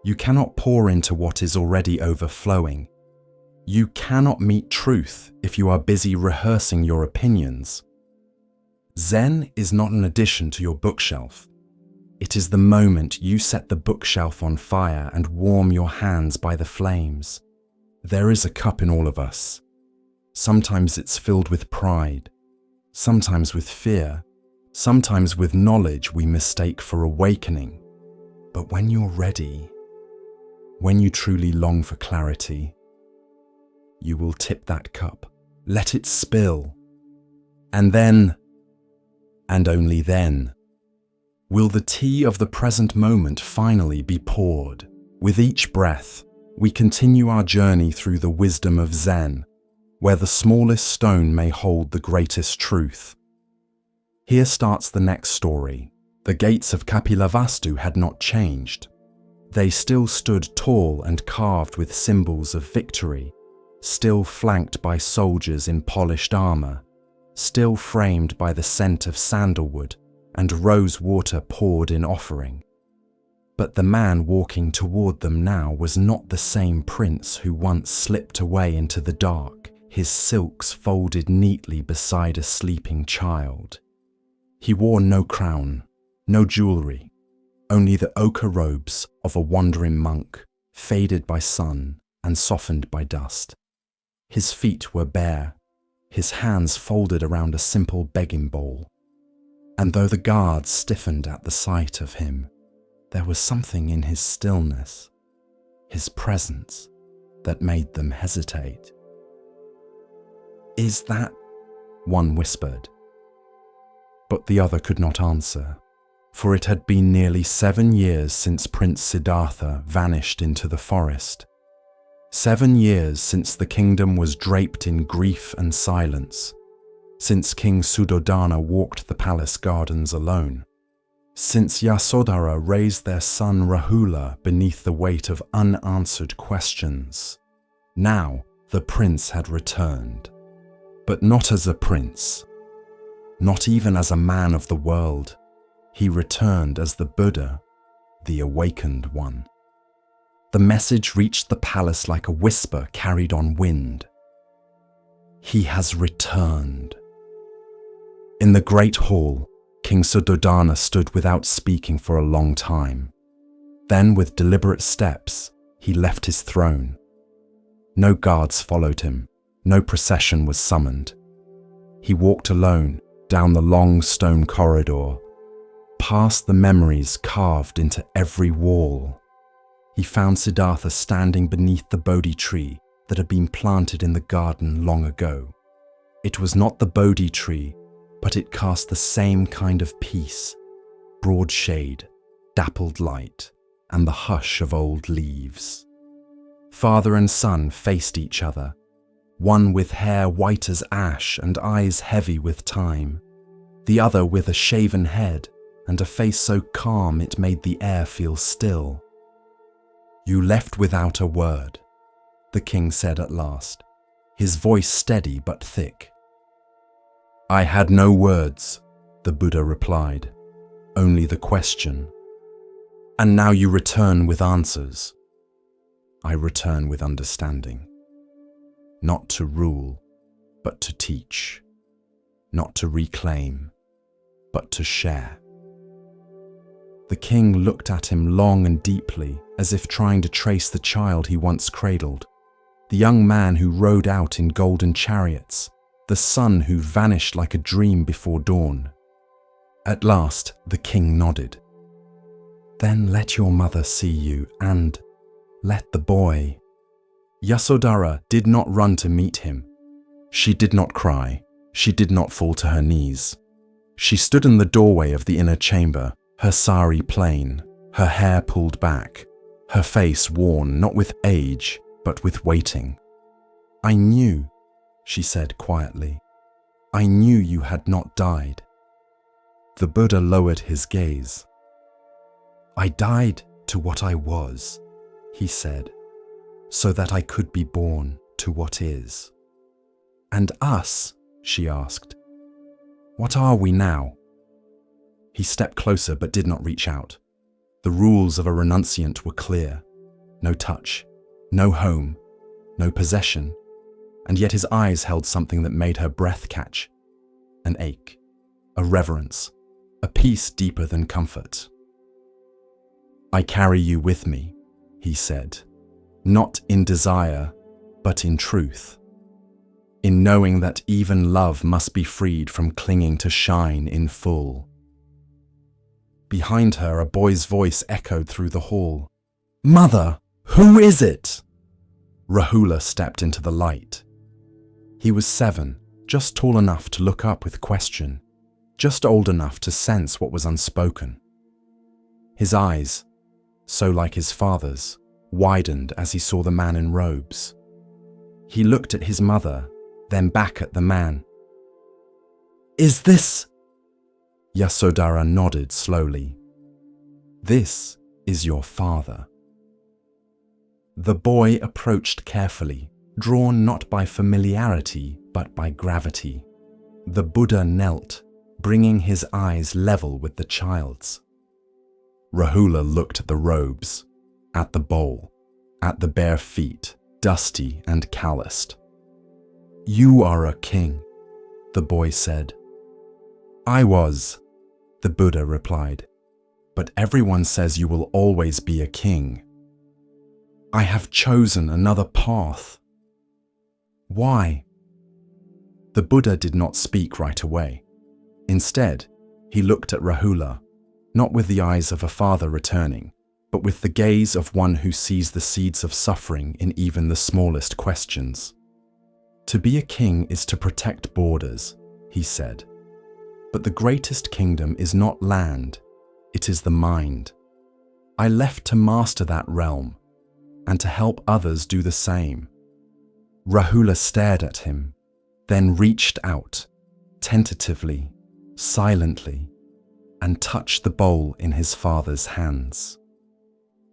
You cannot pour into what is already overflowing. You cannot meet truth if you are busy rehearsing your opinions. Zen is not an addition to your bookshelf. It is the moment you set the bookshelf on fire and warm your hands by the flames. There is a cup in all of us. Sometimes it's filled with pride, sometimes with fear, sometimes with knowledge we mistake for awakening. But when you're ready, when you truly long for clarity, you will tip that cup, let it spill, and then, and only then, will the tea of the present moment finally be poured. With each breath, we continue our journey through the wisdom of Zen, where the smallest stone may hold the greatest truth. Here starts the next story. The gates of Kapilavastu had not changed. They still stood tall and carved with symbols of victory, still flanked by soldiers in polished armor, still framed by the scent of sandalwood and rose water poured in offering. But the man walking toward them now was not the same prince who once slipped away into the dark, his silks folded neatly beside a sleeping child. He wore no crown, no jewelry, only the ochre robes of a wandering monk, faded by sun and softened by dust. His feet were bare, his hands folded around a simple begging bowl. And though the guards stiffened at the sight of him, there was something in his stillness, his presence, that made them hesitate. "Is that?" one whispered. But the other could not answer, for it had been nearly 7 years since Prince Siddhartha vanished into the forest. 7 years since the kingdom was draped in grief and silence, since King Suddhodana walked the palace gardens alone, since Yasodhara raised their son Rahula beneath the weight of unanswered questions. Now the prince had returned, but not as a prince, not even as a man of the world. He returned as the Buddha, the awakened one. The message reached the palace like a whisper carried on wind. He has returned. In the great hall, King Suddhodana stood without speaking for a long time. Then, with deliberate steps, he left his throne. No guards followed him, no procession was summoned. He walked alone down the long stone corridor, past the memories carved into every wall. He found Siddhartha standing beneath the Bodhi tree that had been planted in the garden long ago. It was not the Bodhi tree, but it cast the same kind of peace, broad shade, dappled light, and the hush of old leaves. Father and son faced each other, one with hair white as ash and eyes heavy with time, the other with a shaven head and a face so calm it made the air feel still. "You left without a word," the king said at last, his voice steady but thick. "I had no words," the Buddha replied, "only the question. And now you return with answers. I return with understanding. Not to rule, but to teach. Not to reclaim, but to share." The king looked at him long and deeply, as if trying to trace the child he once cradled, the young man who rode out in golden chariots, the son who vanished like a dream before dawn. At last, the king nodded. "Then let your mother see you, and let the boy." Yasodhara did not run to meet him. She did not cry. She did not fall to her knees. She stood in the doorway of the inner chamber, her sari plain, her hair pulled back, her face worn not with age, but with waiting. "I knew," she said quietly. "I knew you had not died. The Buddha lowered his gaze. I died to what I was, he said, so that I could be born to what is. And us, she asked, what are we now? He stepped closer but did not reach out. The rules of a renunciant were clear. No touch, no home, no possession, and yet his eyes held something that made her breath catch. An ache, a reverence, a peace deeper than comfort. I carry you with me, he said, not in desire, but in truth. In knowing that even love must be freed from clinging to shine in full. Behind her, a boy's voice echoed through the hall. Mother, who is it? Rahula stepped into the light. He was 7, just tall enough to look up with question, just old enough to sense what was unspoken. His eyes, so like his father's, widened as he saw the man in robes. He looked at his mother, then back at the man. Is this? Yasodhara nodded slowly. This is your father. The boy approached carefully, drawn not by familiarity, but by gravity. The Buddha knelt, bringing his eyes level with the child's. Rahula looked at the robes, at the bowl, at the bare feet, dusty and calloused. You are a king, the boy said. I was, the Buddha replied, but everyone says you will always be a king. I have chosen another path. Why? The Buddha did not speak right away. Instead, he looked at Rahula, not with the eyes of a father returning, but with the gaze of one who sees the seeds of suffering in even the smallest questions. To be a king is to protect borders, he said. But the greatest kingdom is not land, it is the mind. I left to master that realm, and to help others do the same. Rahula stared at him, then reached out, tentatively, silently, and touched the bowl in his father's hands.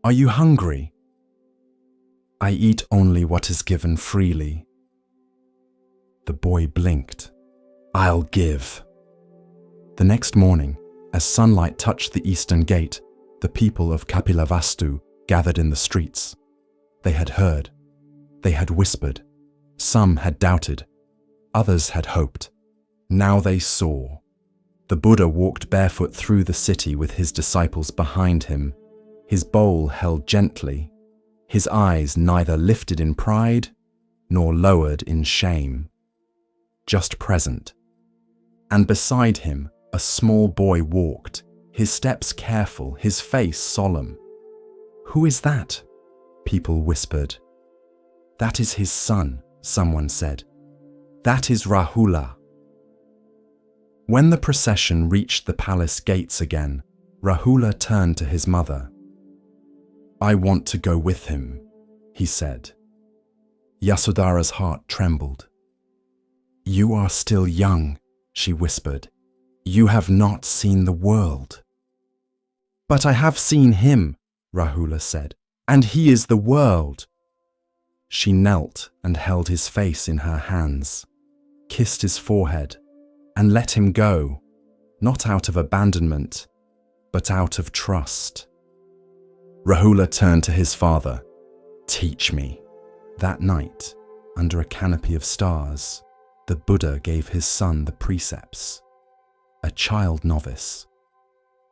Are you hungry? I eat only what is given freely. The boy blinked. I'll give. The next morning, as sunlight touched the eastern gate, the people of Kapilavastu gathered in the streets. They had heard. They had whispered. Some had doubted. Others had hoped. Now they saw. The Buddha walked barefoot through the city with his disciples behind him, his bowl held gently, his eyes neither lifted in pride nor lowered in shame. Just present. And beside him, a small boy walked, his steps careful, his face solemn. Who is that? People whispered. That is his son, someone said. That is Rahula. When the procession reached the palace gates again, Rahula turned to his mother. I want to go with him, he said. Yasodhara's heart trembled. You are still young, she whispered. You have not seen the world. But I have seen him, Rahula said, and he is the world. She knelt and held his face in her hands, kissed his forehead, and let him go, not out of abandonment, but out of trust. Rahula turned to his father. Teach me. That night, under a canopy of stars, the Buddha gave his son the precepts. A child novice,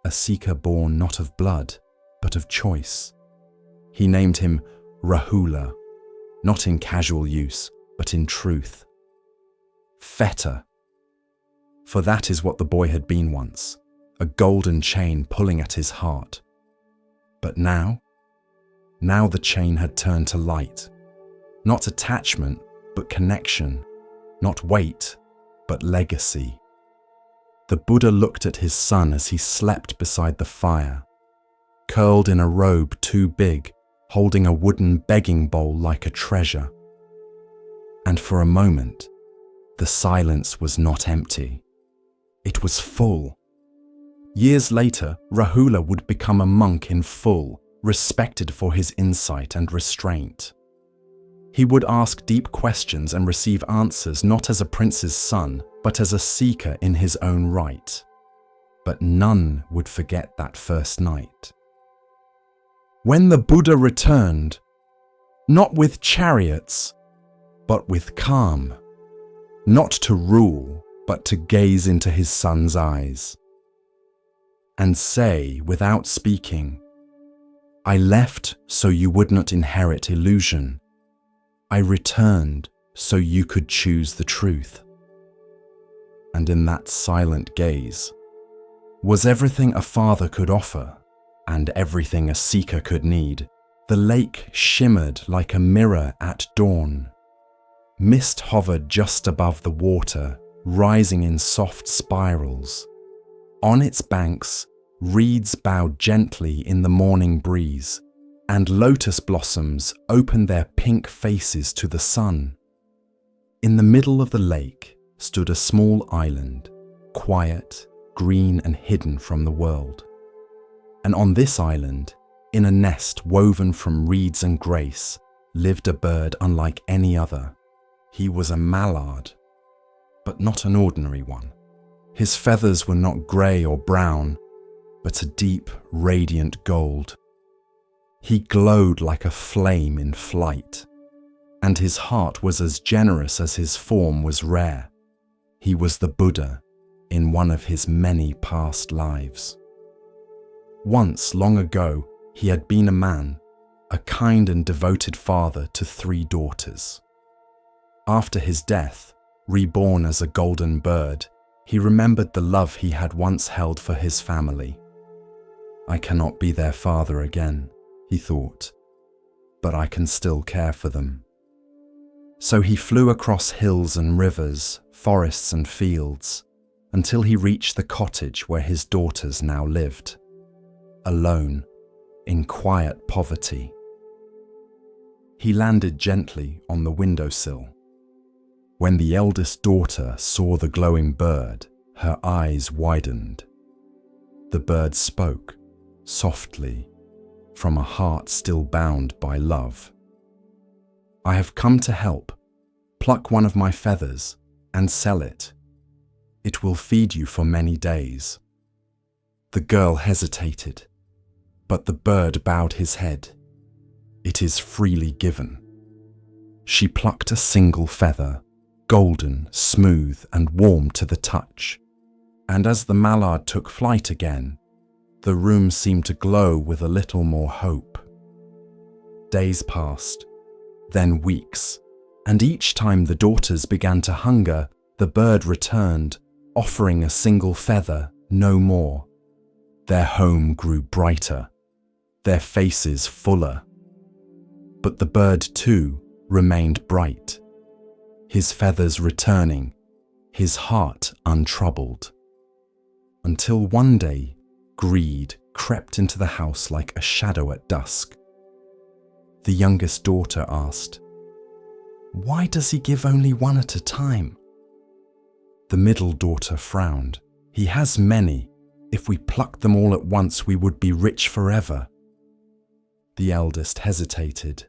a seeker born not of blood, but of choice. He named him Rahula, not in casual use, but in truth. Fetter. For that is what the boy had been once, a golden chain pulling at his heart. But now the chain had turned to light. Not attachment, but connection. Not weight, but legacy. The Buddha looked at his son as he slept beside the fire, curled in a robe too big, holding a wooden begging bowl like a treasure. And for a moment, the silence was not empty. It was full. Years later, Rahula would become a monk in full, respected for his insight and restraint. He would ask deep questions and receive answers not as a prince's son, but as a seeker in his own right. But none would forget that first night. When the Buddha returned, not with chariots, but with calm, not to rule, but to gaze into his son's eyes, and say, without speaking, "I left so you would not inherit illusion. I returned so you could choose the truth." And in that silent gaze was everything a father could offer and everything a seeker could need. The lake shimmered like a mirror at dawn. Mist hovered just above the water, rising in soft spirals. On its banks, reeds bowed gently in the morning breeze, and lotus blossoms opened their pink faces to the sun. In the middle of the lake stood a small island, quiet, green and hidden from the world. And on this island, in a nest woven from reeds and grace, lived a bird unlike any other. He was a mallard, but not an ordinary one. His feathers were not grey or brown, but a deep, radiant gold. He glowed like a flame in flight, and his heart was as generous as his form was rare. He was the Buddha in one of his many past lives. Once, long ago, he had been a man, a kind and devoted father to 3 daughters. After his death, reborn as a golden bird, he remembered the love he had once held for his family. "I cannot be their father again," he thought, "but I can still care for them." So he flew across hills and rivers, forests and fields, until he reached the cottage where his daughters now lived, alone, in quiet poverty. He landed gently on the windowsill. When the eldest daughter saw the glowing bird, her eyes widened. The bird spoke, softly, from a heart still bound by love. "I have come to help. Pluck one of my feathers and sell it. It will feed you for many days." The girl hesitated, but the bird bowed his head. "It is freely given." She plucked a single feather, golden, smooth, and warm to the touch. And as the mallard took flight again, the room seemed to glow with a little more hope. Days passed, then weeks, and each time the daughters began to hunger, the bird returned, offering a single feather, no more. Their home grew brighter, their faces fuller. But the bird too remained bright, his feathers returning, his heart untroubled. Until one day, greed crept into the house like a shadow at dusk. The youngest daughter asked, "Why does he give only one at a time?" The middle daughter frowned. "He has many. If we plucked them all at once, we would be rich forever." The eldest hesitated.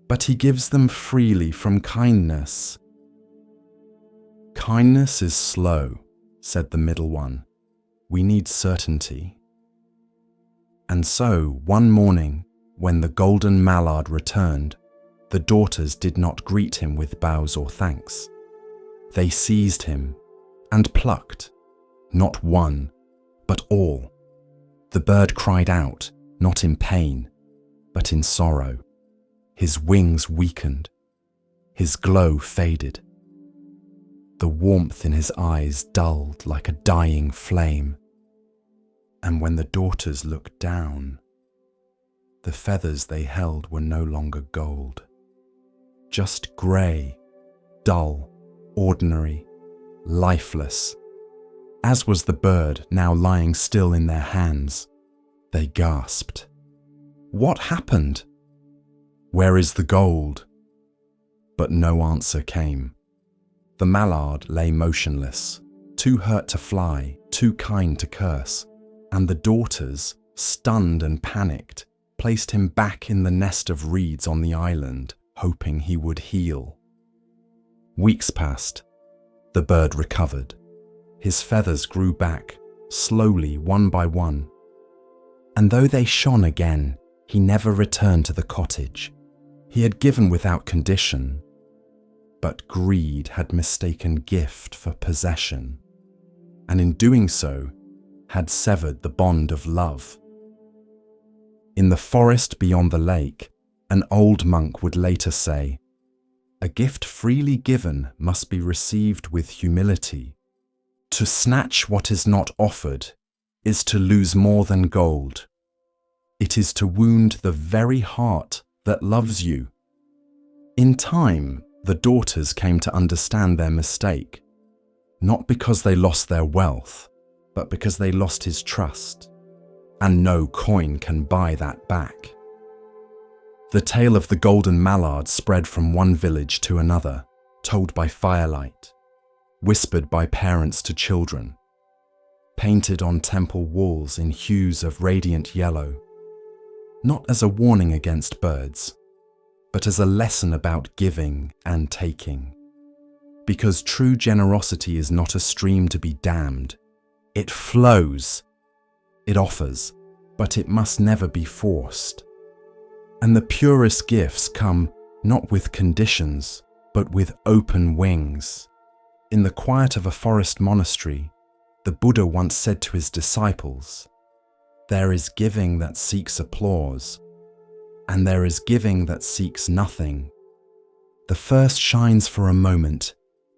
"But he gives them freely from kindness." "Kindness is slow," said the middle one. "We need certainty." And so, one morning, when the golden mallard returned, the daughters did not greet him with bows or thanks. They seized him and plucked, not one, but all. The bird cried out, not in pain, but in sorrow. His wings weakened. His glow faded. The warmth in his eyes dulled like a dying flame. And when the daughters looked down, the feathers they held were no longer gold, just grey, dull, ordinary, lifeless. As was the bird now lying still in their hands. They gasped. "What happened? Where is the gold?" But no answer came. The mallard lay motionless, too hurt to fly, too kind to curse. and the daughters, stunned and panicked, placed him back in the nest of reeds on the island, hoping he would heal. Weeks passed. The bird recovered. His feathers grew back, slowly, one by one. And though they shone again, he never returned to the cottage. He had given without condition, but greed had mistaken gift for possession, and in doing so, had severed the bond of love. In the forest beyond the lake, an old monk would later say, "A gift freely given must be received with humility. To snatch what is not offered is to lose more than gold. It is to wound the very heart that loves you." In time, the daughters came to understand their mistake, not because they lost their wealth, but because they lost his trust, and no coin can buy that back. The tale of the golden mallard spread from one village to another, told by firelight, whispered by parents to children, painted on temple walls in hues of radiant yellow, not as a warning against birds, but as a lesson about giving and taking. Because true generosity is not a stream to be dammed. It flows, it offers, but it must never be forced. And the purest gifts come not with conditions, but with open wings. In the quiet of a forest monastery, the Buddha once said to his disciples, "There is giving that seeks applause, and there is giving that seeks nothing. The first shines for a moment,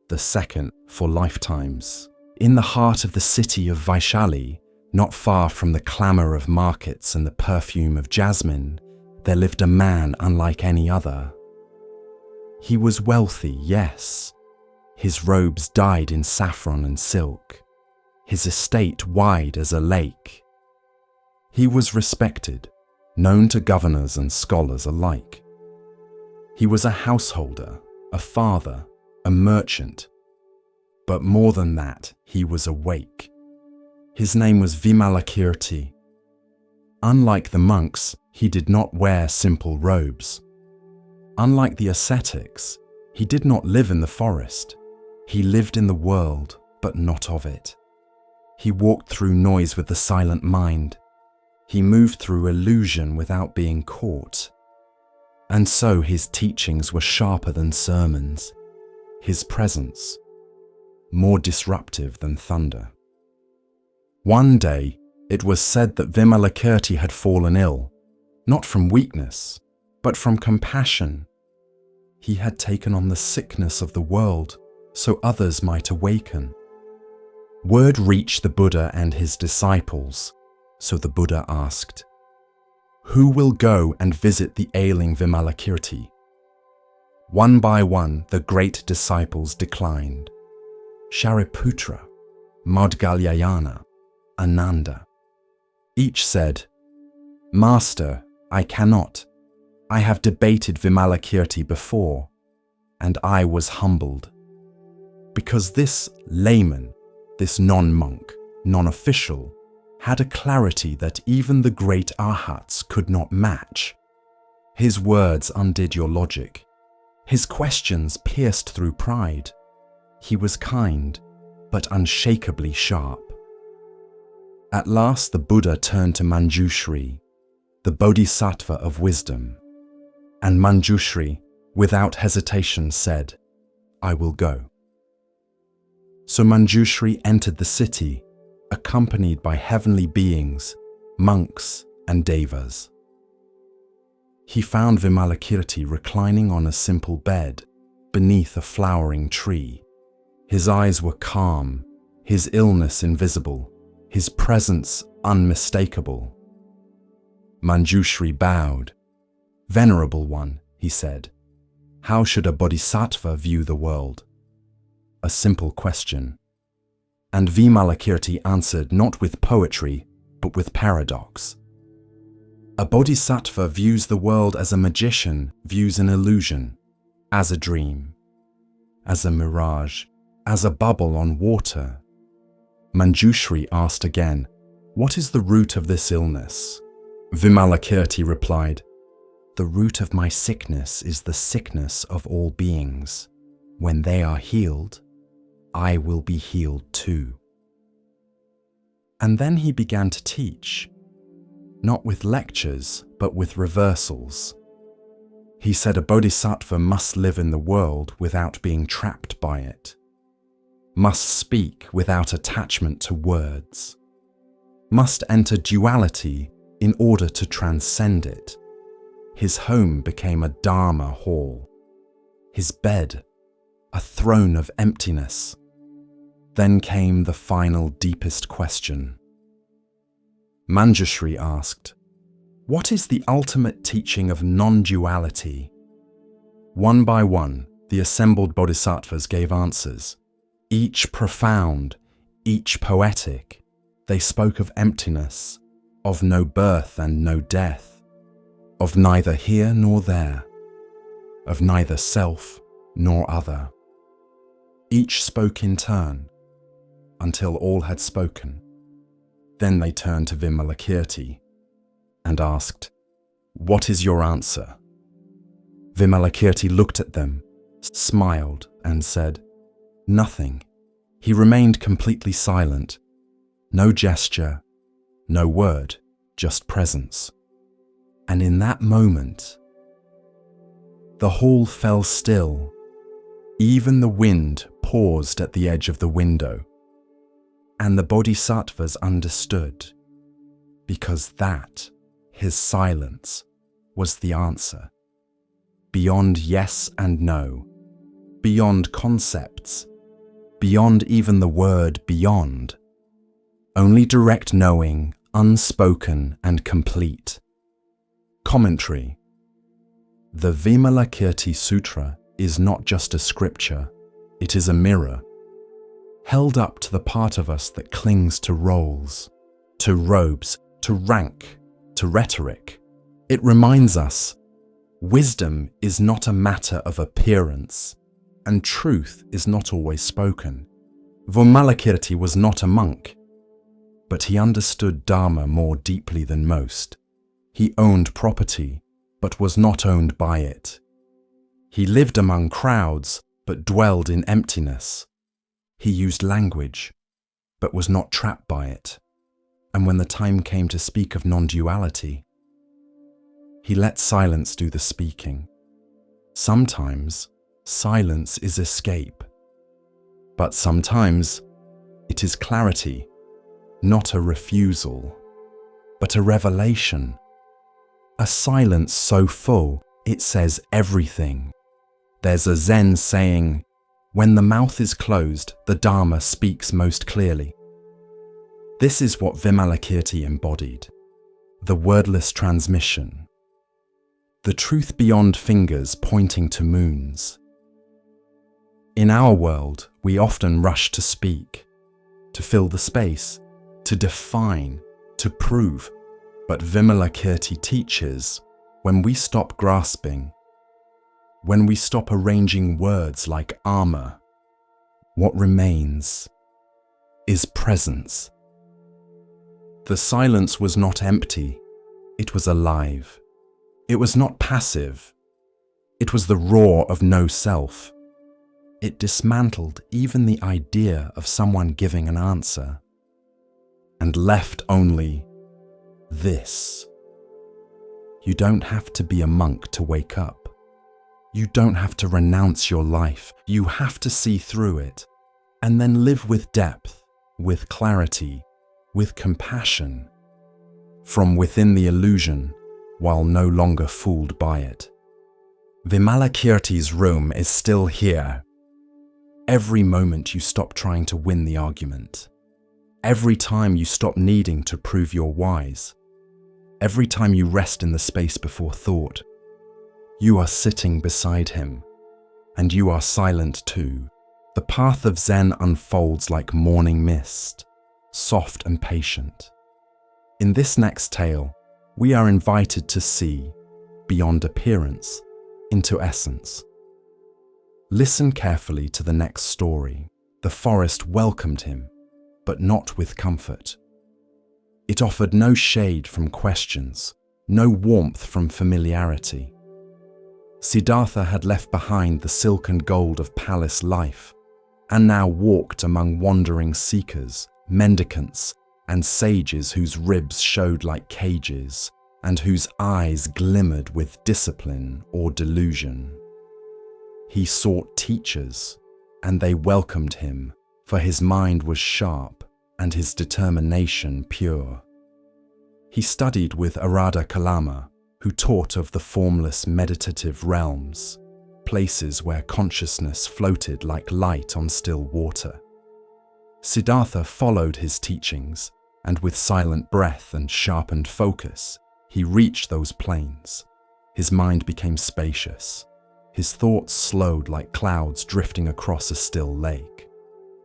the second for lifetimes." In the heart of the city of Vaishali, not far from the clamour of markets and the perfume of jasmine, there lived a man unlike any other. He was wealthy, yes. His robes dyed in saffron and silk, his estate wide as a lake. He was respected, known to governors and scholars alike. He was a householder, a father, a merchant. But more than that, he was awake. His name was Vimalakirti. Unlike the monks, he did not wear simple robes. Unlike the ascetics, he did not live in the forest. He lived in the world, but not of it. He walked through noise with the silent mind. He moved through illusion without being caught. And so his teachings were sharper than sermons. His presence, more disruptive than thunder. One day, it was said that Vimalakirti had fallen ill, not from weakness, but from compassion. He had taken on the sickness of the world, so others might awaken. Word reached the Buddha and his disciples, so the Buddha asked, "Who will go and visit the ailing Vimalakirti?" One by one, the great disciples declined. Shariputra, Maudgalyayana, Ananda. Each said, "Master, I cannot. I have debated Vimalakirti before, and I was humbled." Because this layman, this non-monk, non-official, had a clarity that even the great arhats could not match. His words undid your logic. His questions pierced through pride. He was kind, but unshakably sharp. At last the Buddha turned to Manjushri, the bodhisattva of wisdom, and Manjushri, without hesitation, said, "I will go." So Manjushri entered the city, accompanied by heavenly beings, monks and devas. He found Vimalakirti reclining on a simple bed beneath a flowering tree. His eyes were calm, his illness invisible, his presence unmistakable. Manjushri bowed. "Venerable one," he said, "how should a bodhisattva view the world?" A simple question. And Vimalakirti answered not with poetry, but with paradox. A bodhisattva views the world as a magician views an illusion, as a dream, as a mirage, as a bubble on water. Manjushri asked again, "What is the root of this illness?" Vimalakirti replied, "The root of my sickness is the sickness of all beings. When they are healed, I will be healed too." And then he began to teach, not with lectures, but with reversals. He said a bodhisattva must live in the world without being trapped by it, must speak without attachment to words, must enter duality in order to transcend it. His home became a Dharma hall, his bed a throne of emptiness. Then came the final deepest question. Manjushri asked, "What is the ultimate teaching of non-duality?" One by one, the assembled bodhisattvas gave answers, each profound, each poetic. They spoke of emptiness, of no birth and no death, of neither here nor there, of neither self nor other. Each spoke in turn, until all had spoken. Then they turned to Vimalakirti and asked, "What is your answer?" Vimalakirti looked at them, smiled and said, "Nothing." He remained completely silent. No gesture, no word, just presence. And in that moment, the hall fell still. Even the wind paused at the edge of the window. And the bodhisattvas understood, because that, his silence, was the answer. Beyond yes and no, beyond concepts, beyond even the word beyond. Only direct knowing, unspoken and complete. Commentary. The Vimalakirti Sutra is not just a scripture, it is a mirror, held up to the part of us that clings to roles, to robes, to rank, to rhetoric. It reminds us, wisdom is not a matter of appearance, and truth is not always spoken. Vimalakirti was not a monk, but he understood Dharma more deeply than most. He owned property, but was not owned by it. He lived among crowds, but dwelled in emptiness. He used language, but was not trapped by it. And when the time came to speak of non-duality, he let silence do the speaking. Sometimes, silence is escape. But sometimes, it is clarity, not a refusal, but a revelation. A silence so full, it says everything. There's a Zen saying, "When the mouth is closed, the Dharma speaks most clearly." This is what Vimalakirti embodied, the wordless transmission, the truth beyond fingers pointing to moons. In our world, we often rush to speak, to fill the space, to define, to prove. But Vimalakirti teaches, when we stop grasping, when we stop arranging words like armor, what remains is presence. The silence was not empty, it was alive. It was not passive, it was the roar of no self. It dismantled even the idea of someone giving an answer, and left only this. You don't have to be a monk to wake up. You don't have to renounce your life. You have to see through it, and then live with depth, with clarity, with compassion, from within the illusion, while no longer fooled by it. Vimalakirti's room is still here. Every moment you stop trying to win the argument, every time you stop needing to prove you're wise, every time you rest in the space before thought, you are sitting beside him, and you are silent too. The path of Zen unfolds like morning mist, soft and patient. In this next tale, we are invited to see, beyond appearance, into essence. Listen carefully to the next story. The forest welcomed him, but not with comfort. It offered no shade from questions, no warmth from familiarity. Siddhartha had left behind the silk and gold of palace life, and now walked among wandering seekers, mendicants, and sages whose ribs showed like cages, and whose eyes glimmered with discipline or delusion. He sought teachers, and they welcomed him, for his mind was sharp and his determination pure. He studied with Arada Kalama, who taught of the formless meditative realms, places where consciousness floated like light on still water. Siddhartha followed his teachings, and with silent breath and sharpened focus, he reached those plains. His mind became spacious. His thoughts slowed like clouds drifting across a still lake.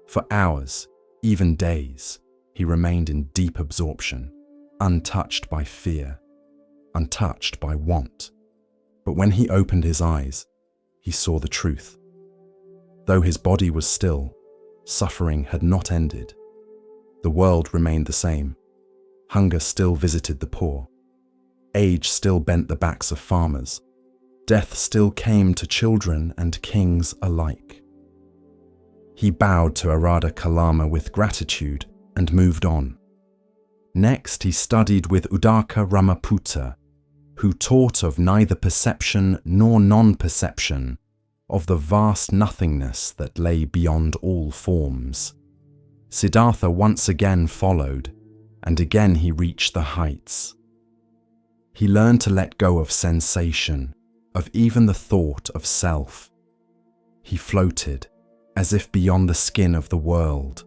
For hours, even days, he remained in deep absorption, untouched by fear, untouched by want. But when he opened his eyes, he saw the truth. Though his body was still, suffering had not ended. The world remained the same. Hunger still visited the poor. Age still bent the backs of farmers. Death still came to children and kings alike. He bowed to Arada Kalama with gratitude and moved on. Next, he studied with Udaka Ramaputta, who taught of neither perception nor non-perception, of the vast nothingness that lay beyond all forms. Siddhartha once again followed, and again he reached the heights. He learned to let go of sensation, of even the thought of self. He floated, as if beyond the skin of the world.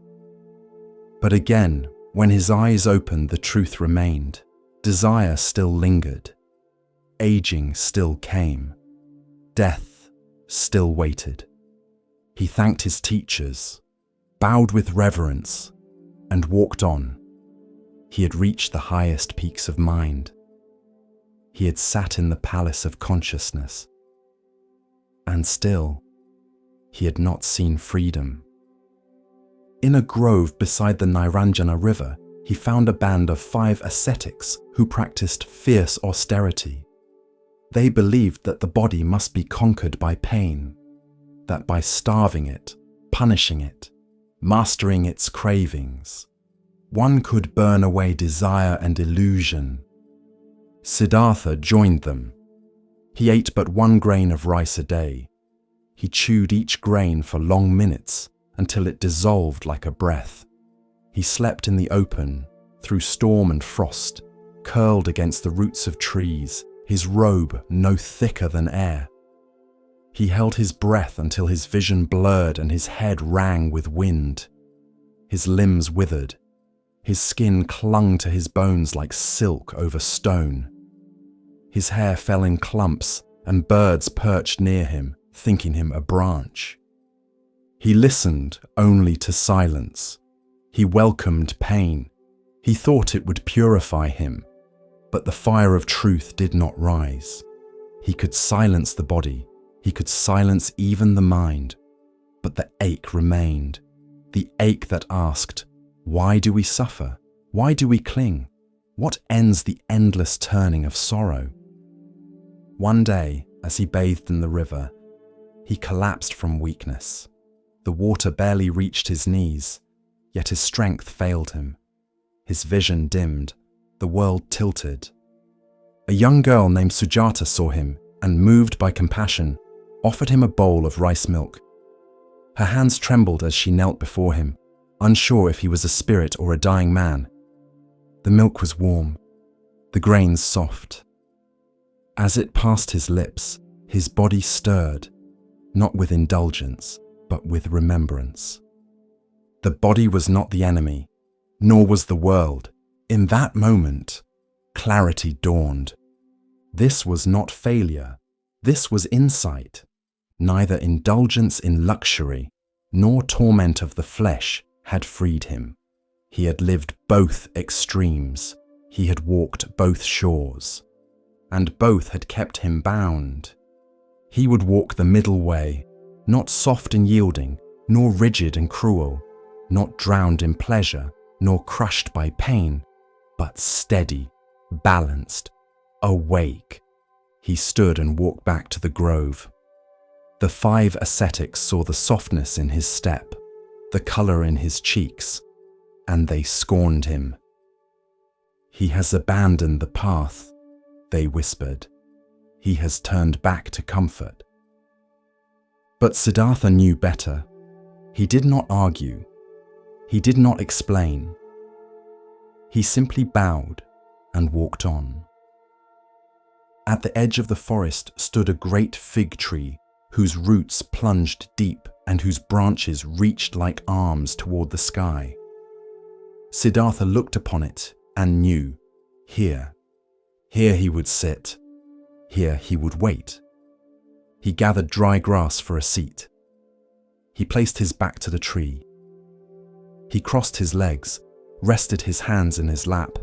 But again, when his eyes opened, the truth remained. Desire still lingered. Aging still came. Death still waited. He thanked his teachers, bowed with reverence, and walked on. He had reached the highest peaks of mind. He had sat in the palace of consciousness. And still, he had not seen freedom. In a grove beside the Niranjana river, he found a band of 5 ascetics who practiced fierce austerity. They believed that the body must be conquered by pain, that by starving it, punishing it, mastering its cravings, one could burn away desire and illusion. Siddhartha joined them. He ate but 1 grain of rice a day. He chewed each grain for long minutes until it dissolved like a breath. He slept in the open, through storm and frost, curled against the roots of trees, his robe no thicker than air. He held his breath until his vision blurred and his head rang with wind. His limbs withered. His skin clung to his bones like silk over stone. His hair fell in clumps, and birds perched near him, thinking him a branch. He listened only to silence. He welcomed pain. He thought it would purify him, but the fire of truth did not rise. He could silence the body. He could silence even the mind, but the ache remained. The ache that asked, why do we suffer? Why do we cling? What ends the endless turning of sorrow? One day, as he bathed in the river, he collapsed from weakness. The water barely reached his knees, yet his strength failed him. His vision dimmed, the world tilted. A young girl named Sujata saw him and, moved by compassion, offered him a bowl of rice milk. Her hands trembled as she knelt before him, unsure if he was a spirit or a dying man. The milk was warm, the grains soft. As it passed his lips, his body stirred, not with indulgence, but with remembrance. The body was not the enemy, nor was the world. In that moment, clarity dawned. This was not failure, this was insight. Neither indulgence in luxury, nor torment of the flesh had freed him. He had lived both extremes. He had walked both shores, and both had kept him bound. He would walk the middle way, not soft and yielding, nor rigid and cruel, not drowned in pleasure, nor crushed by pain, but steady, balanced, awake. He stood and walked back to the grove. The 5 ascetics saw the softness in his step, the color in his cheeks, and they scorned him. "He has abandoned the path," they whispered. "He has turned back to comfort." But Siddhartha knew better. He did not argue. He did not explain. He simply bowed and walked on. At the edge of the forest stood a great fig tree whose roots plunged deep and whose branches reached like arms toward the sky. Siddhartha looked upon it and knew, here he would sit, here he would wait. He gathered dry grass for a seat. He placed his back to the tree. He crossed his legs, rested his hands in his lap,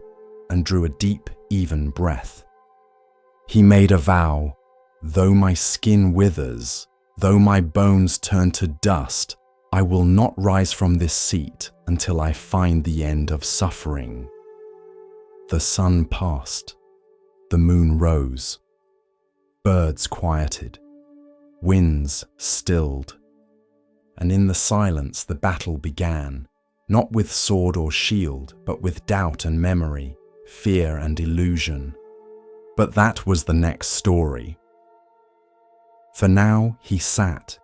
and drew a deep, even breath. He made a vow, "Though my skin withers, though my bones turn to dust, I will not rise from this seat until I find the end of suffering." The sun passed. The moon rose. Birds quieted. Winds stilled. And in the silence the battle began, not with sword or shield, but with doubt and memory, fear and illusion. But that was the next story. For now he sat,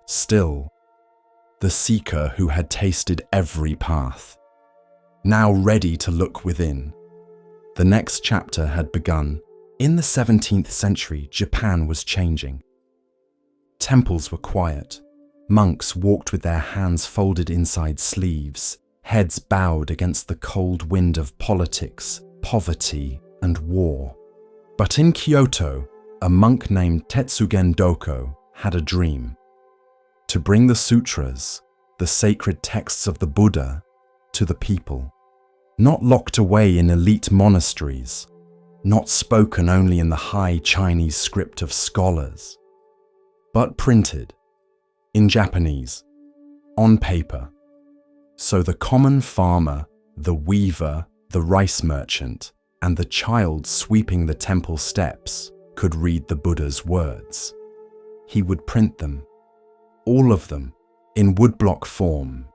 still, the seeker who had tasted every path, now ready to look within. The next chapter had begun. In the 17th century, Japan was changing. Temples were quiet. Monks walked with their hands folded inside sleeves, heads bowed against the cold wind of politics, poverty, and war. But in Kyoto, a monk named Tetsugen Doko had a dream: to bring the sutras, the sacred texts of the Buddha, to the people. Not locked away in elite monasteries, not spoken only in the high Chinese script of scholars, but printed, in Japanese, on paper, so the common farmer, the weaver, the rice merchant, and the child sweeping the temple steps could read the Buddha's words. He would print them, all of them, in woodblock form,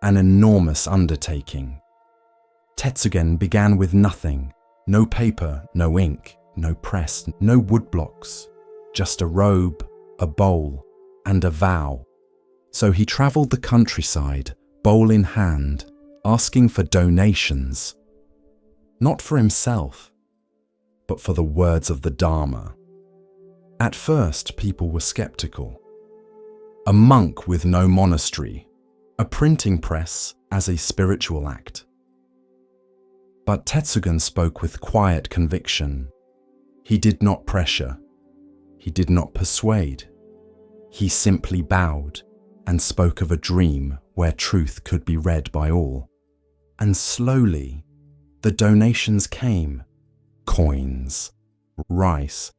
an enormous undertaking. Tetsugen began with nothing, no paper, no ink, no press, no woodblocks, just a robe, a bowl, and a vow. So he traveled the countryside, bowl in hand, asking for donations, not for himself, but for the words of the Dharma. At first, people were skeptical. A monk with no monastery, a printing press as a spiritual act. But Tetsugen spoke with quiet conviction. He did not pressure. He did not persuade. He simply bowed and spoke of a dream where truth could be read by all. And slowly, the donations came: coins, rice,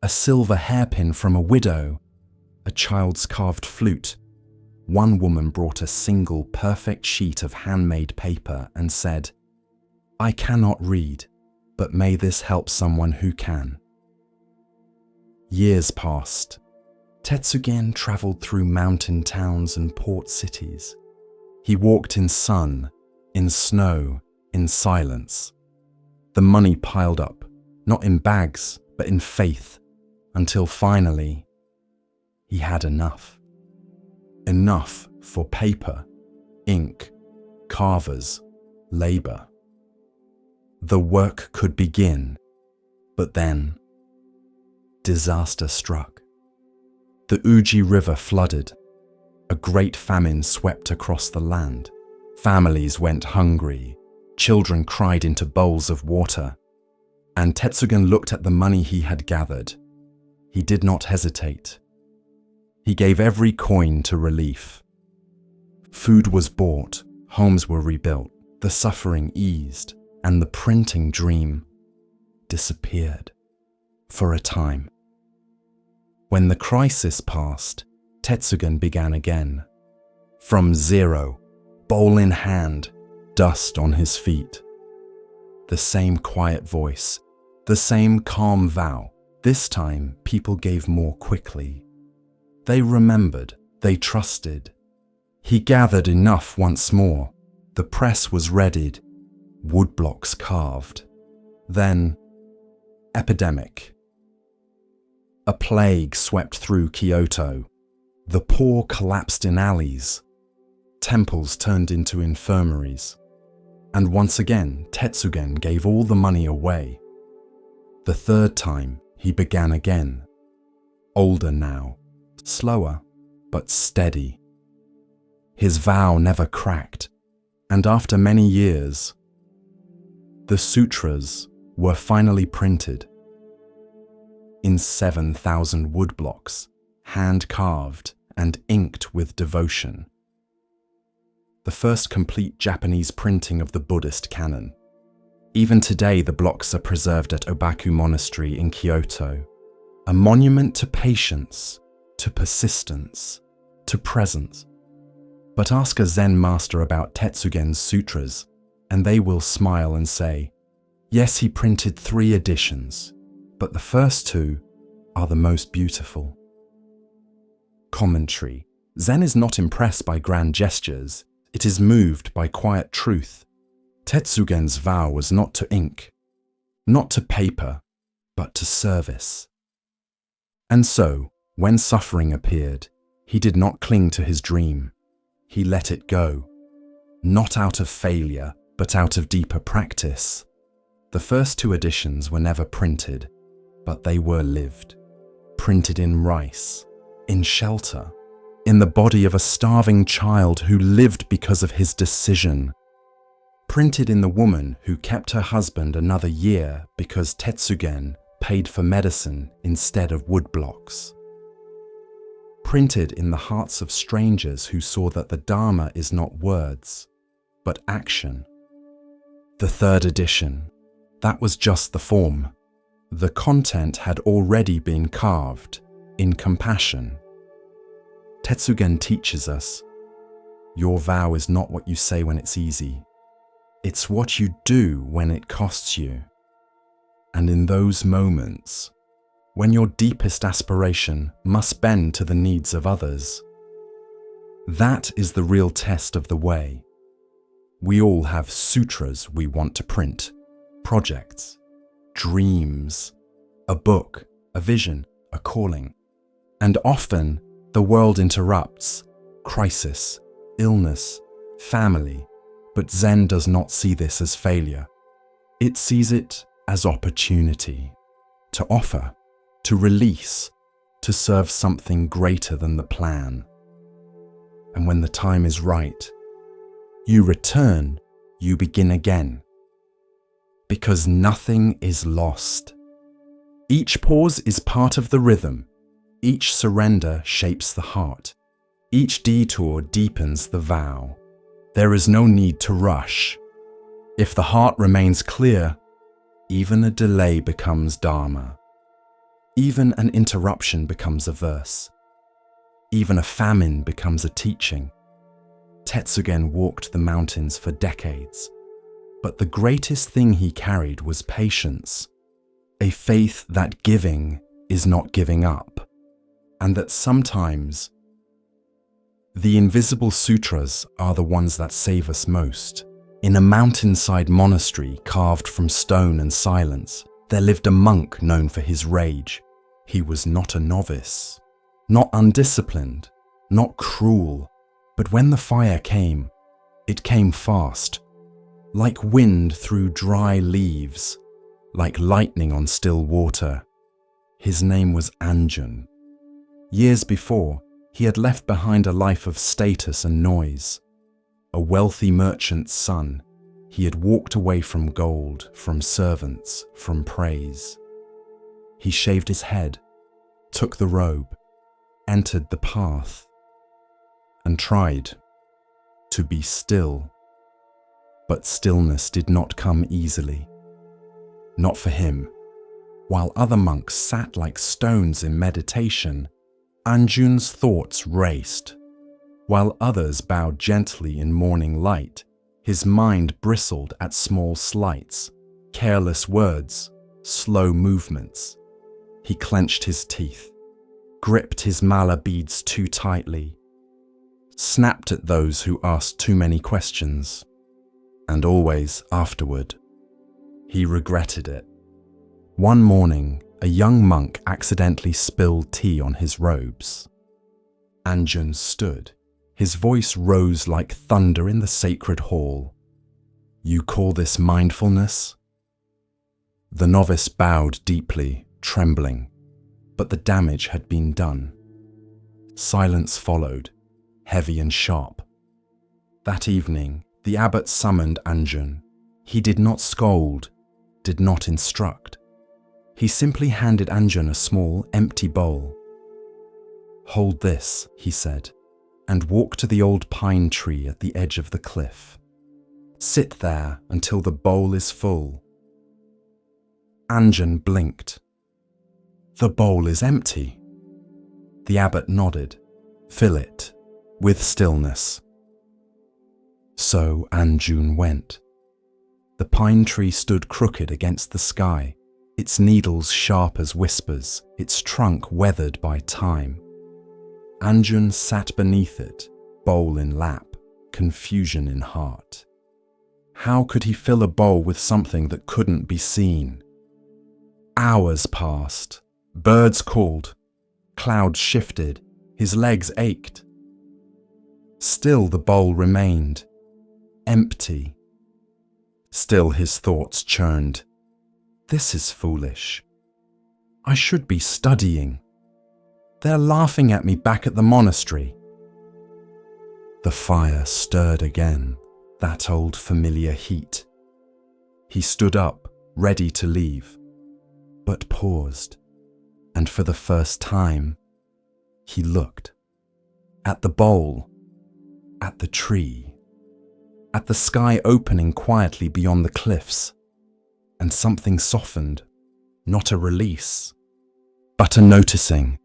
a silver hairpin from a widow, a child's carved flute. One woman brought a single perfect sheet of handmade paper and said, "I cannot read, but may this help someone who can." Years passed. Tetsugen traveled through mountain towns and port cities. He walked in sun, in snow, in silence. The money piled up, not in bags, but in faith, until finally, he had enough. Enough for paper, ink, carvers, labor. The work could begin, but then disaster struck. The Uji River flooded. A great famine swept across the land. Families went hungry. Children cried into bowls of water. And Tetsugen looked at the money he had gathered. He did not hesitate. He gave every coin to relief. Food was bought, homes were rebuilt, the suffering eased, and the printing dream disappeared for a time. When the crisis passed, Tetsugen began again. From zero, bowl in hand, dust on his feet. The same quiet voice, the same calm vow. This time, people gave more quickly. They remembered, they trusted. He gathered enough once more. The press was readied, woodblocks carved. Then, epidemic. A plague swept through Kyoto. The poor collapsed in alleys. Temples turned into infirmaries. And once again, Tetsugen gave all the money away. The third time, he began again. Older now, slower, but steady. His vow never cracked, and after many years, the sutras were finally printed in 7,000 woodblocks, hand-carved and inked with devotion. The first complete Japanese printing of the Buddhist canon. Even today, the blocks are preserved at Obaku Monastery in Kyoto, a monument to patience, to persistence, to presence. But ask a Zen master about Tetsugen's sutras, and they will smile and say, yes, he printed 3 editions, but the first 2 are the most beautiful. Commentary. Zen is not impressed by grand gestures, it is moved by quiet truth. Tetsugen's vow was not to ink, not to paper, but to service. And so, when suffering appeared, he did not cling to his dream. He let it go, not out of failure, but out of deeper practice. The first 2 editions were never printed, but they were lived. Printed in rice, in shelter, in the body of a starving child who lived because of his decision. Printed in the woman who kept her husband another year because Tetsugen paid for medicine instead of woodblocks. Printed in the hearts of strangers who saw that the Dharma is not words, but action. The 3rd edition, that was just the form. The content had already been carved in compassion. Tetsugen teaches us, your vow is not what you say when it's easy. It's what you do when it costs you. And in those moments, when your deepest aspiration must bend to the needs of others, that is the real test of the way. We all have sutras we want to print, projects, dreams, a book, a vision, a calling. And often, the world interrupts, crisis, illness, family. But Zen does not see this as failure. It sees it as opportunity, to offer, to release, to serve something greater than the plan. And when the time is right, you return, you begin again. Because nothing is lost. Each pause is part of the rhythm. Each surrender shapes the heart. Each detour deepens the vow. There is no need to rush. If the heart remains clear, even a delay becomes Dharma. Even an interruption becomes a verse. Even a famine becomes a teaching. Tetsugen walked the mountains for decades, but the greatest thing he carried was patience, a faith that giving is not giving up, and that sometimes the invisible sutras are the ones that save us most. In a mountainside monastery carved from stone and silence, there lived a monk known for his rage. He was not a novice, not undisciplined, not cruel, but when the fire came, it came fast, like wind through dry leaves, like lightning on still water. His name was Anjun. Years before, he had left behind a life of status and noise. A wealthy merchant's son, he had walked away from gold, from servants, from praise. He shaved his head, took the robe, entered the path, and tried to be still. But stillness did not come easily. Not for him. While other monks sat like stones in meditation, Anjun's thoughts raced. While others bowed gently in morning light, his mind bristled at small slights, Careless words, slow movements. He clenched his teeth, gripped his mala beads too tightly, snapped at those who asked too many questions, and always afterward, he regretted it. One morning, a young monk accidentally spilled tea on his robes. Anjun stood. His voice rose like thunder in the sacred hall. "You call this mindfulness?" The novice bowed deeply, trembling, but the damage had been done. Silence followed, heavy and sharp. That evening, the abbot summoned Anjun. He did not scold, did not instruct. He simply handed Anjun a small, empty bowl. "Hold this," he said, "and walk to the old pine tree at the edge of the cliff. Sit there until the bowl is full." Anjun blinked. "The bowl is empty." The abbot nodded. "Fill it with stillness." So Anjun went. The pine tree stood crooked against the sky, its needles sharp as whispers, its trunk weathered by time. Anjun sat beneath it, bowl in lap, confusion in heart. How could he fill a bowl with something that couldn't be seen? Hours passed. Birds called. Clouds shifted. His legs ached. Still the bowl remained. Empty. Still his thoughts churned. "This is foolish. I should be studying. They're laughing at me back at the monastery." The fire stirred again, that old familiar heat. He stood up, ready to leave, but paused, and for the first time, he looked. At the bowl, at the tree, at the sky opening quietly beyond the cliffs, and something softened, not a release, but a noticing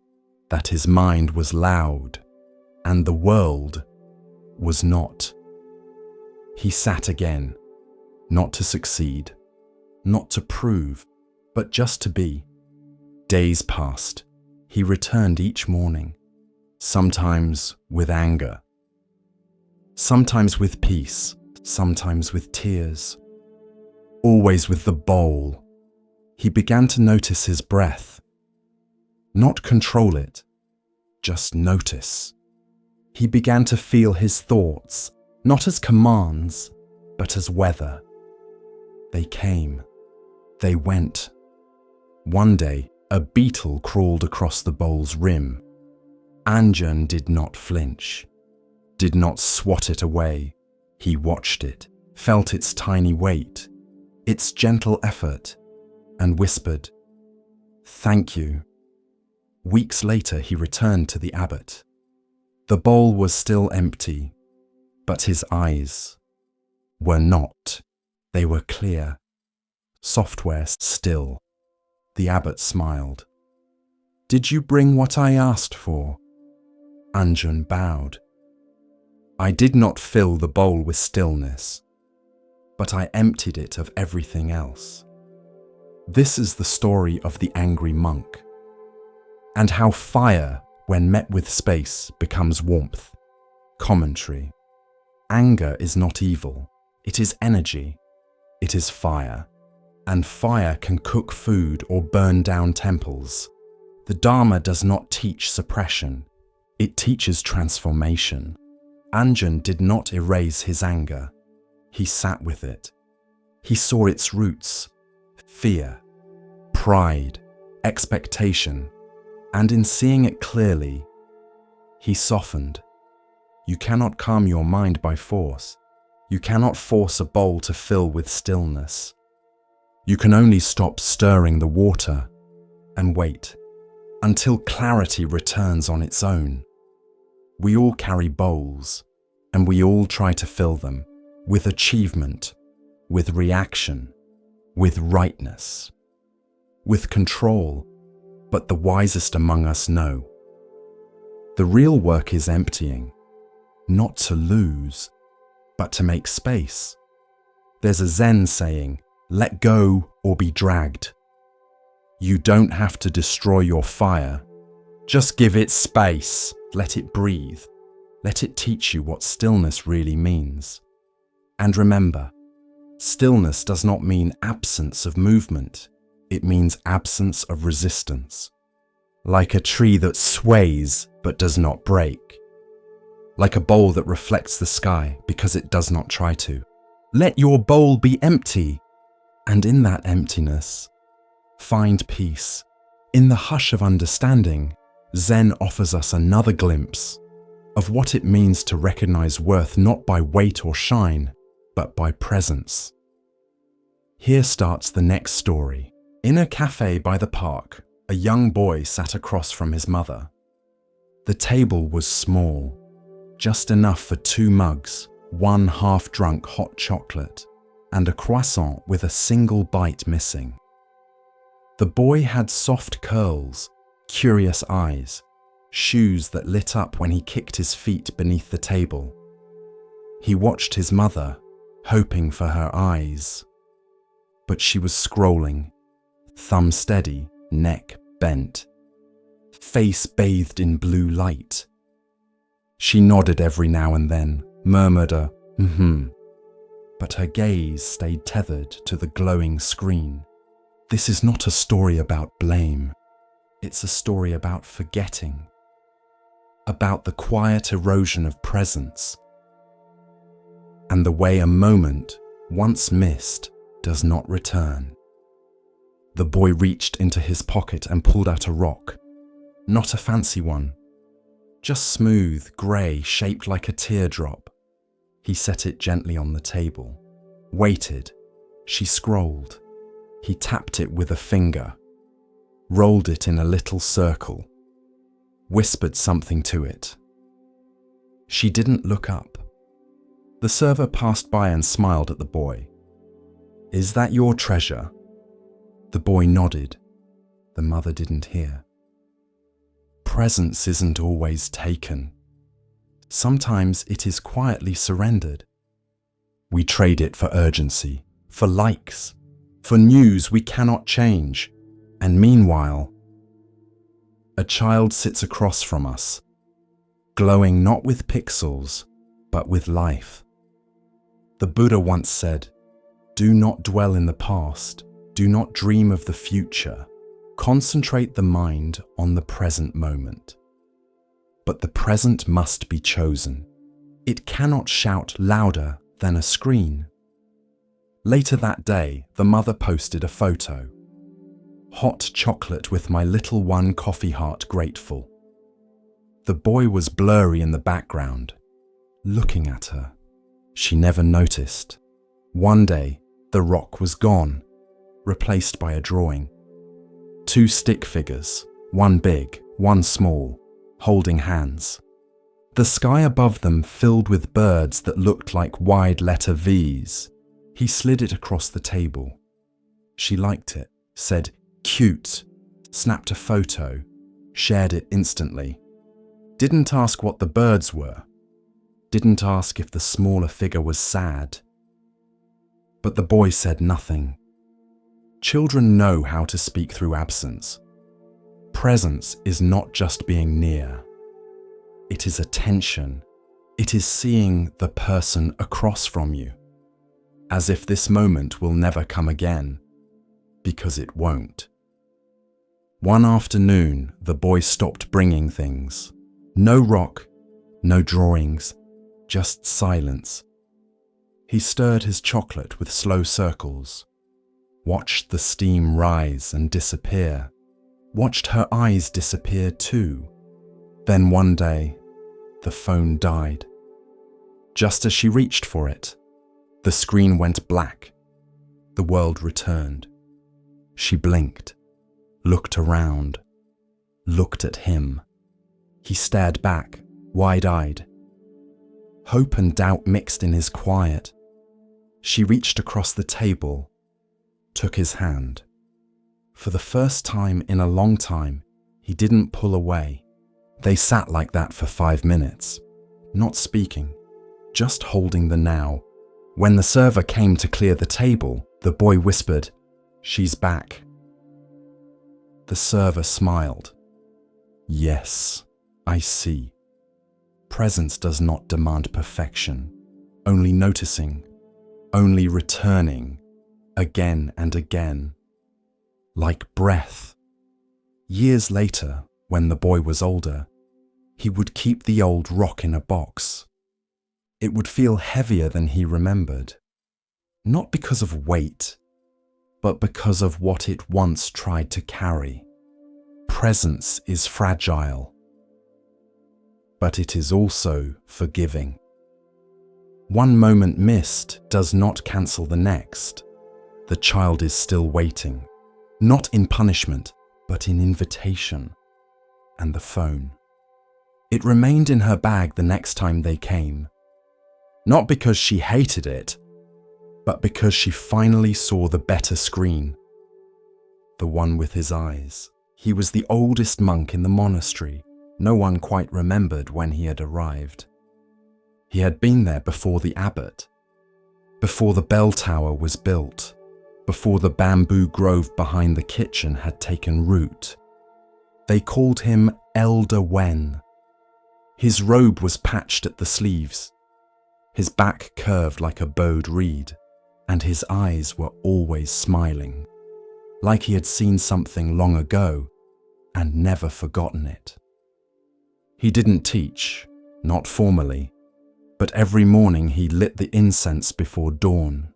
that his mind was loud, and the world was not. He sat again, not to succeed, not to prove, but just to be. Days passed. He returned each morning, sometimes with anger, sometimes with peace, sometimes with tears, always with the bowl. He began to notice his breath, not control it, just notice. He began to feel his thoughts, not as commands, but as weather. They came, they went. One day, a beetle crawled across the bowl's rim. Anjun did not flinch, did not swat it away. He watched it, felt its tiny weight, its gentle effort, and whispered, "Thank you." Weeks later, he returned to the abbot. The bowl was still empty, but his eyes were not. They were clear, software still. The abbot smiled. "Did you bring what I asked for?" Anjun bowed. "I did not fill the bowl with stillness, but I emptied it of everything else." This is the story of the angry monk, and how fire, when met with space, becomes warmth. Commentary. Anger is not evil. It is energy. It is fire. And fire can cook food or burn down temples. The Dharma does not teach suppression. It teaches transformation. Anjun did not erase his anger. He sat with it. He saw its roots: fear, pride, expectation, and in seeing it clearly, he softened. You cannot calm your mind by force. You cannot force a bowl to fill with stillness. You can only stop stirring the water and wait until clarity returns on its own. We all carry bowls, and we all try to fill them with achievement, with reaction, with rightness, with control, but the wisest among us know. The real work is emptying, not to lose, but to make space. There's a Zen saying, Let go or be dragged. You don't have to destroy your fire. Just give it space. Let it breathe. Let it teach you what stillness really means. And remember, stillness does not mean absence of movement. It means absence of resistance. Like a tree that sways but does not break. Like a bowl that reflects the sky because it does not try to. Let your bowl be empty, and in that emptiness, find peace. In the hush of understanding, Zen offers us another glimpse of what it means to recognize worth not by weight or shine, but by presence. Here starts the next story. In a cafe by the park, a young boy sat across from his mother. The table was small, just enough for 2 mugs, 1 half-drunk hot chocolate, and a croissant with a single bite missing. The boy had soft curls, curious eyes, shoes that lit up when he kicked his feet beneath the table. He watched his mother, hoping for her eyes. But she was scrolling, thumb steady, neck bent, face bathed in blue light. She nodded every now and then, murmured a but her gaze stayed tethered to the glowing screen. This is not a story about blame. It's a story about forgetting, about the quiet erosion of presence, and the way a moment, once missed, does not return. The boy reached into his pocket and pulled out a rock. Not a fancy one, just smooth, grey, shaped like a teardrop. He set it gently on the table, waited. She scrolled. He tapped it with a finger, rolled it in a little circle, whispered something to it. She didn't look up. The server passed by and smiled at the boy. "Is that your treasure?" The boy nodded. The mother didn't hear. Presence isn't always taken. Sometimes it is quietly surrendered. We trade it for urgency, for likes, for news we cannot change. And meanwhile, a child sits across from us, glowing not with pixels, but with life. The Buddha once said, "Do not dwell in the past, do not dream of the future. Concentrate the mind on the present moment." But the present must be chosen. It cannot shout louder than a screen. Later that day, the mother posted a photo. "Hot chocolate with my little one, coffee heart grateful." The boy was blurry in the background, looking at her. She never noticed. One day, the rock was gone, replaced by a drawing. 2 stick figures, one big, one small, holding hands. The sky above them filled with birds that looked like wide letter V's. He slid it across the table. She liked it, said, "Cute," snapped a photo, shared it instantly. Didn't ask what the birds were. Didn't ask if the smaller figure was sad. But the boy said nothing. Children know how to speak through absence. Presence is not just being near. It is attention. It is seeing the person across from you, as if this moment will never come again, because it won't. One afternoon, the boy stopped bringing things. No rock, no drawings, just silence. He stirred his chocolate with slow circles, watched the steam rise and disappear, watched her eyes disappear too. Then one day, the phone died. Just as she reached for it, the screen went black. The world returned. She blinked, looked around, looked at him. He stared back, wide-eyed. Hope and doubt mixed in his quiet. She reached across the table, took his hand. For the first time in a long time, he didn't pull away. They sat like that for 5 minutes, not speaking, just holding the now, When the server came to clear the table, the boy whispered, "She's back." The server smiled. "Yes, I see. Presence does not demand perfection, only noticing, only returning, again and again. Like breath." Years later, when the boy was older, he would keep the old rock in a box. It would feel heavier than he remembered, not because of weight, but because of what it once tried to carry. Presence is fragile, but it is also forgiving. One moment missed does not cancel the next. The child is still waiting, not in punishment, but in invitation. And the phone. It remained in her bag the next time they came, not because she hated it, but because she finally saw the better screen. The one with his eyes. He was the oldest monk in the monastery. No one quite remembered when he had arrived. He had been there before the abbot, before the bell tower was built, before the bamboo grove behind the kitchen had taken root. They called him Elder Wen. His robe was patched at the sleeves, his back curved like a bowed reed, and his eyes were always smiling, like he had seen something long ago and never forgotten it. He didn't teach, not formally, but every morning he lit the incense before dawn.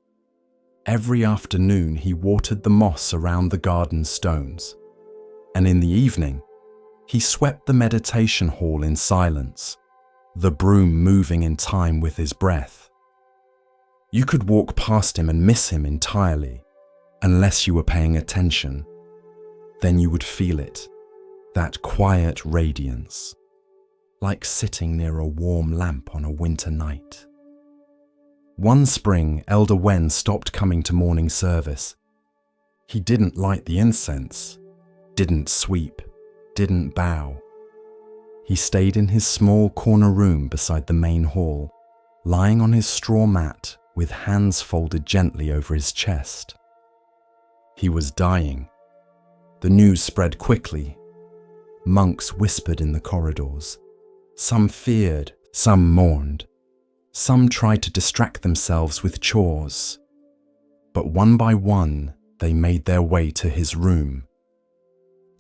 Every afternoon he watered the moss around the garden stones, and in the evening he swept the meditation hall in silence, the broom moving in time with his breath. You could walk past him and miss him entirely, unless you were paying attention. Then you would feel it, that quiet radiance, like sitting near a warm lamp on a winter night. One spring, Elder Wen stopped coming to morning service. He didn't light the incense, didn't sweep, didn't bow. He stayed in his small corner room beside the main hall, lying on his straw mat with hands folded gently over his chest. He was dying. The news spread quickly. Monks whispered in the corridors. Some feared, some mourned. Some tried to distract themselves with chores. But one by one, they made their way to his room.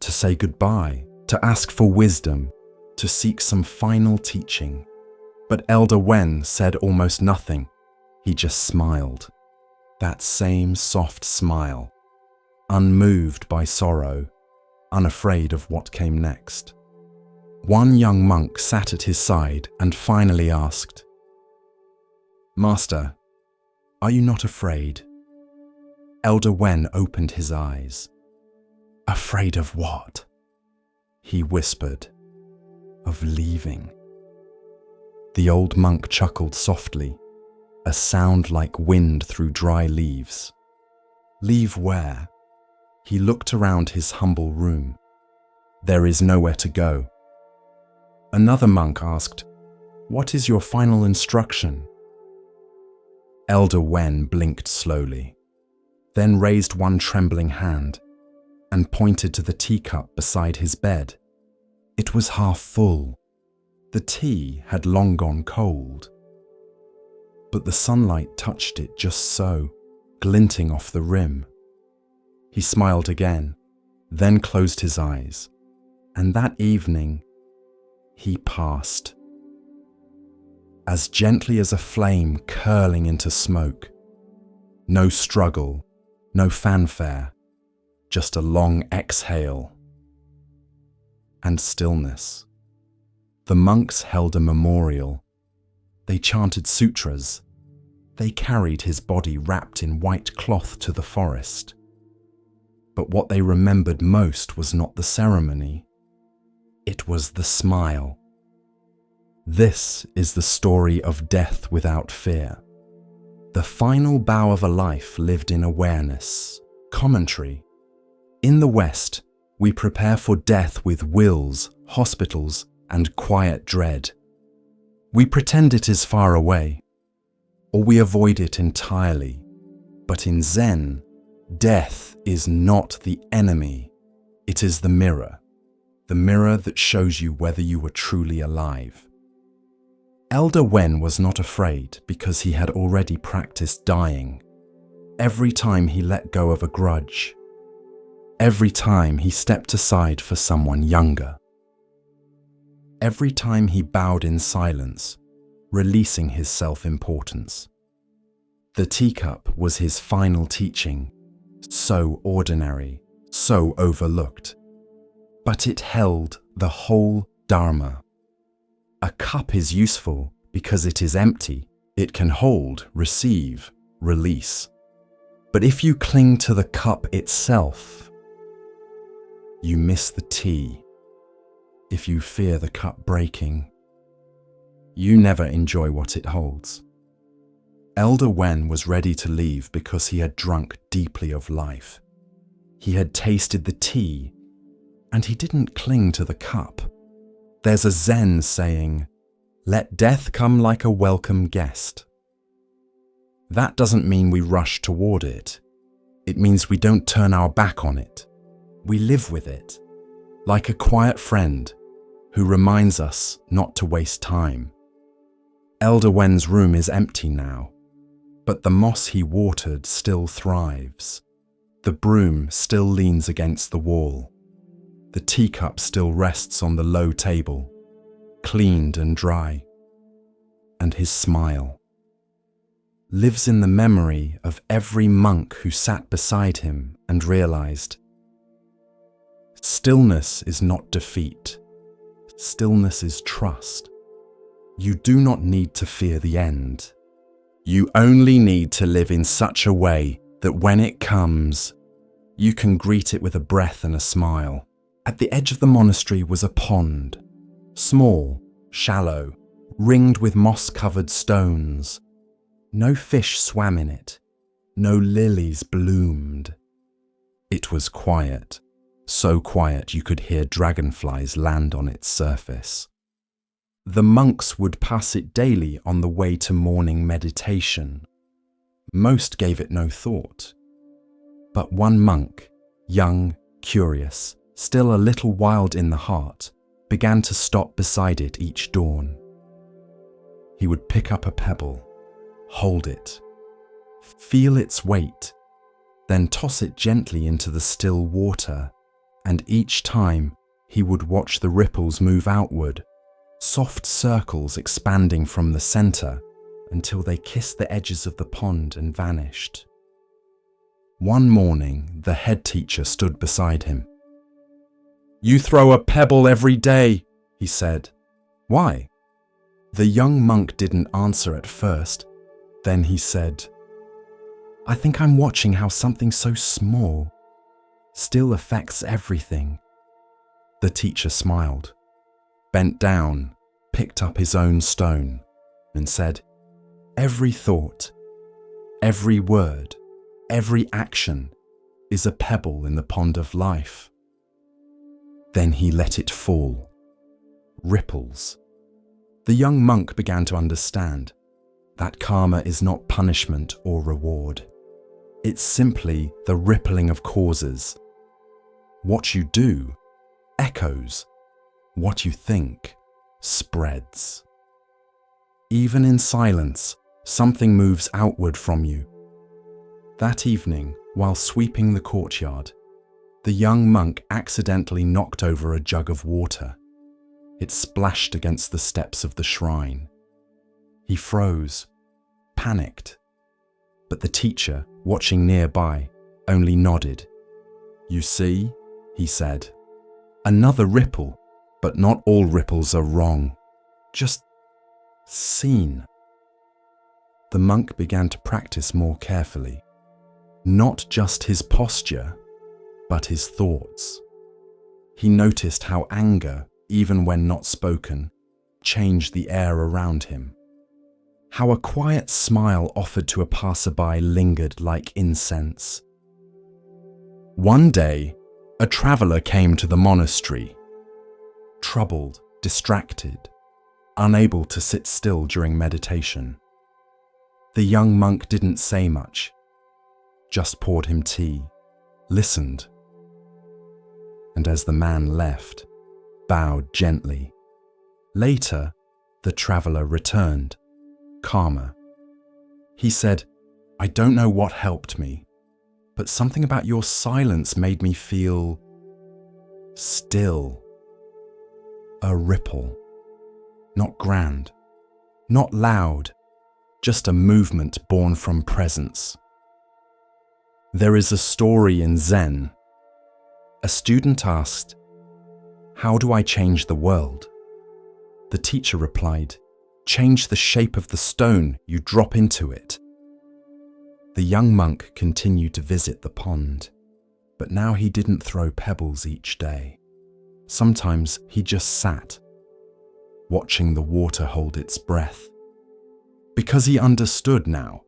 To say goodbye, to ask for wisdom, to seek some final teaching. But Elder Wen said almost nothing. He just smiled. That same soft smile, unmoved by sorrow, unafraid of what came next. One young monk sat at his side and finally asked, "Master, are you not afraid?" Elder Wen opened his eyes. "Afraid of what?" he whispered. "Of leaving." The old monk chuckled softly, a sound like wind through dry leaves. "Leave where?" He looked around his humble room. "There is nowhere to go." Another monk asked, "What is your final instruction?" Elder Wen blinked slowly, then raised one trembling hand and pointed to the teacup beside his bed. It was half full. The tea had long gone cold. But the sunlight touched it just so, glinting off the rim. He smiled again, then closed his eyes, and that evening, he passed. As gently as a flame curling into smoke. No struggle, no fanfare, just a long exhale. And stillness. The monks held a memorial. They chanted sutras. They carried his body wrapped in white cloth to the forest. But what they remembered most was not the ceremony. It was the smile. This is the story of death without fear. The final bow of a life lived in awareness. Commentary. In the West, we prepare for death with wills, hospitals, and quiet dread. We pretend it is far away. or we avoid it entirely. But in Zen, death is not the enemy. It is the mirror that shows you whether you were truly alive. Elder Wen was not afraid because he had already practiced dying. Every time he let go of a grudge, every time he stepped aside for someone younger, every time he bowed in silence, releasing his self-importance. The teacup was his final teaching, so ordinary, so overlooked. But it held the whole Dharma. A cup is useful because it is empty. It can hold, receive, release. But if you cling to the cup itself, you miss the tea. If you fear the cup breaking, you never enjoy what it holds. Elder Wen was ready to leave because he had drunk deeply of life. He had tasted the tea, and he didn't cling to the cup. There's a Zen saying, "Let death come like a welcome guest." That doesn't mean we rush toward it. It means we don't turn our back on it. We live with it, like a quiet friend who reminds us not to waste time. Elder Wen's room is empty now, but the moss he watered still thrives. The broom still leans against the wall. The teacup still rests on the low table, cleaned and dry. And his smile lives in the memory of every monk who sat beside him and realized, stillness is not defeat. Stillness is trust. You do not need to fear the end. You only need to live in such a way that when it comes, you can greet it with a breath and a smile. At the edge of the monastery was a pond, small, shallow, ringed with moss-covered stones. No fish swam in it. No lilies bloomed. It was quiet, so quiet you could hear dragonflies land on its surface. The monks would pass it daily on the way to morning meditation. Most gave it no thought. But one monk, young, curious, still a little wild in the heart, began to stop beside it each dawn. He would pick up a pebble, hold it, feel its weight, then toss it gently into the still water, and each time he would watch the ripples move outward, soft circles expanding from the center until they kissed the edges of the pond and vanished. One morning, the head teacher stood beside him. "You throw a pebble every day," he said. "Why?" The young monk didn't answer at first. Then he said, "I think I'm watching how something so small still affects everything." The teacher smiled, bent down, picked up his own stone, and said, "Every thought, every word, every action is a pebble in the pond of life." Then he let it fall. Ripples. The young monk began to understand that karma is not punishment or reward. It's simply the rippling of causes. What you do echoes. What you think spreads. Even in silence, something moves outward from you. That evening, while sweeping the courtyard, the young monk accidentally knocked over a jug of water. It splashed against the steps of the shrine. He froze, panicked, but the teacher, watching nearby, only nodded. "You see," he said, "another ripple, but not all ripples are wrong. Just seen." The monk began to practice more carefully. Not just his posture, but his thoughts. He noticed how anger, even when not spoken, changed the air around him. How a quiet smile offered to a passerby lingered like incense. One day, a traveler came to the monastery, troubled, distracted, unable to sit still during meditation. The young monk didn't say much, just poured him tea, listened, and as the man left, bowed gently. Later, the traveler returned, calmer. He said, "I don't know what helped me, but something about your silence made me feel still. A ripple. Not grand, not loud, just a movement born from presence." There is a story in Zen. A student asked, "How do I change the world?" The teacher replied, "Change the shape of the stone you drop into it." The young monk continued to visit the pond, but now he didn't throw pebbles each day. Sometimes he just sat, watching the water hold its breath. Because he understood now,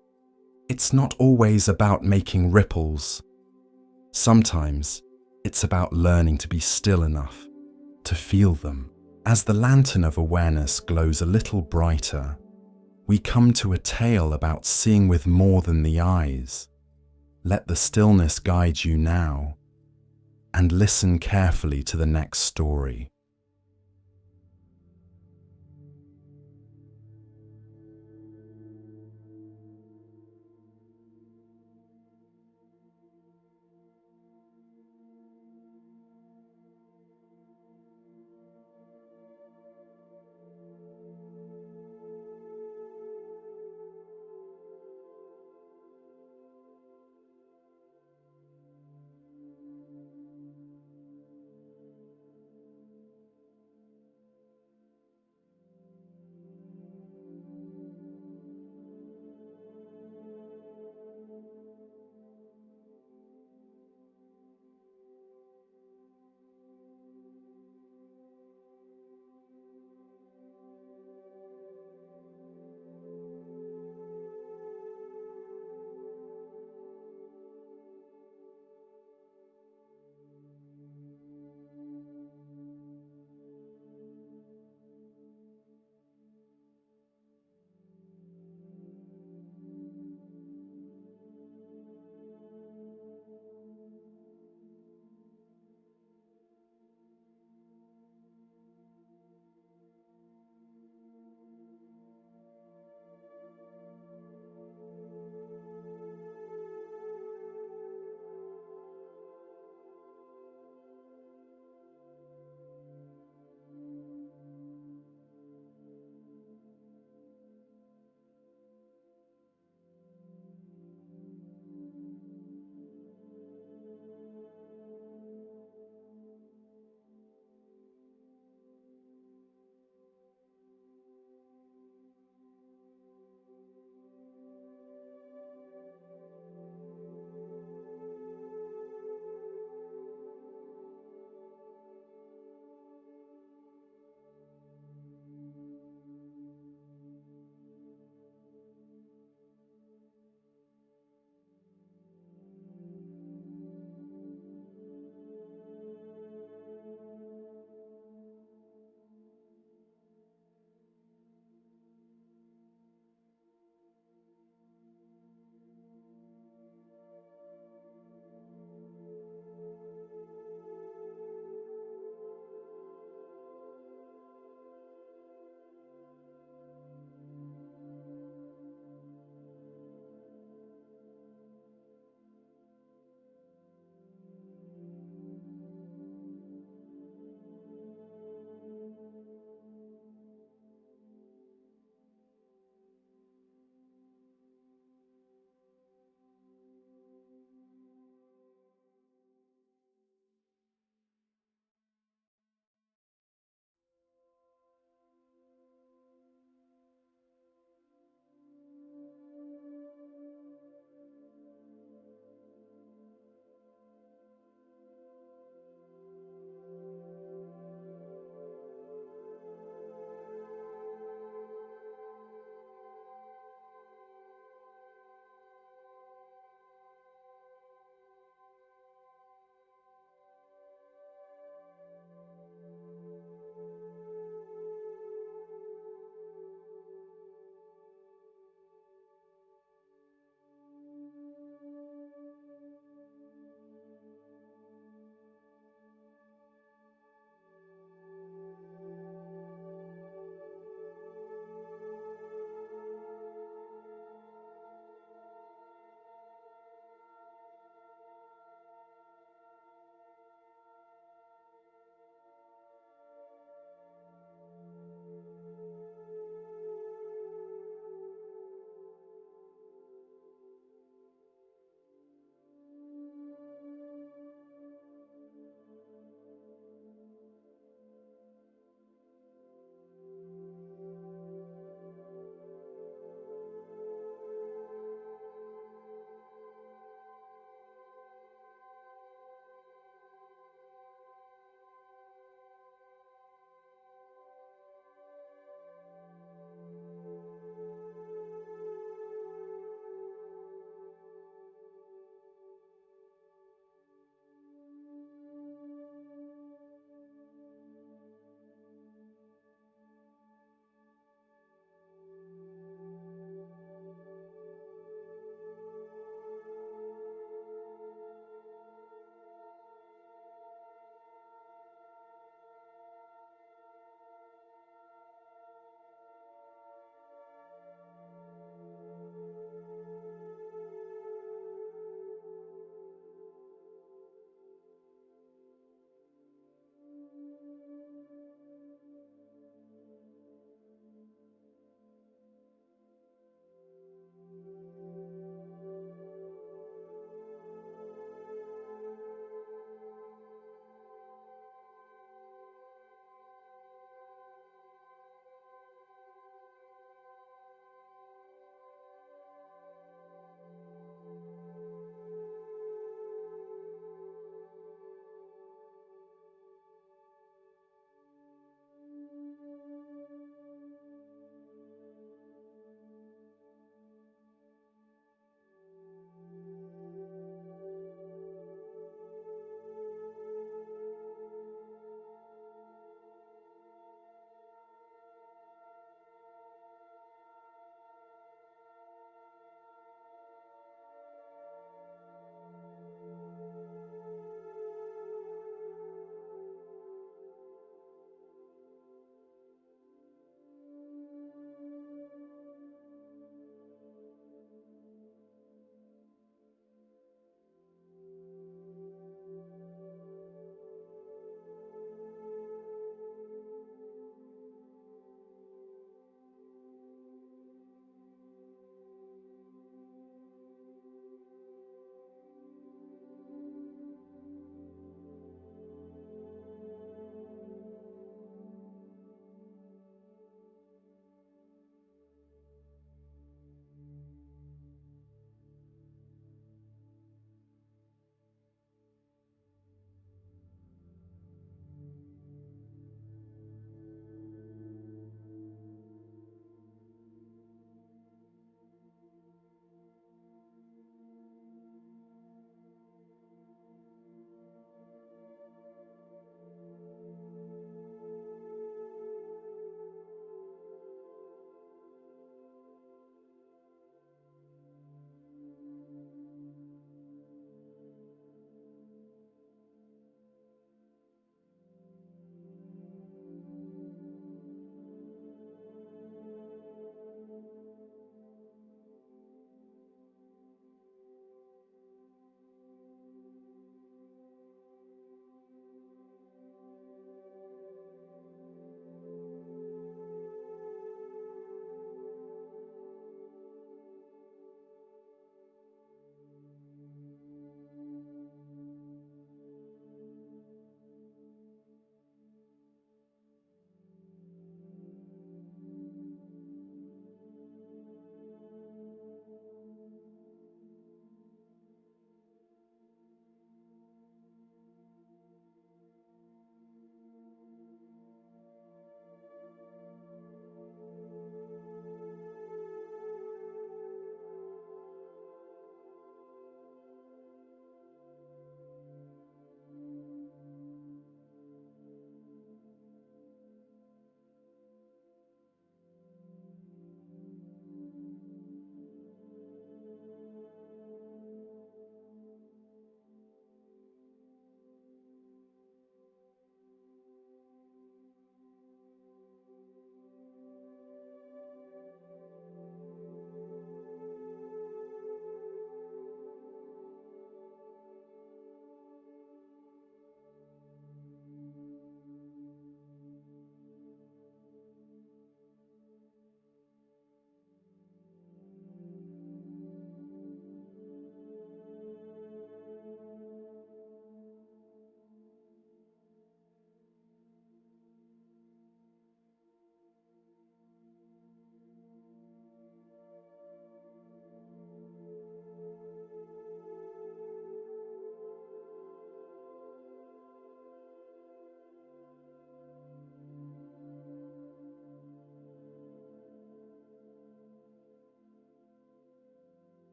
it's not always about making ripples. Sometimes it's about learning to be still enough to feel them. As the lantern of awareness glows a little brighter, we come to a tale about seeing with more than the eyes. Let the stillness guide you now, and listen carefully to the next story.